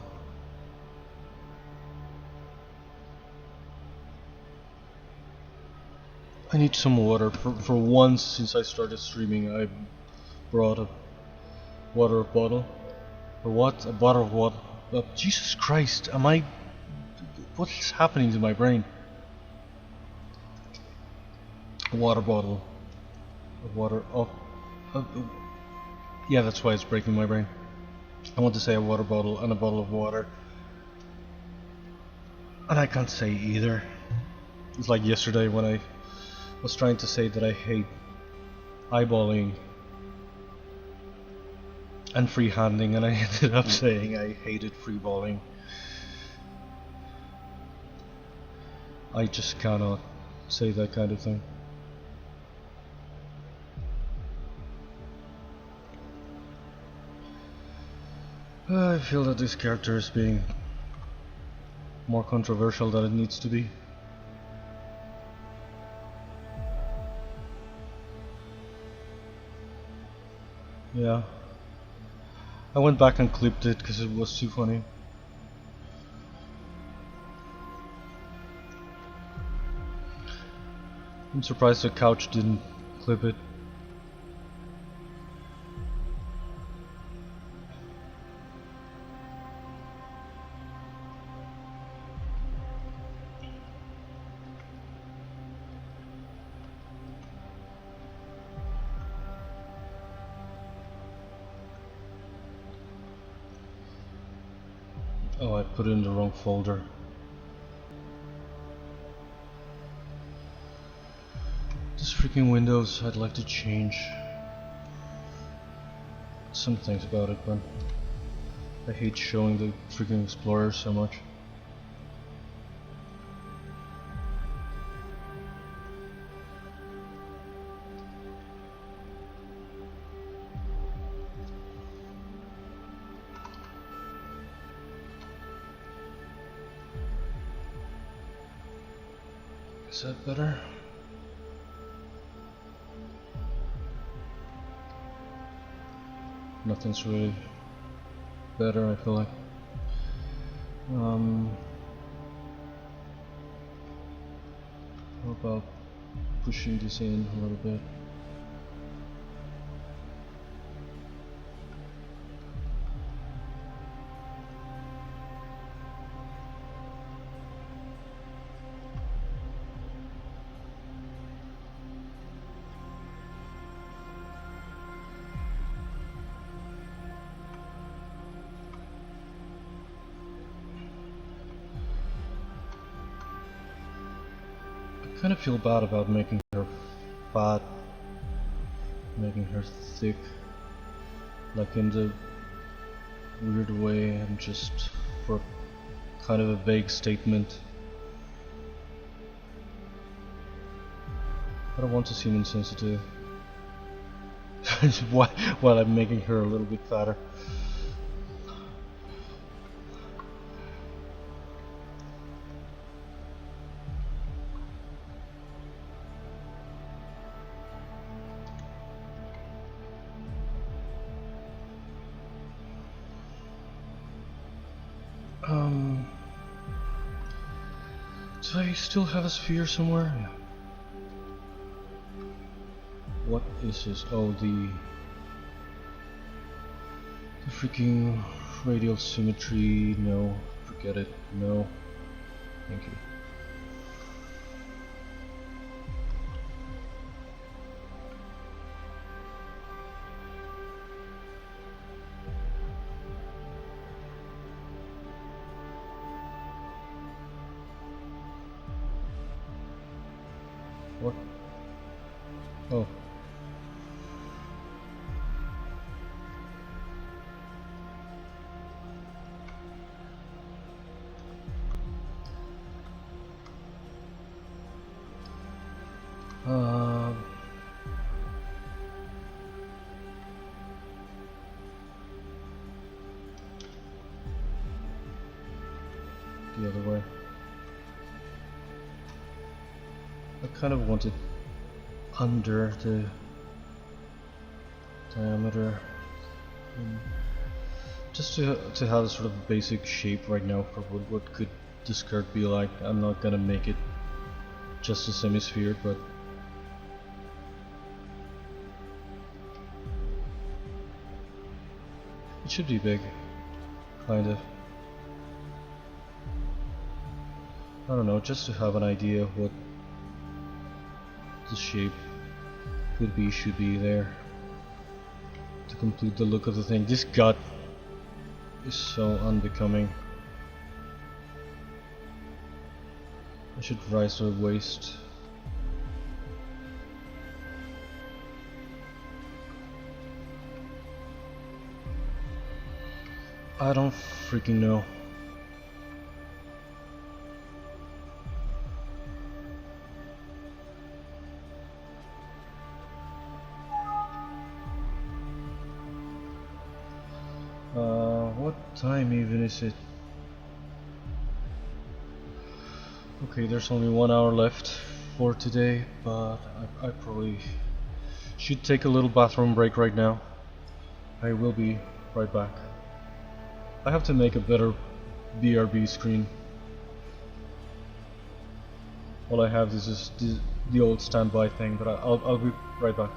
[SPEAKER 1] need some water. For once since I started streaming, I brought a water bottle. Or what? A bottle of water. Jesus Christ, am I... What's happening to my brain? A water bottle. A water... Oh... yeah, that's why it's breaking my brain. I want to say a water bottle and a bottle of water. And I can't say either. It's like yesterday when I was trying to say that I hate eyeballing and freehanding, and I ended up saying I hated freeballing. I just cannot say that kind of thing. I feel that this character is being more controversial than it needs to be. Yeah. I went back and clipped it because it was too funny. I'm surprised the couch didn't clip it. Oh, I put it in the wrong folder. This freaking windows I'd like to change some things about it, but I hate showing the freaking Explorer so much. Is that better? Nothing's really better, I feel like. How about pushing this in a little bit? I kind of feel bad about making her fat, making her thick, like in the weird way, and just for kind of a vague statement. I don't want to seem insensitive while I'm making her a little bit fatter. Do I still have a sphere somewhere? Yeah. What is this? Oh, the freaking radial symmetry. No, forget it. No, thank you. What? Oh. The other way. I kind of want it under the diameter, just to have a sort of basic shape right now for what could the skirt be like. I'm not gonna make it just a semi-sphere, but it should be big, kind of. I don't know, just to have an idea of what the shape could be, should be there to complete the look of the thing. This gut is so unbecoming. I should rise to the waist. I don't freaking know. What time even is it? Okay, there's only 1 hour left for today, but I probably should take a little bathroom break right now. I will be right back. I have to make a better BRB screen. All I have is just the old standby thing, but I'll be right back.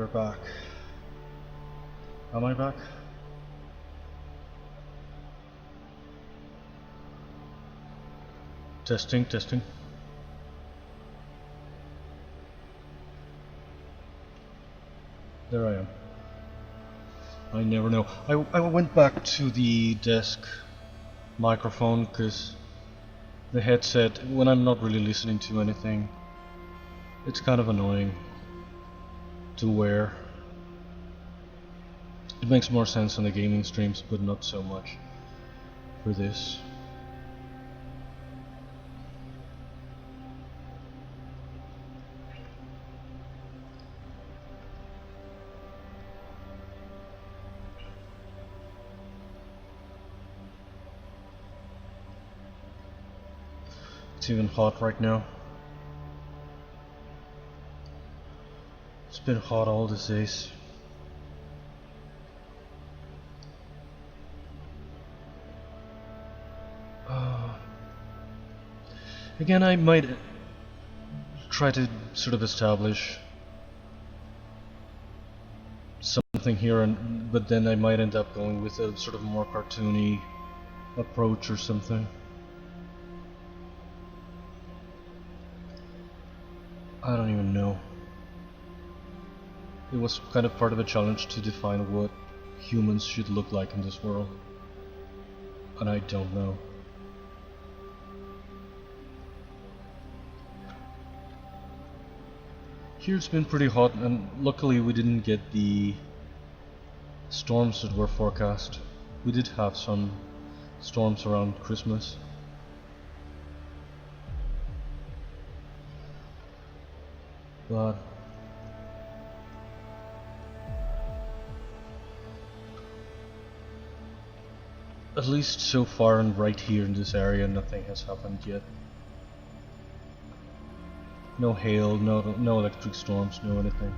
[SPEAKER 1] we're back. Am I back? Testing, testing. There I am. I never know. I went back to the desk microphone because the headset, when I'm not really listening to anything, it's kind of annoying to wear. It makes more sense on the gaming streams, but not so much for this. It's even hot right now. It's been hot all these days. Again, I might try to sort of establish something here, but then I might end up going with a sort of more cartoony approach or something. I don't even know. It was kind of part of a challenge to define what humans should look like in this world, and I don't know. Here it's been pretty hot, and luckily we didn't get the storms that were forecast. We did have some storms around Christmas. But at least so far and right here in this area nothing has happened yet. No hail, no electric storms, no anything.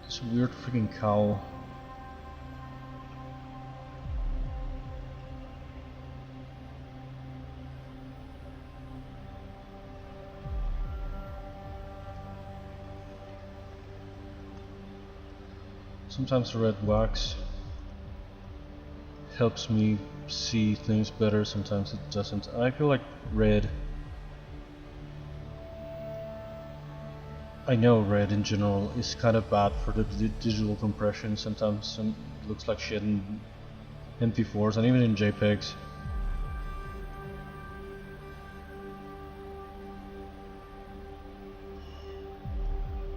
[SPEAKER 1] This weird freaking cow. Sometimes the red wax helps me see things better, sometimes it doesn't. I feel like red, I know red in general is kind of bad for the digital compression. Sometimes it looks like shit in MP4s and even in JPEGs.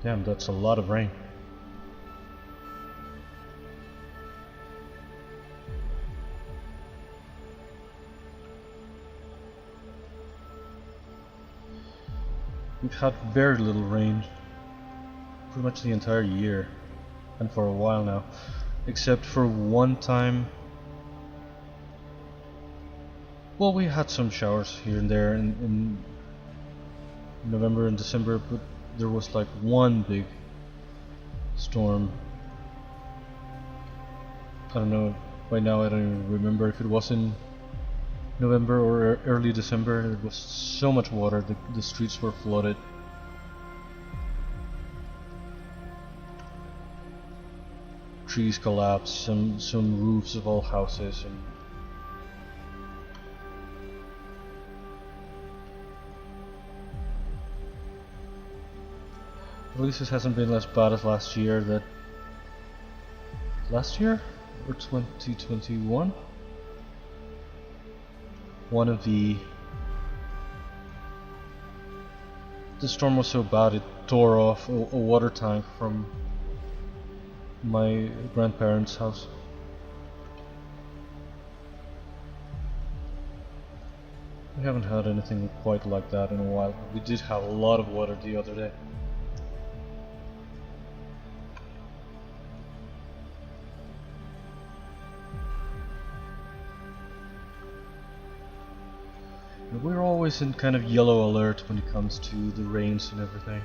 [SPEAKER 1] Damn, that's a lot of rain. We've had very little rain, pretty much the entire year, and for a while now, except for one time. Well, we had some showers here and there in November and December, but there was like one big storm. I don't know, by now I don't even remember if it was in November or early December. There was so much water, the streets were flooded. Trees collapsed, some roofs of all houses, and at least this hasn't been as bad as last year. Last year or 2021? One of the storm was so bad it tore off a water tank from my grandparents' house. We haven't had anything quite like that in a while. We did have a lot of water the other day. We're always in kind of yellow alert when it comes to the rains and everything.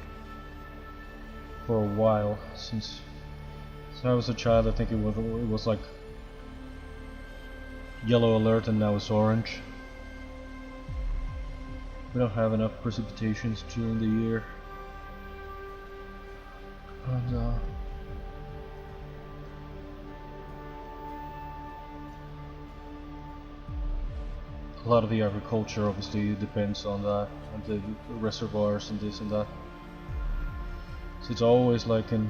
[SPEAKER 1] For a while, since I was a child, I think it was like yellow alert, and now it's orange. We don't have enough precipitations during the year. And a lot of the agriculture obviously depends on that, and the reservoirs and this and that. So it's always like in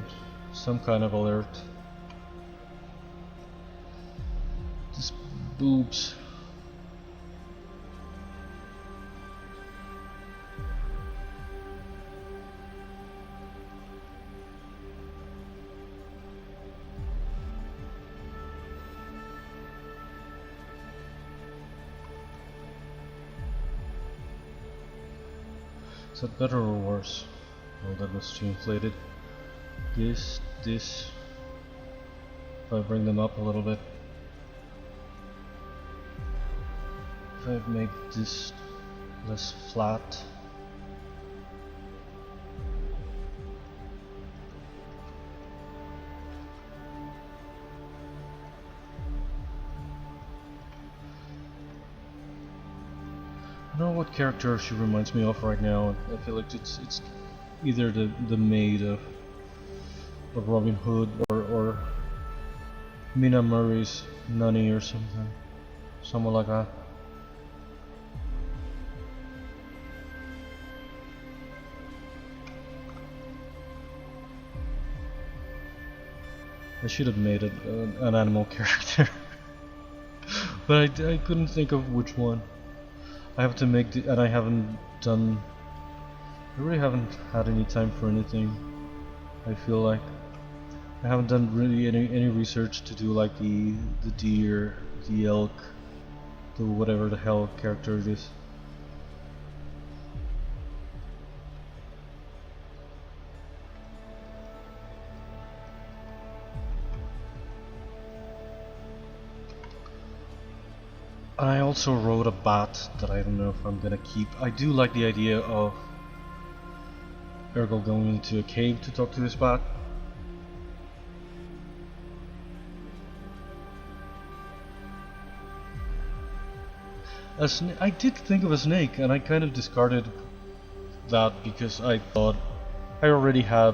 [SPEAKER 1] some kind of alert. Just boobs. Is that better or worse? Oh, that was too inflated. This. If I bring them up a little bit. If I make this less flat. I don't know what character she reminds me of right now. I feel like it's either the maid of Robin Hood or Mina Murray's Nunny or something. Someone like that. I should have made it an animal character. But I couldn't think of which one. I have to make and I haven't done. I really haven't had any time for anything. I feel like I haven't done really any research to do like the deer, the elk, the whatever the hell character it is. I also wrote a bat that I don't know if I'm gonna keep. I do like the idea of Ergol going into a cave to talk to this bat. I did think of a snake, and I kind of discarded that because I thought I already had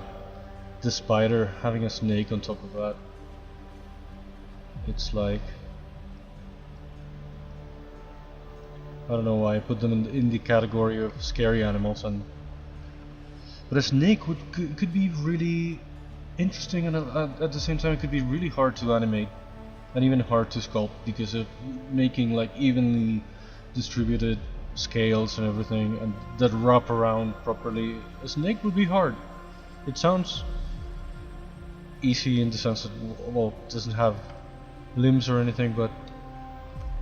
[SPEAKER 1] the spider. Having a snake on top of that, it's like, I don't know why I put them in the category of scary animals, but a snake could be really interesting, and at the same time it could be really hard to animate and even hard to sculpt because of making like evenly distributed scales and everything, and that wrap around properly. A snake would be hard. It sounds easy in the sense that, well, it doesn't have limbs or anything, but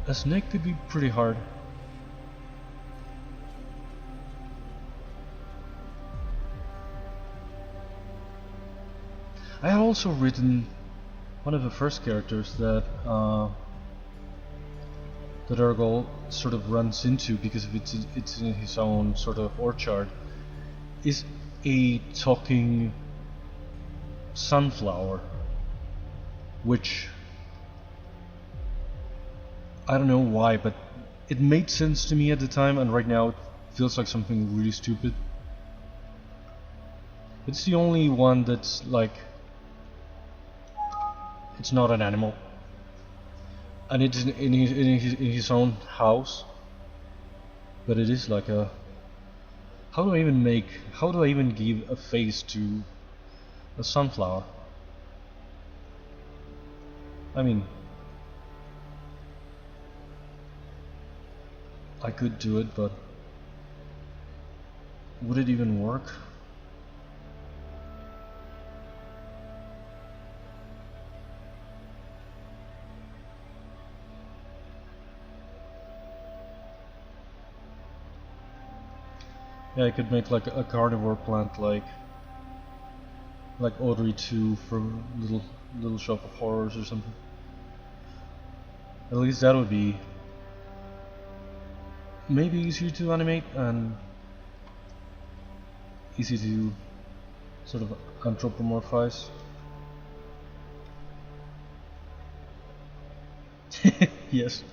[SPEAKER 1] a snake could be pretty hard. I had also written one of the first characters that Ergol sort of runs into, because of it's in his own sort of orchard, is a talking sunflower, which I don't know why, but it made sense to me at the time, and right now it feels like something really stupid. It's the only one that's like, it's not an animal, and it's in his own house, but it is like a, how do I even give a face to a sunflower? I mean, I could do it, but would it even work? Yeah, I could make like a carnivore plant, like Audrey 2 from Little Shop of Horrors or something. At least that would be maybe easier to animate and easy to sort of anthropomorphize. Yes.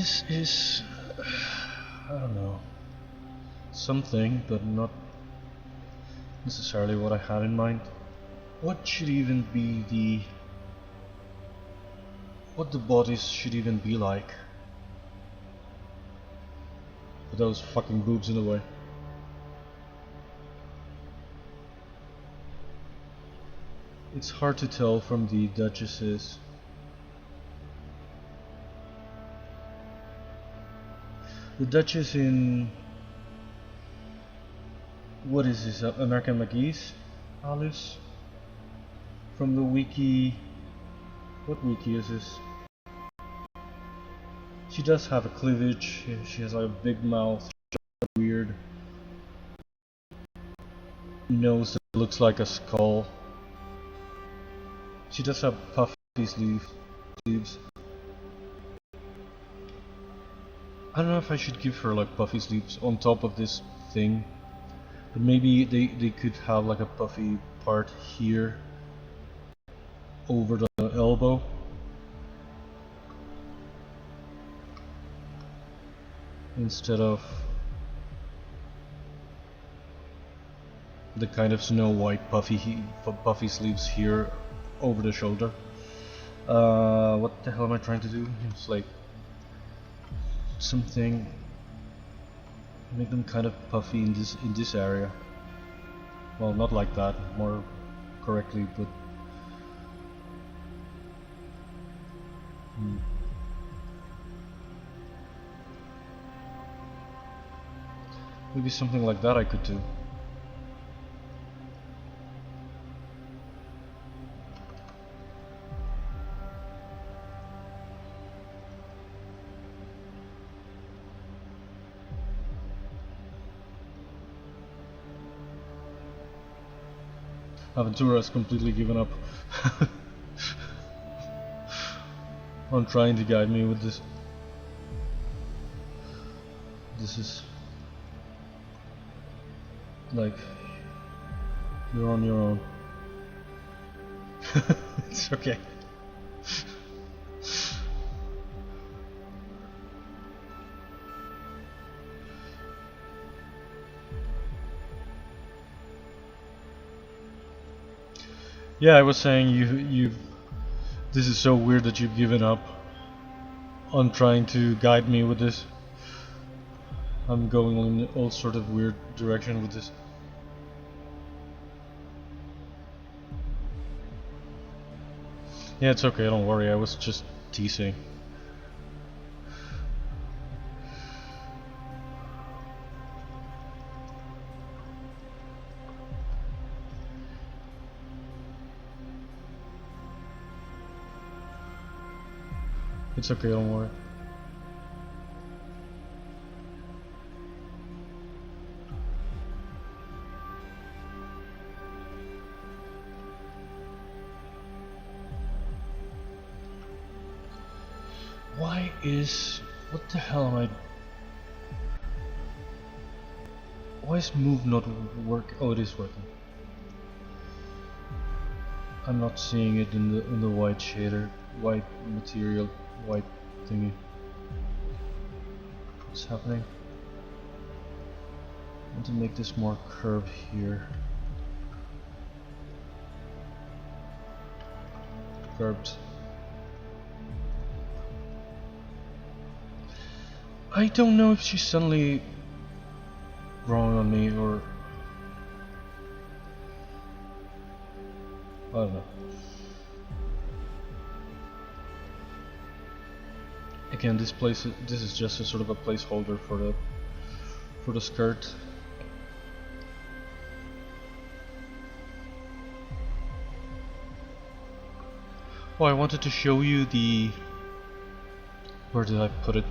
[SPEAKER 1] This is, I don't know, something, but not necessarily what I had in mind. What should even be what the bodies should even be like? With those fucking boobs in the way. It's hard to tell from the duchesses. The Duchess in... what is this? American McGee's? Alice? From the wiki... what wiki is this? She does have a cleavage, she has like a big mouth, weird nose that looks like a skull. She does have puffy sleeves. I don't know if I should give her like puffy sleeves on top of this thing, but maybe they could have like a puffy part here over the elbow. Instead of the kind of Snow White puffy sleeves here over the shoulder. What the hell am I trying to do? It's like something, make them kind of puffy in this area. Well, not like that, more correctly, but maybe something like that I could do. Aventura has completely given up on trying to guide me with this. This is like, you're on your own. It's okay. Yeah, I was saying you've this is so weird that you've given up on trying to guide me with this. I'm going in all sort of weird direction with this. Yeah, it's okay, don't worry, I was just teasing. It's okay, don't worry. What the hell am I... Why is move not work? Oh, it is working. I'm not seeing it in the white shader, white material, white thingy. What's happening? I want to make this more curved here. Curved. I don't know if she's suddenly wrong on me or... I don't know. Again, this is just a sort of a placeholder for the skirt. Oh, I wanted to show you the... Where did I put it?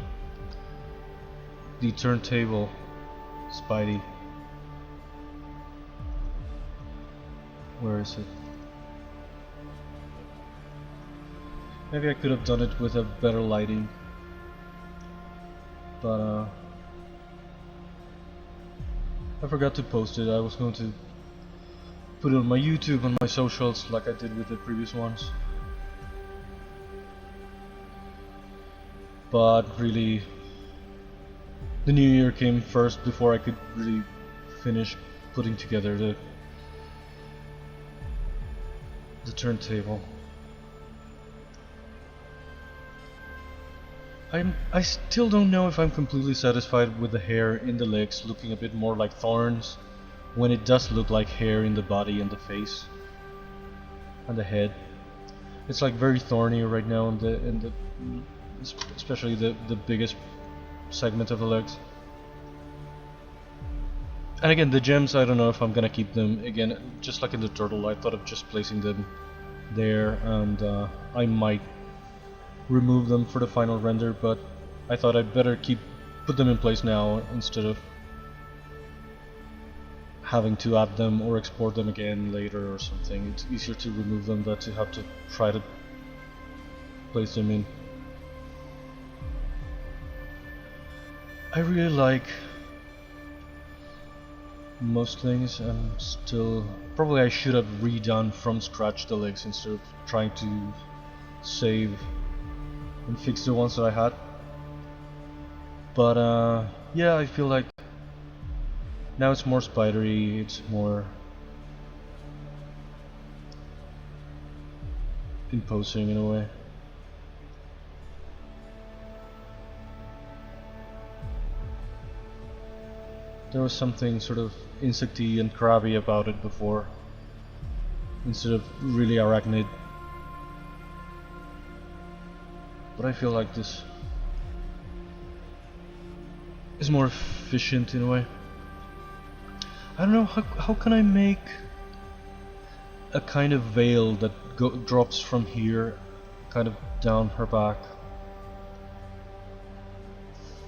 [SPEAKER 1] The turntable Spidey. Where is it? Maybe I could have done it with a better lighting, but I forgot to post it. I was going to put it on my YouTube and my socials like I did with the previous ones. but really the new year came first before I could really finish putting together the turntable. I still don't know if I'm completely satisfied with the hair in the legs looking a bit more like thorns when it does look like hair in the body and the face and the head. It's like very thorny right now in the especially the biggest segment of the legs. And again, the gems, I don't know if I'm gonna keep them. Again, just like in the turtle, I thought of just placing them there, and I might remove them for the final render, but I thought I'd better put them in place now instead of having to add them or export them again later or something. It's easier to remove them than to have to try to place them in. I really like most things. I'm still... Probably I should have redone from scratch the legs instead of trying to save and fix the ones that I had. But yeah, I feel like now it's more spidery, it's more imposing in a way. There was something sort of insecty and crabby about it before, instead of really arachnid. But I feel like this is more efficient in a way. I don't know, how can I make a kind of veil that drops from here kind of down her back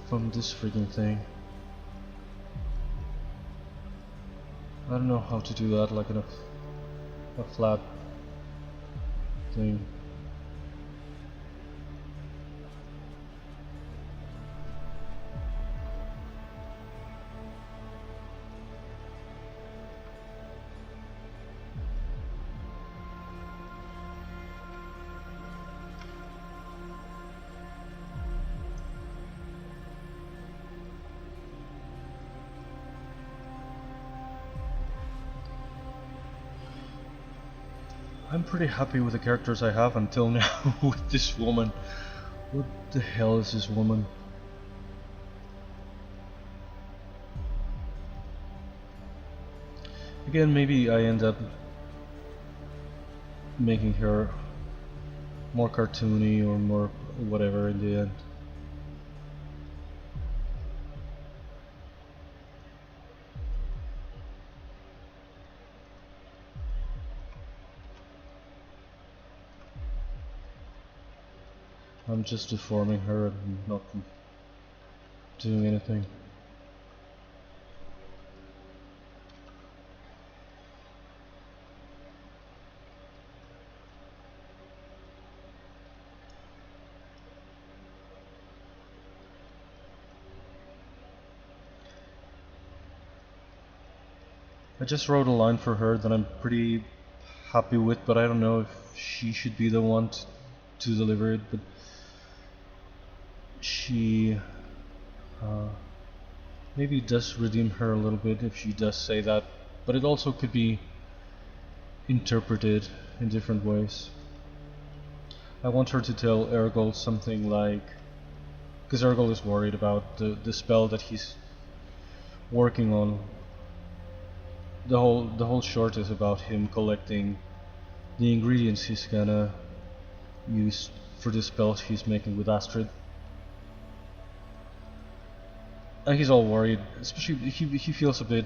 [SPEAKER 1] from this freaking thing. I don't know how to do that, like in a flat thing. I'm pretty happy with the characters I have until now with this woman. What the hell is this woman? Again, maybe I end up making her more cartoony or more whatever in the end. I'm just deforming her and not doing anything. I just wrote a line for her that I'm pretty happy with, but I don't know if she should be the one to deliver it, but she maybe does redeem her a little bit if she does say that, but it also could be interpreted in different ways. I want her to tell Ergol something like, because Ergol is worried about the spell that he's working on. The whole short is about him collecting the ingredients he's gonna use for the spell he's making with Astrid. And he's all worried, especially he feels a bit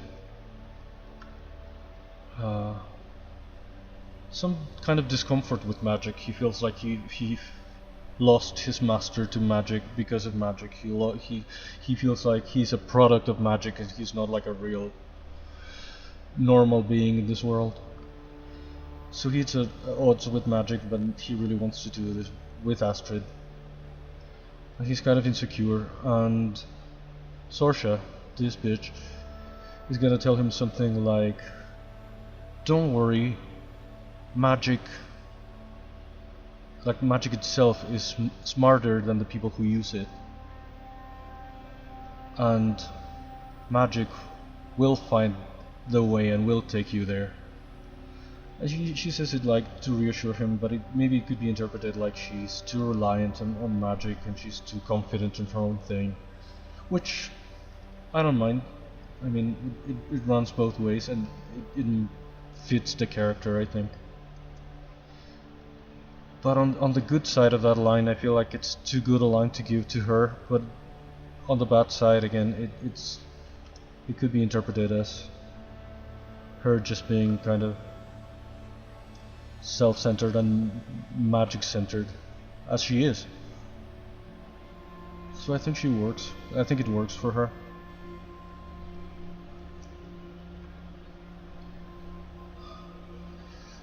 [SPEAKER 1] some kind of discomfort with magic. He feels like he lost his master to magic because of magic. He feels like he's a product of magic and he's not like a real normal being in this world. So he's at odds with magic, but he really wants to do this with Astrid. And he's kind of insecure, and Sorsha, this bitch, is gonna tell him something like, don't worry, magic like magic itself is smarter than the people who use it, and magic will find the way and will take you there. And she says it like to reassure him, but maybe it could be interpreted like she's too reliant on magic and she's too confident in her own thing, which I don't mind. I mean, it runs both ways and it fits the character, I think. But on the good side of that line, I feel like it's too good a line to give to her. But on the bad side, again, it could be interpreted as her just being kind of self-centered and magic-centered, as she is. So I think she works. I think it works for her.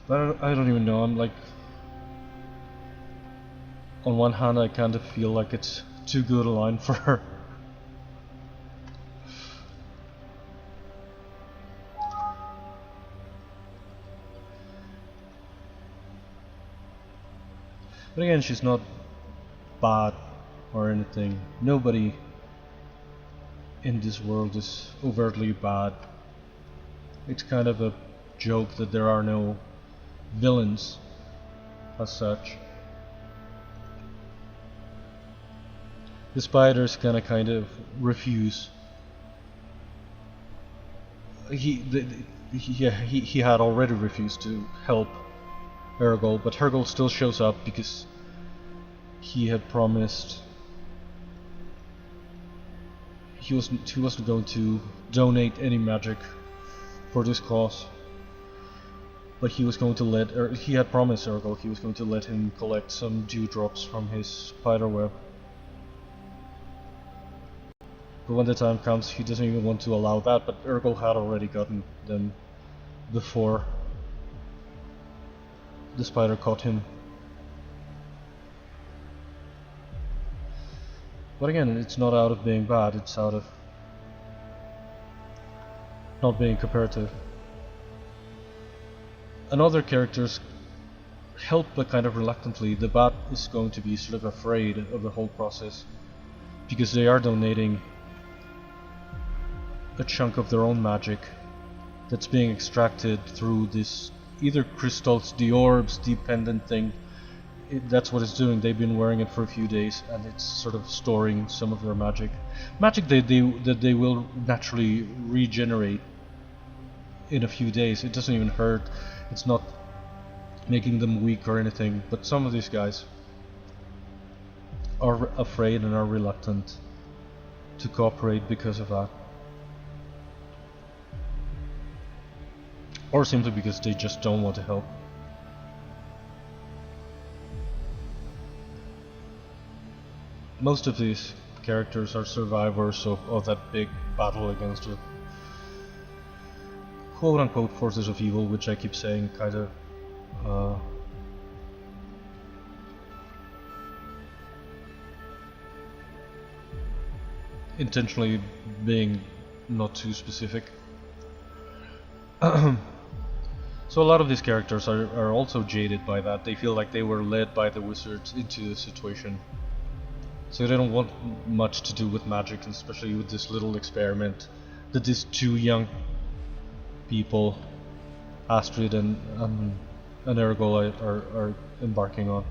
[SPEAKER 1] But I don't even know. I'm like, on one hand, I kind of feel like it's too good a line for her. But again, she's not bad or anything. Nobody in this world is overtly bad. It's kind of a joke that there are no villains as such. The spiders kind of refuse. He had already refused to help Ergol, but Ergol still shows up because he had promised he wasn't going to donate any magic for this cause, but he was going to he had promised Ergol he was going to let him collect some dewdrops from his spider web. But when the time comes, he doesn't even want to allow that, but Ergol had already gotten them before the spider caught him. But again, it's not out of being bad, it's out of not being comparative. And other characters help, but kind of reluctantly. The bat is going to be sort of afraid of the whole process, because they are donating a chunk of their own magic that's being extracted through this either crystals, the orbs, the pendant thing. That's what it's doing. They've been wearing it for a few days and it's sort of storing some of their magic. Magic that they will naturally regenerate in a few days. It doesn't even hurt. It's not making them weak or anything, but some of these guys are afraid and are reluctant to cooperate because of that. Or simply because they just don't want to help. Most of these characters are survivors of that big battle against the quote-unquote forces of evil, which I keep saying kind of intentionally being not too specific. So a lot of these characters are also jaded by that. They feel like they were led by the wizards into the situation. So they don't want much to do with magic, especially with this little experiment that these two young people, Astrid and Ergol, are embarking on.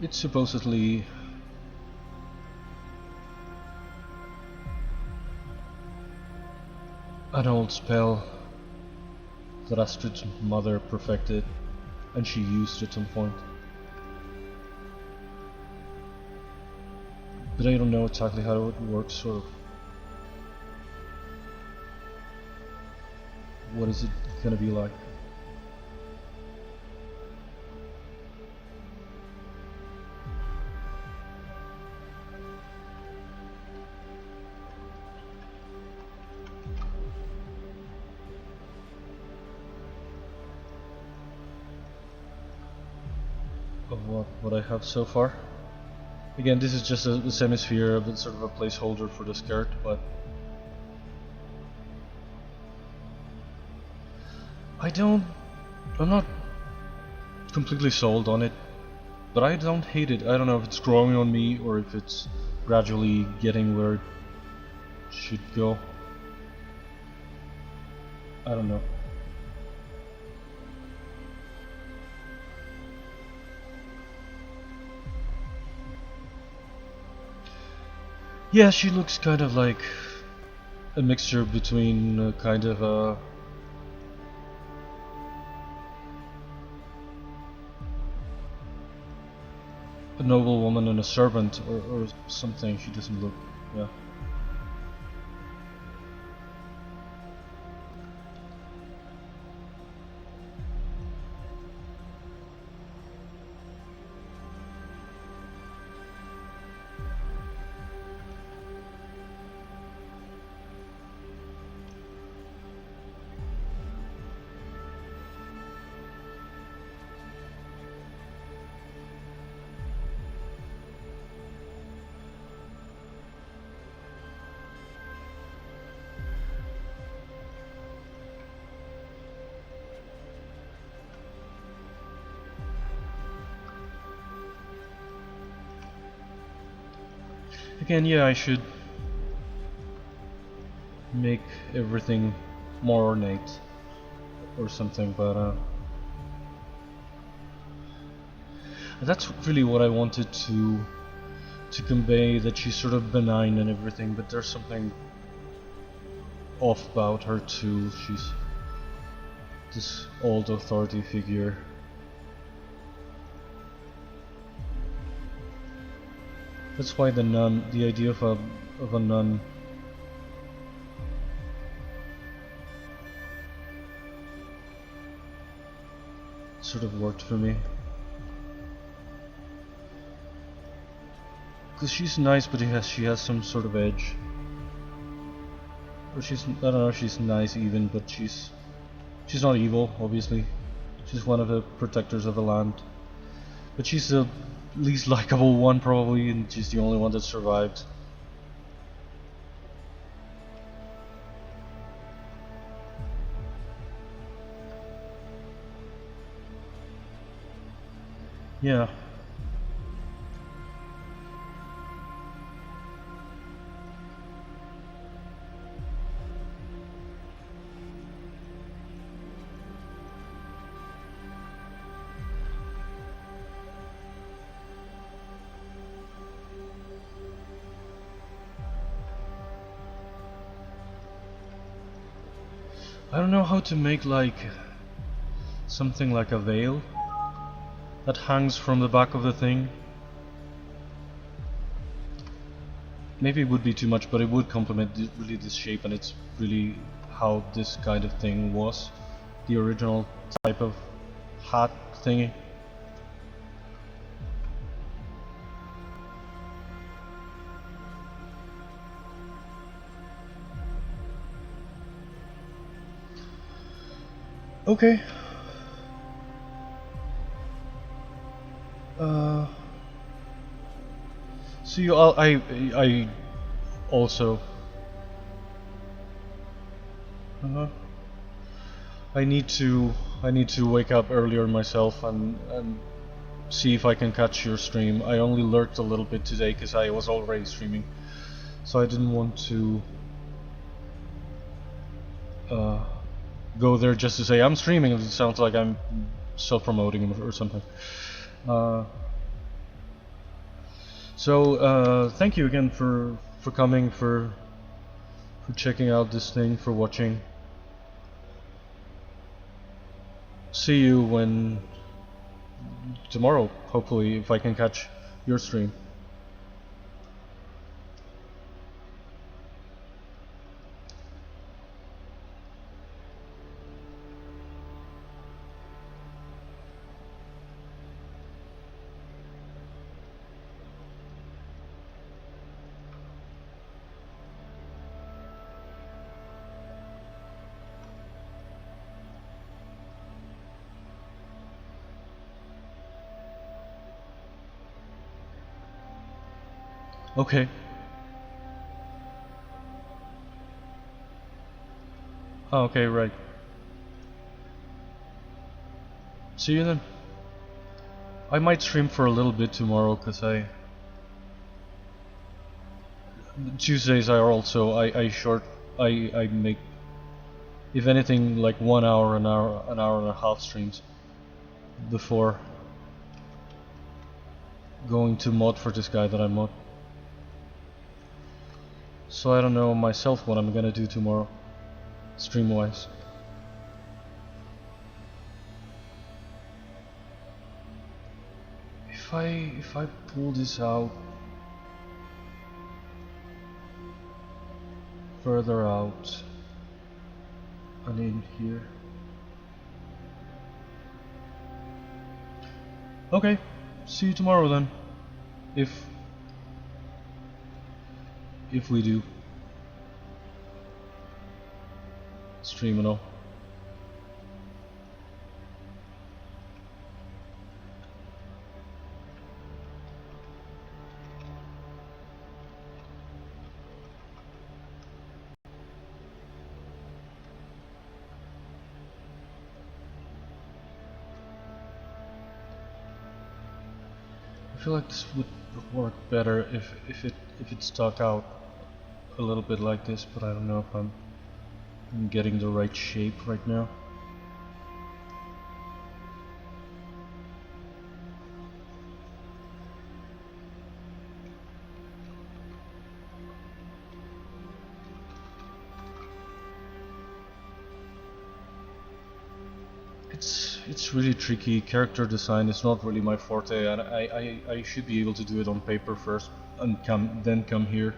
[SPEAKER 1] It's supposedly an old spell that Astrid's mother perfected, and she used at some point. But I don't know exactly how it works, or what is it gonna be like. Of what I have so far. Again, this is just a semi-sphere, a bit sort of a placeholder for the skirt, but I'm not completely sold on it, but I don't hate it. I don't know if it's growing on me or if it's gradually getting where it should go. I don't know. Yeah, she looks kind of like a mixture between kind of a noble woman and a servant or something. She doesn't look, yeah. Again, yeah, I should make everything more ornate or something, but that's really what I wanted to convey, that she's sort of benign and everything, but there's something off about her too. She's this old authority figure. That's why the nun, the idea of a nun sort of worked for me. Because she's nice, but she has some sort of edge. Or she's, I don't know if she's nice even, but she's not evil, obviously. She's one of the protectors of the land. But she's the least likable one probably, and she's the only one that survived. Yeah. I don't know how to make like something like a veil that hangs from the back of the thing. Maybe it would be too much, but it would complement really this shape, and it's really how this kind of thing was, the original type of hat thingy. Okay. So you all, I also. I need to wake up earlier myself and see if I can catch your stream. I only lurked a little bit today because I was already streaming, so I didn't want to go there just to say I'm streaming. It sounds like I'm self-promoting or something. So thank you again for coming, for checking out this thing, for watching. See you when tomorrow, hopefully, if I can catch your stream. Okay. Oh, okay, right. See you then. I might stream for a little bit tomorrow, cause Tuesdays are also I make, if anything, like 1 hour, an hour and a half streams before going to mod for this guy that I mod. So I don't know myself what I'm gonna do tomorrow, stream wise. If I pull this out further out and in here. Okay, see you tomorrow then. If we do stream and all. I feel like this would work better if it stuck out a little bit like this, but I don't know if I'm getting the right shape right now. It's really tricky. Character design is not really my forte, and I should be able to do it on paper first and then come here.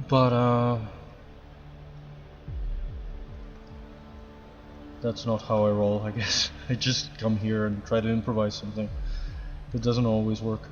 [SPEAKER 1] But that's not how I roll, I guess. I just come here and try to improvise something. It doesn't always work.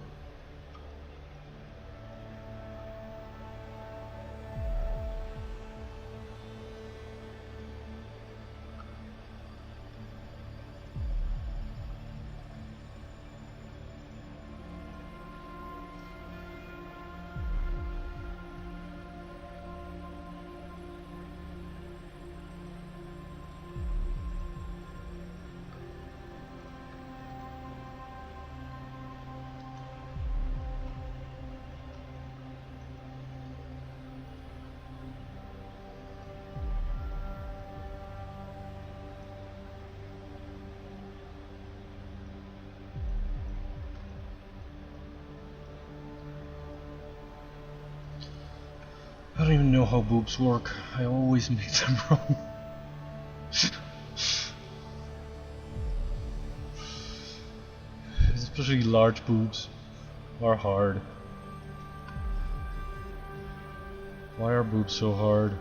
[SPEAKER 1] I don't even know how boobs work. I always make them wrong. Especially large boobs are hard. Why are boobs so hard?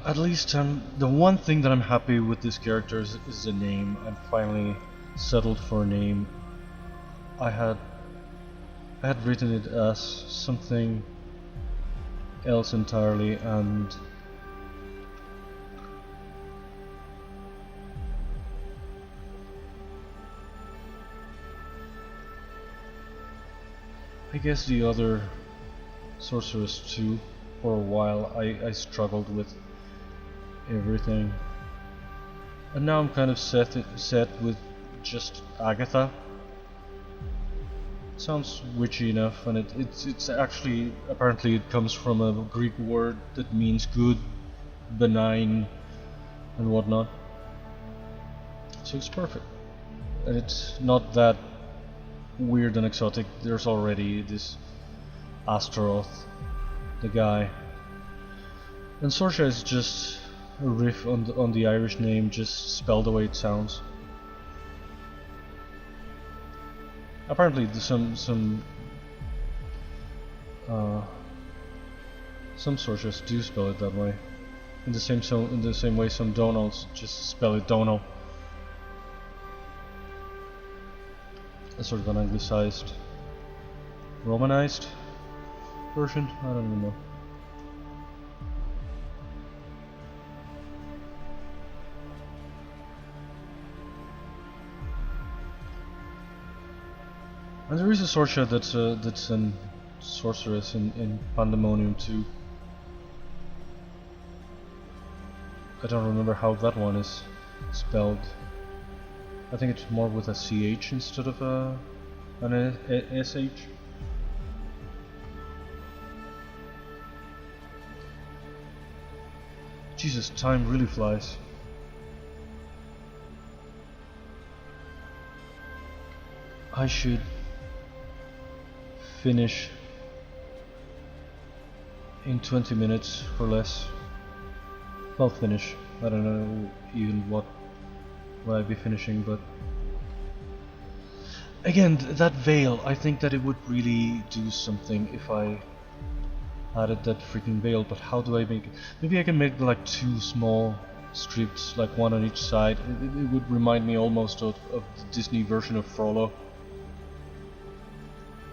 [SPEAKER 1] At least the one thing that I'm happy with this character is the name. I'm finally settled for a name. I had written it as something else entirely, and I guess the other sorceress too. For a while I struggled with everything, and now I'm kind of set with just Agatha. It sounds witchy enough, and it's actually, apparently it comes from a Greek word that means good, benign, and whatnot. So it's perfect, and it's not that weird and exotic. There's already this Astaroth, the guy, and Sorsha is just a riff on the Irish name, just spelled the way it sounds. Apparently, some sources do spell it that way. In the same way, some donals just spell it dono. A sort of an anglicized, romanized version. I don't even know. And there is a Sorsha that's an sorceress in Pandemonium too. I don't remember how that one is spelled. I think it's more with a CH instead of an SH. Jesus, time really flies. I should finish in 20 minutes or less. Well, finish. I don't know even what I'd be finishing, but again, that veil, I think that it would really do something if I added that freaking veil, but how do I make it? Maybe I can make like 2 small strips, like 1 on each side. It would remind me almost of the Disney version of Frollo.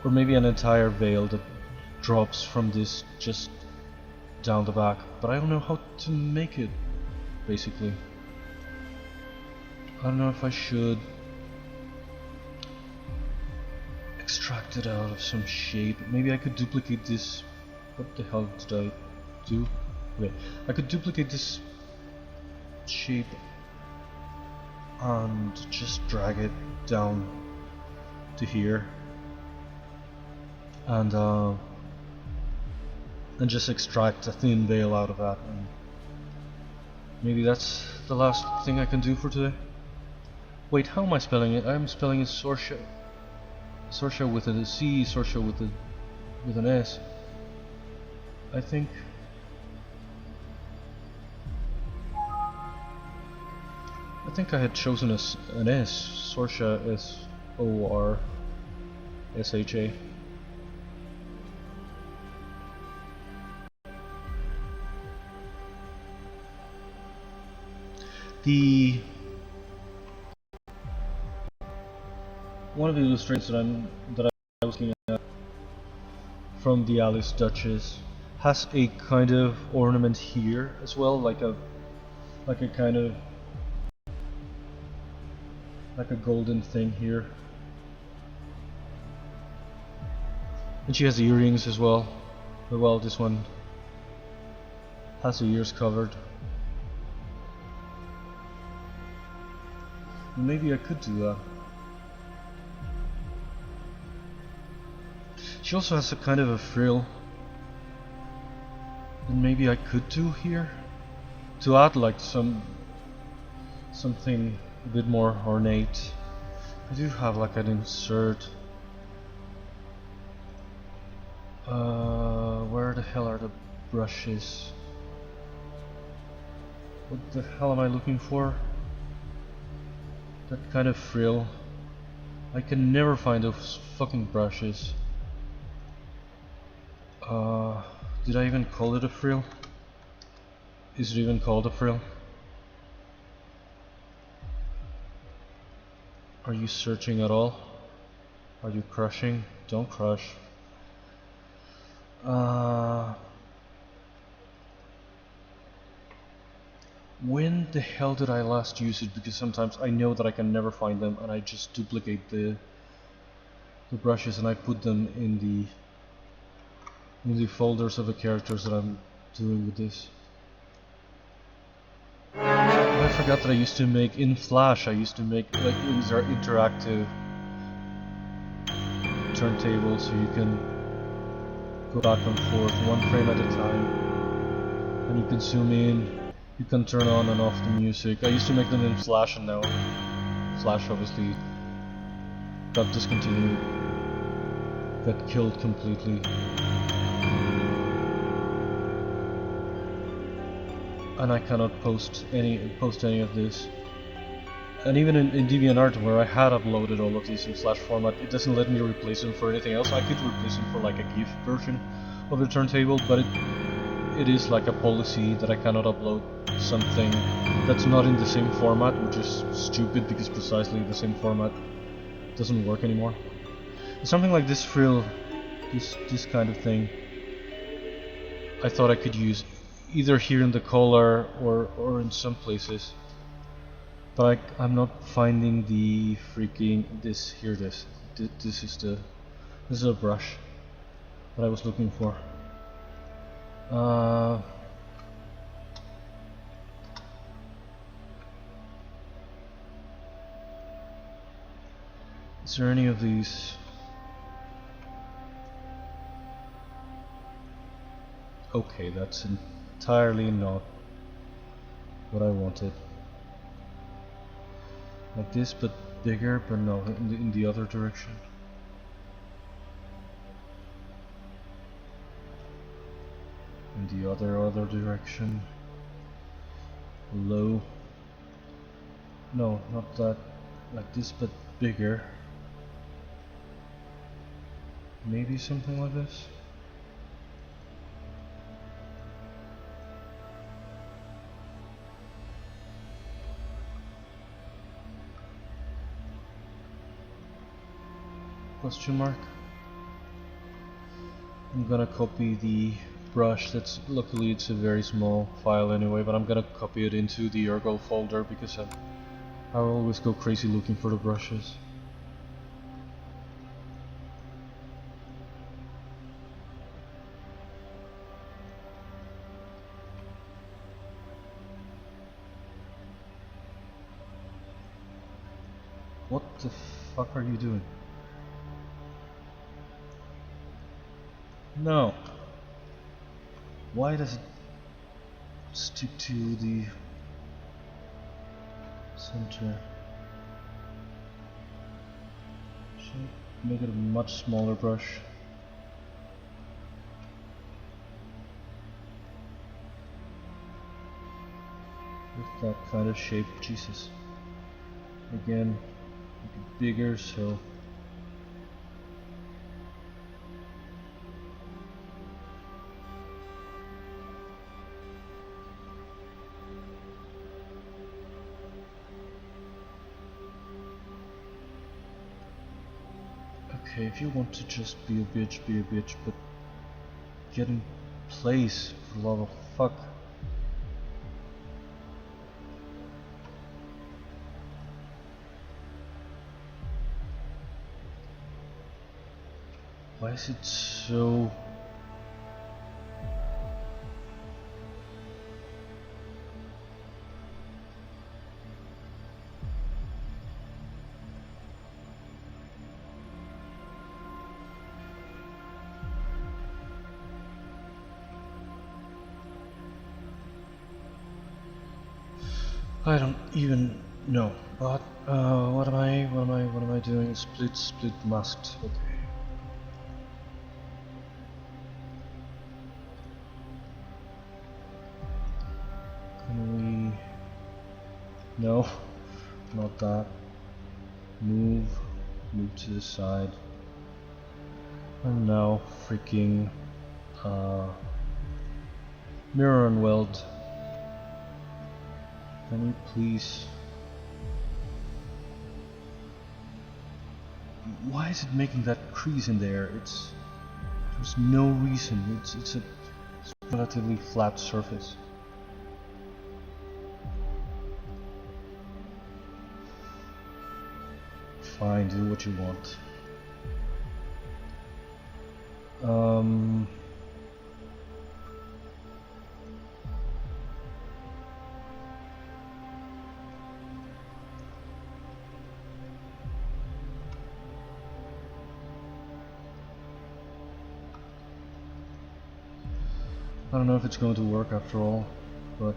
[SPEAKER 1] Or maybe an entire veil that drops from this just down the back, but I don't know how to make it, basically. I don't know if I should extract it out of some shape. Maybe I could duplicate this. What the hell did I do? Okay, I could duplicate this shape and just drag it down to here. And just extract a thin veil out of that, and maybe that's the last thing I can do for today. Wait, how am I spelling it? I'm spelling it Sorsha. Sorsha with a C, Sorsha with an S. I think. I think I had chosen an S. Sorsha, S-O-R-S-H-A. One of the illustrations that I was looking at from the Alice Duchess has a kind of ornament here as well, like a kind of like a golden thing here, and she has earrings as well. But well, this one has her ears covered. Maybe I could do that. She also has a kind of a frill, and maybe I could do here to add like something a bit more ornate. I do have like an insert. Where the hell are the brushes? What the hell am I looking for? That kind of frill. I can never find those fucking brushes. Did I even call it a frill? Is it even called a frill? Are you searching at all? Are you crushing? Don't crush. When the hell did I last use it? Because sometimes I know that I can never find them, and I just duplicate the brushes and I put them in the folders of the characters that I'm doing with this. I forgot that I used to make in Flash. I used to make like these are interactive turntables, so you can go back and forth 1 frame at a time, and you can zoom in. You can turn on and off the music. I used to make them in Flash, and now Flash obviously got discontinued, got killed completely. And I cannot post any of this. And even in DeviantArt, where I had uploaded all of these in Flash format, it doesn't let me replace them for anything else. I could replace them for like a GIF version of the turntable, but it is like a policy that I cannot upload something that's not in the same format, which is stupid because precisely the same format doesn't work anymore. Something like this frill, this kind of thing, I thought I could use either here in the collar or in some places. But I'm not finding the freaking this is a brush that I was looking for. Is there any of these? Okay, that's entirely not what I wanted. Like this, but bigger, but no, in the other direction. In the other direction. Low. No, not that. Like this, but bigger. Maybe something like this. Question mark. I'm gonna copy the brush. That's luckily it's a very small file anyway, but I'm gonna copy it into the Ergol folder because I always go crazy looking for the brushes. What the fuck are you doing? No. Why does it stick to the center? Should make it a much smaller brush. With that kind of shape, Jesus. Again, make it bigger so. Okay, if you want to just be a bitch, but get in place, for the love of fuck. Why is it so... I don't even know, but what am I doing? Split masked. Okay. Can we? No, not that. Move to the side. And now freaking mirror and weld. Can you please? Why is it making that crease in there? There's no reason. It's a relatively flat surface. Fine, do what you want. I don't know if it's going to work after all, but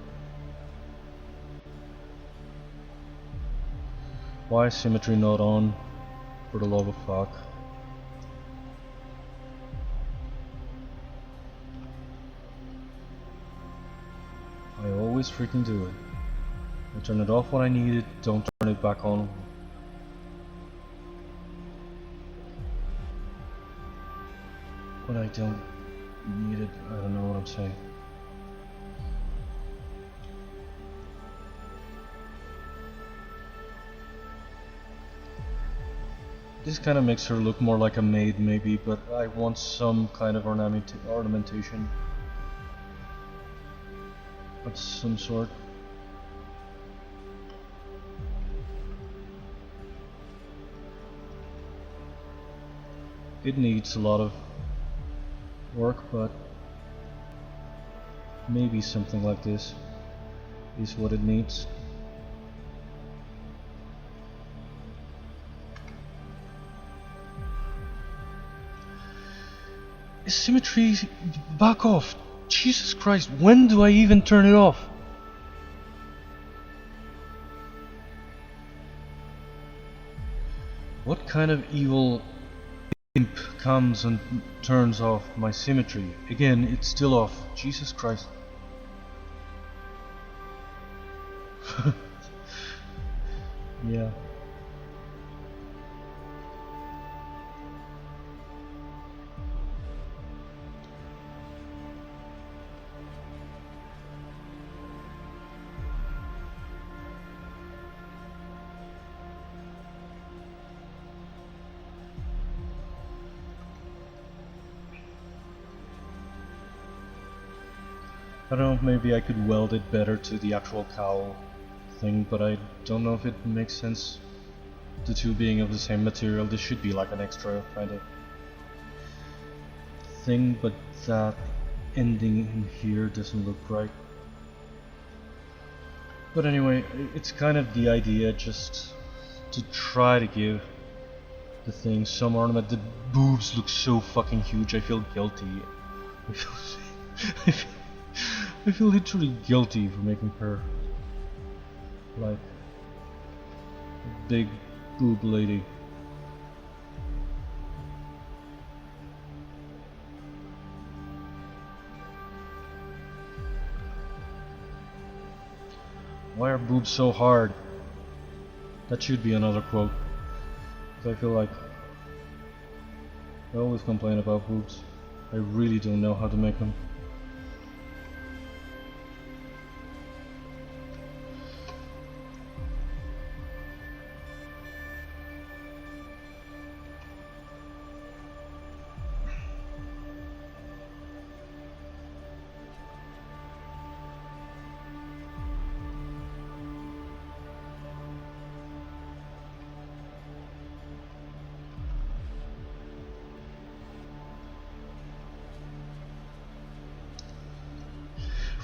[SPEAKER 1] why is symmetry not on, for the love of fuck? I always freaking do it. I turn it off when I need it, don't turn it back on. When I don't need it, I don't know what I'm saying. This kind of makes her look more like a maid maybe, but I want some kind of ornamentation of some sort. It needs a lot of work, but maybe something like this is what it needs. Symmetry, back off! Jesus Christ, when do I even turn it off? What kind of evil imp comes and turns off my symmetry? Again, it's still off. Jesus Christ. Yeah. I don't know, maybe I could weld it better to the actual cowl thing, but I don't know if it makes sense. The two being of the same material, this should be like an extra kind of thing, but that ending in here doesn't look right. But anyway, it's kind of the idea, just to try to give the thing some ornament. The boobs look so fucking huge, I feel guilty. I feel literally guilty for making her like a big boob lady. Why are boobs so hard? That should be another quote. I feel like I always complain about boobs. I really don't know how to make them.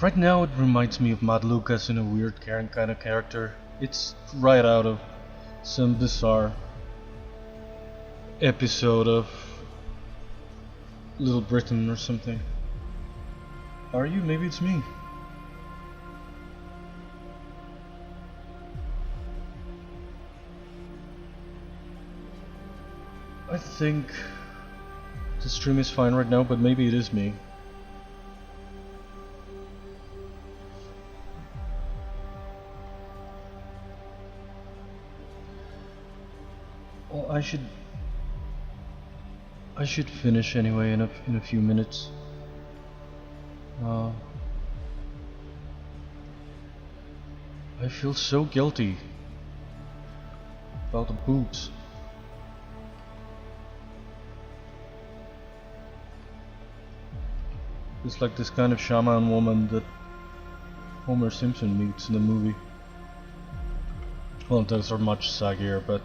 [SPEAKER 1] Right now it reminds me of Mad Lucas in a weird kind of character. It's right out of some bizarre episode of Little Britain or something. Are you? Maybe it's me. I think the stream is fine right now, but maybe it is me. Well, I should finish anyway in a few minutes. I feel so guilty about the boobs. It's like this kind of shaman woman that Homer Simpson meets in the movie. Well, those are much saggier, but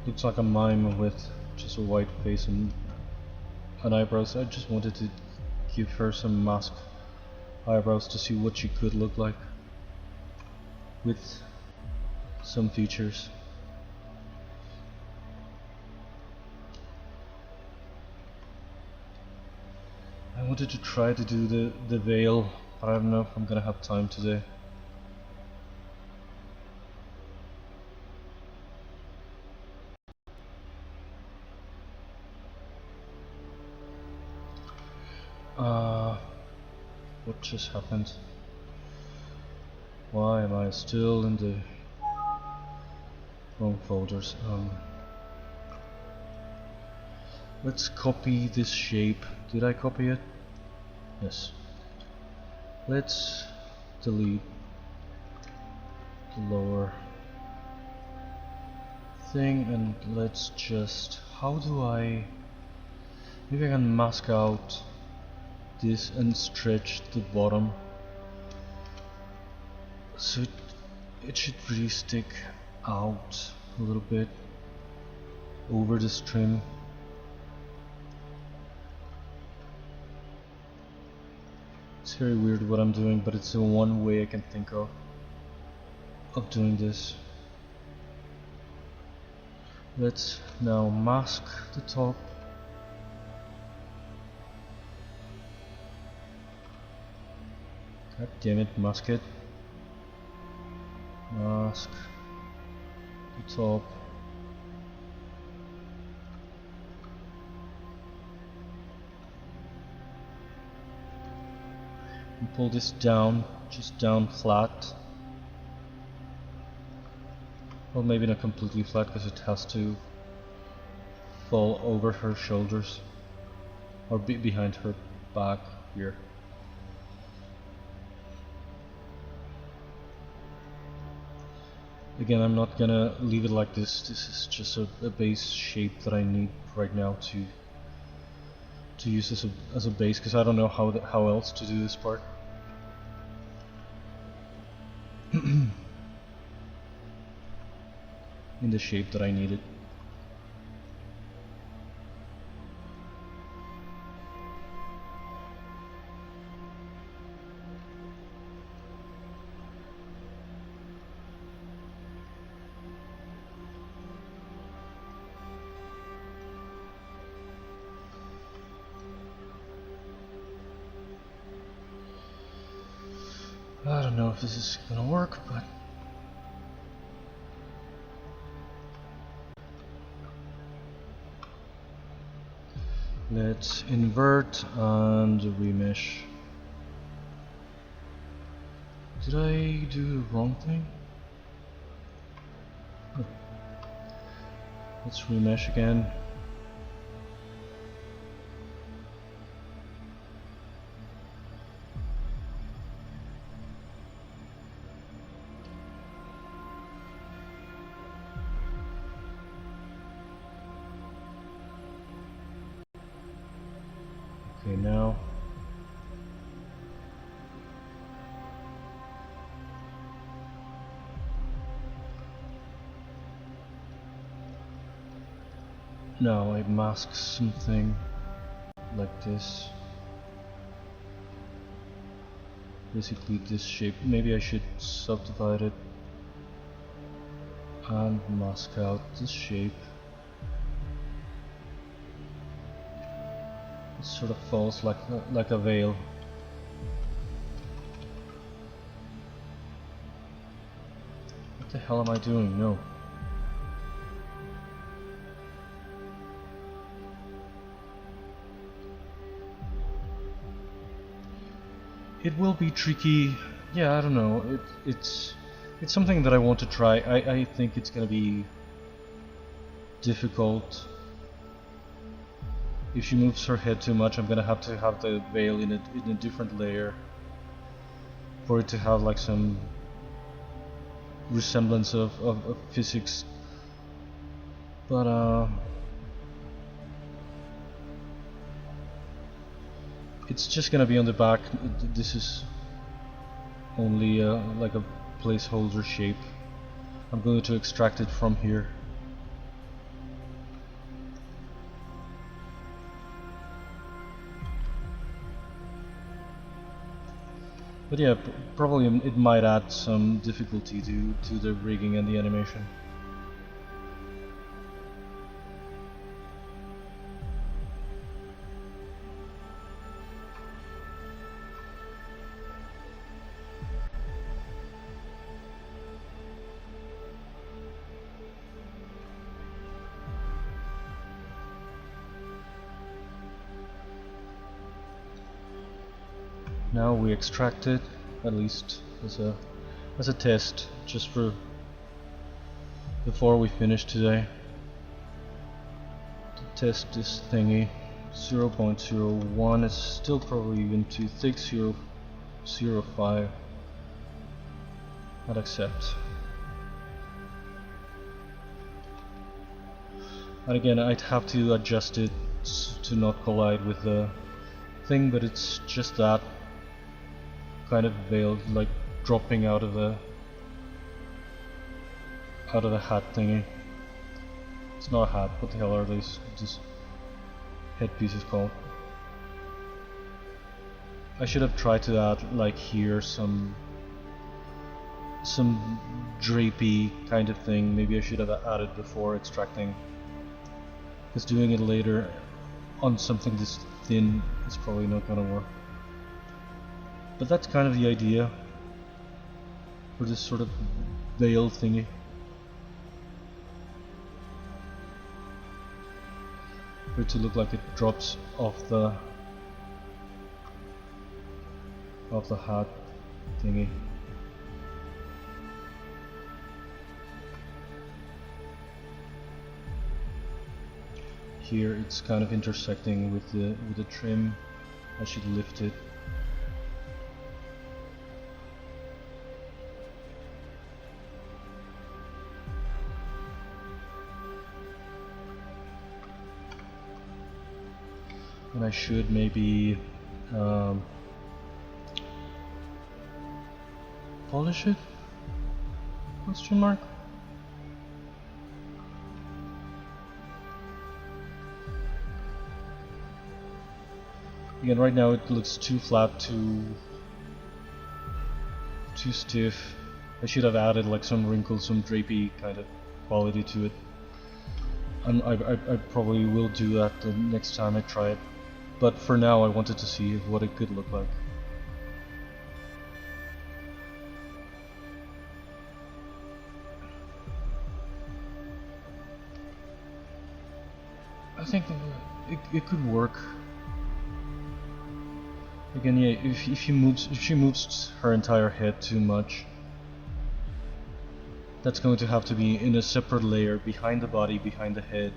[SPEAKER 1] looks like a mime with just a white face and eyebrows. I just wanted to give her some mask eyebrows to see what she could look like with some features. wanted to try to do the veil, but I don't know if I'm gonna have time today. What just happened? Why am I still in the wrong folders? Let's copy this shape. Did I copy it? Yes. Let's delete the lower thing and let's just, how do I, maybe I can mask out this and stretch the bottom so it should really stick out a little bit over this trim. It's very weird what I'm doing, but it's the one way I can think of doing this. Let's now mask the top. God damn it, mask it. Mask the top. And pull this down, just down flat. Well, maybe not completely flat because it has to fall over her shoulders or be behind her back here. Again, I'm not gonna leave it like this. This is just a base shape that I need right now to use as a base, because I don't know how else to do this part. In the shape that I needed. I don't know if this is gonna work, but let's invert and remesh. Did I do the wrong thing? Oh. Let's remesh again. Okay, now I mask something like this. Basically this shape. Maybe I should subdivide it and mask out this shape. It sort of falls like a veil. What the hell am I doing? No. It will be tricky. Yeah, I don't know. It's something that I want to try. I think it's gonna be difficult. If she moves her head too much, I'm gonna have to have the veil in a different layer for it to have like some resemblance of physics. But it's just gonna be on the back. This is only like a placeholder shape. I'm going to extract it from here. But yeah, probably it might add some difficulty to the rigging and the animation. Now we extract it, at least as a test, just for before we finish today. To test this thingy. 0.01 is still probably even too thick. 0.05. I'd accept. And again, I'd have to adjust it to not collide with the thing, but it's just that kind of veil, like dropping out of the hat thingy. It's not a hat. What the hell are these headpieces called? I should have tried to add, like here, some drapey kind of thing. Maybe I should have added before extracting, because doing it later on something this thin is probably not gonna work. But that's kind of the idea for this sort of veil thingy. For it to look like it drops off the hat thingy. Here it's kind of intersecting with the trim. I should lift it. And I should maybe polish it? Question mark? Again, right now it looks too flat, too stiff. I should have added like some wrinkles, some drapey kind of quality to it. And I probably will do that the next time I try it. But for now I wanted to see what it could look like. I think it could work. Again, yeah, if she moves her entire head too much, that's going to have to be in a separate layer behind the body, behind the head.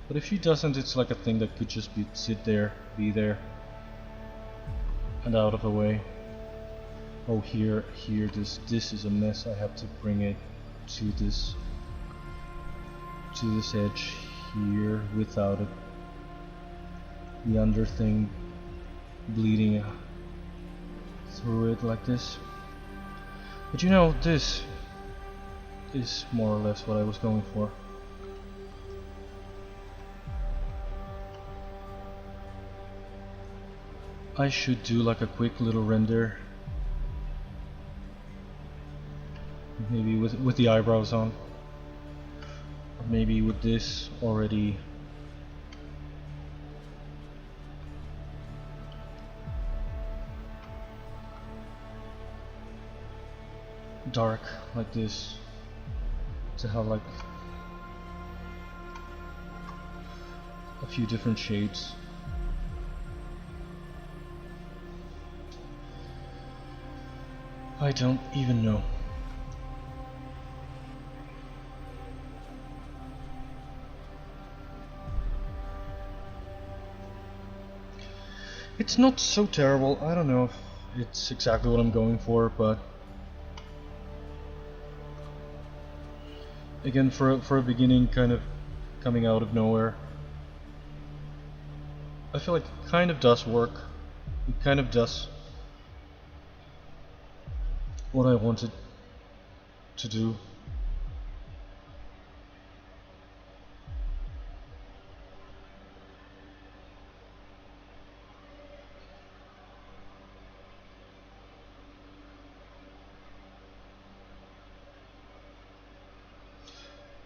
[SPEAKER 1] But if she doesn't, it's like a thing that could just be there, and out of the way. Oh, here, this is a mess. I have to bring it to this edge here without it. The under thing bleeding through it like this. But you know, this is more or less what I was going for. I should do like a quick little render, maybe with the eyebrows on, or maybe with this already dark like this, to have like a few different shades. I don't even know. It's not so terrible. I don't know if it's exactly what I'm going for, but again, for a beginning, kind of coming out of nowhere, I feel like it kind of does work. It kind of does what I wanted to do.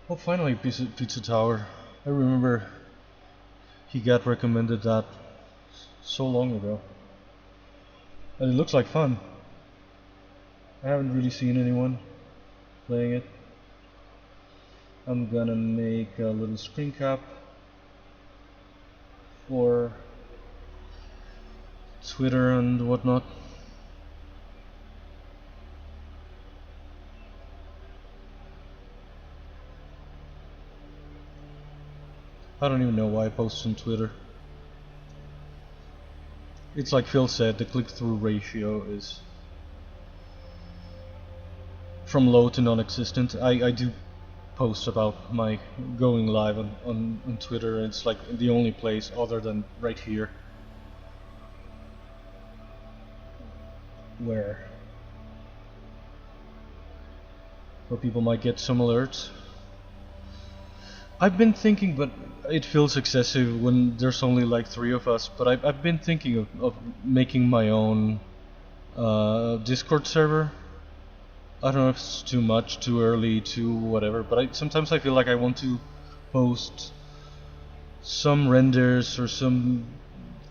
[SPEAKER 1] Oh, finally, Pizza Tower. I remember he got recommended that so long ago. And it looks like fun. I haven't really seen anyone playing it. I'm gonna make a little screen cap for Twitter and whatnot. I don't even know why I post on Twitter. It's like Phil said, the click-through ratio is from low to non-existent. I do post about my going live on Twitter. It's like the only place other than right here where people might get some alerts. I've been thinking, but it feels excessive when there's only like 3 of us, but I've been thinking of making my own Discord server. I don't know if it's too much, too early, too whatever, but sometimes I feel like I want to post some renders or some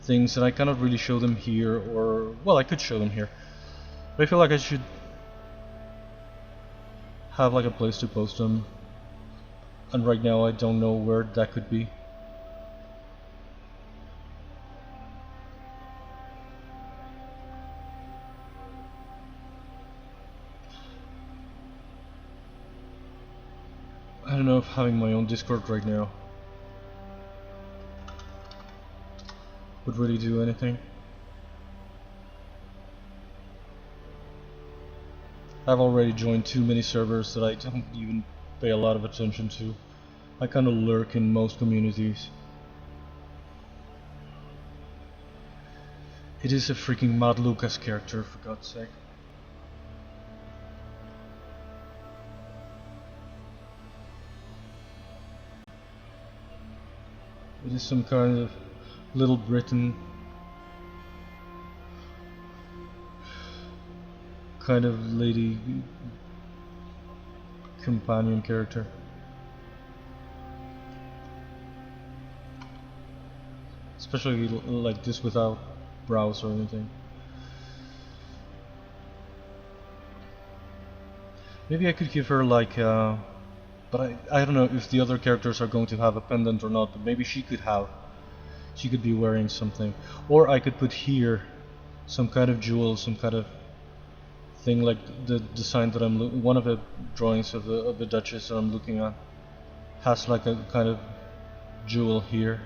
[SPEAKER 1] things and I cannot really show them here, or, well, I could show them here, but I feel like I should have like a place to post them. And right now I don't know where that could be. I don't know if having my own Discord right now would really do anything. I've already joined too many servers that I don't even pay a lot of attention to. I kind of lurk in most communities. It is a freaking Mad Lucas character, for God's sake. It is some kind of Little Britain kind of lady companion character. Especially like this without brows or anything. Maybe I could give her like but I don't know if the other characters are going to have a pendant or not, but maybe she could be wearing something. Or I could put here some kind of jewel, some kind of thing, like the design that one of the drawings of the Duchess that I'm looking at has like a kind of jewel here.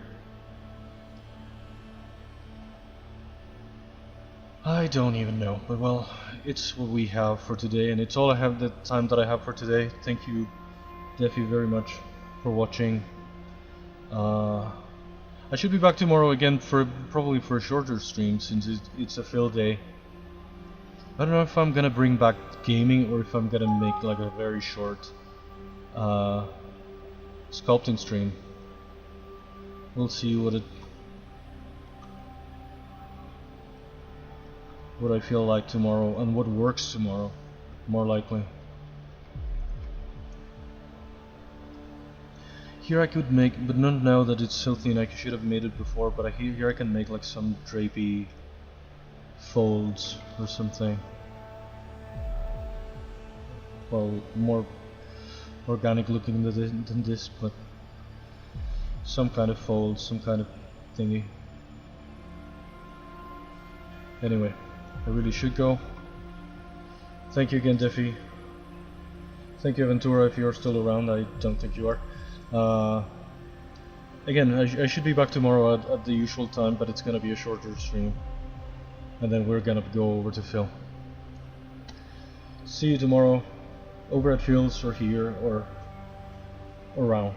[SPEAKER 1] I don't even know, but well, it's what we have for today, and it's all I have, the time that I have for today. Thank you, Defi, very much for watching. I should be back tomorrow again probably for a shorter stream, since it's a fill day. I don't know if I'm gonna bring back gaming or if I'm gonna make like a very short sculpting stream. We'll see what I feel like tomorrow and what works tomorrow, more likely. Here I could make, but not now that it's so thin. I should have made it before, but here I can make like some drapey folds or something. Well, more organic looking than this, but some kind of fold, some kind of thingy. Anyway, I really should go. Thank you again, Defi. Thank you, Ventura, if you're still around. I don't think you are. Again, I should be back tomorrow at the usual time, but it's gonna be a shorter stream. And then we're gonna go over to Phil. See you tomorrow, over at Phil's or here or around.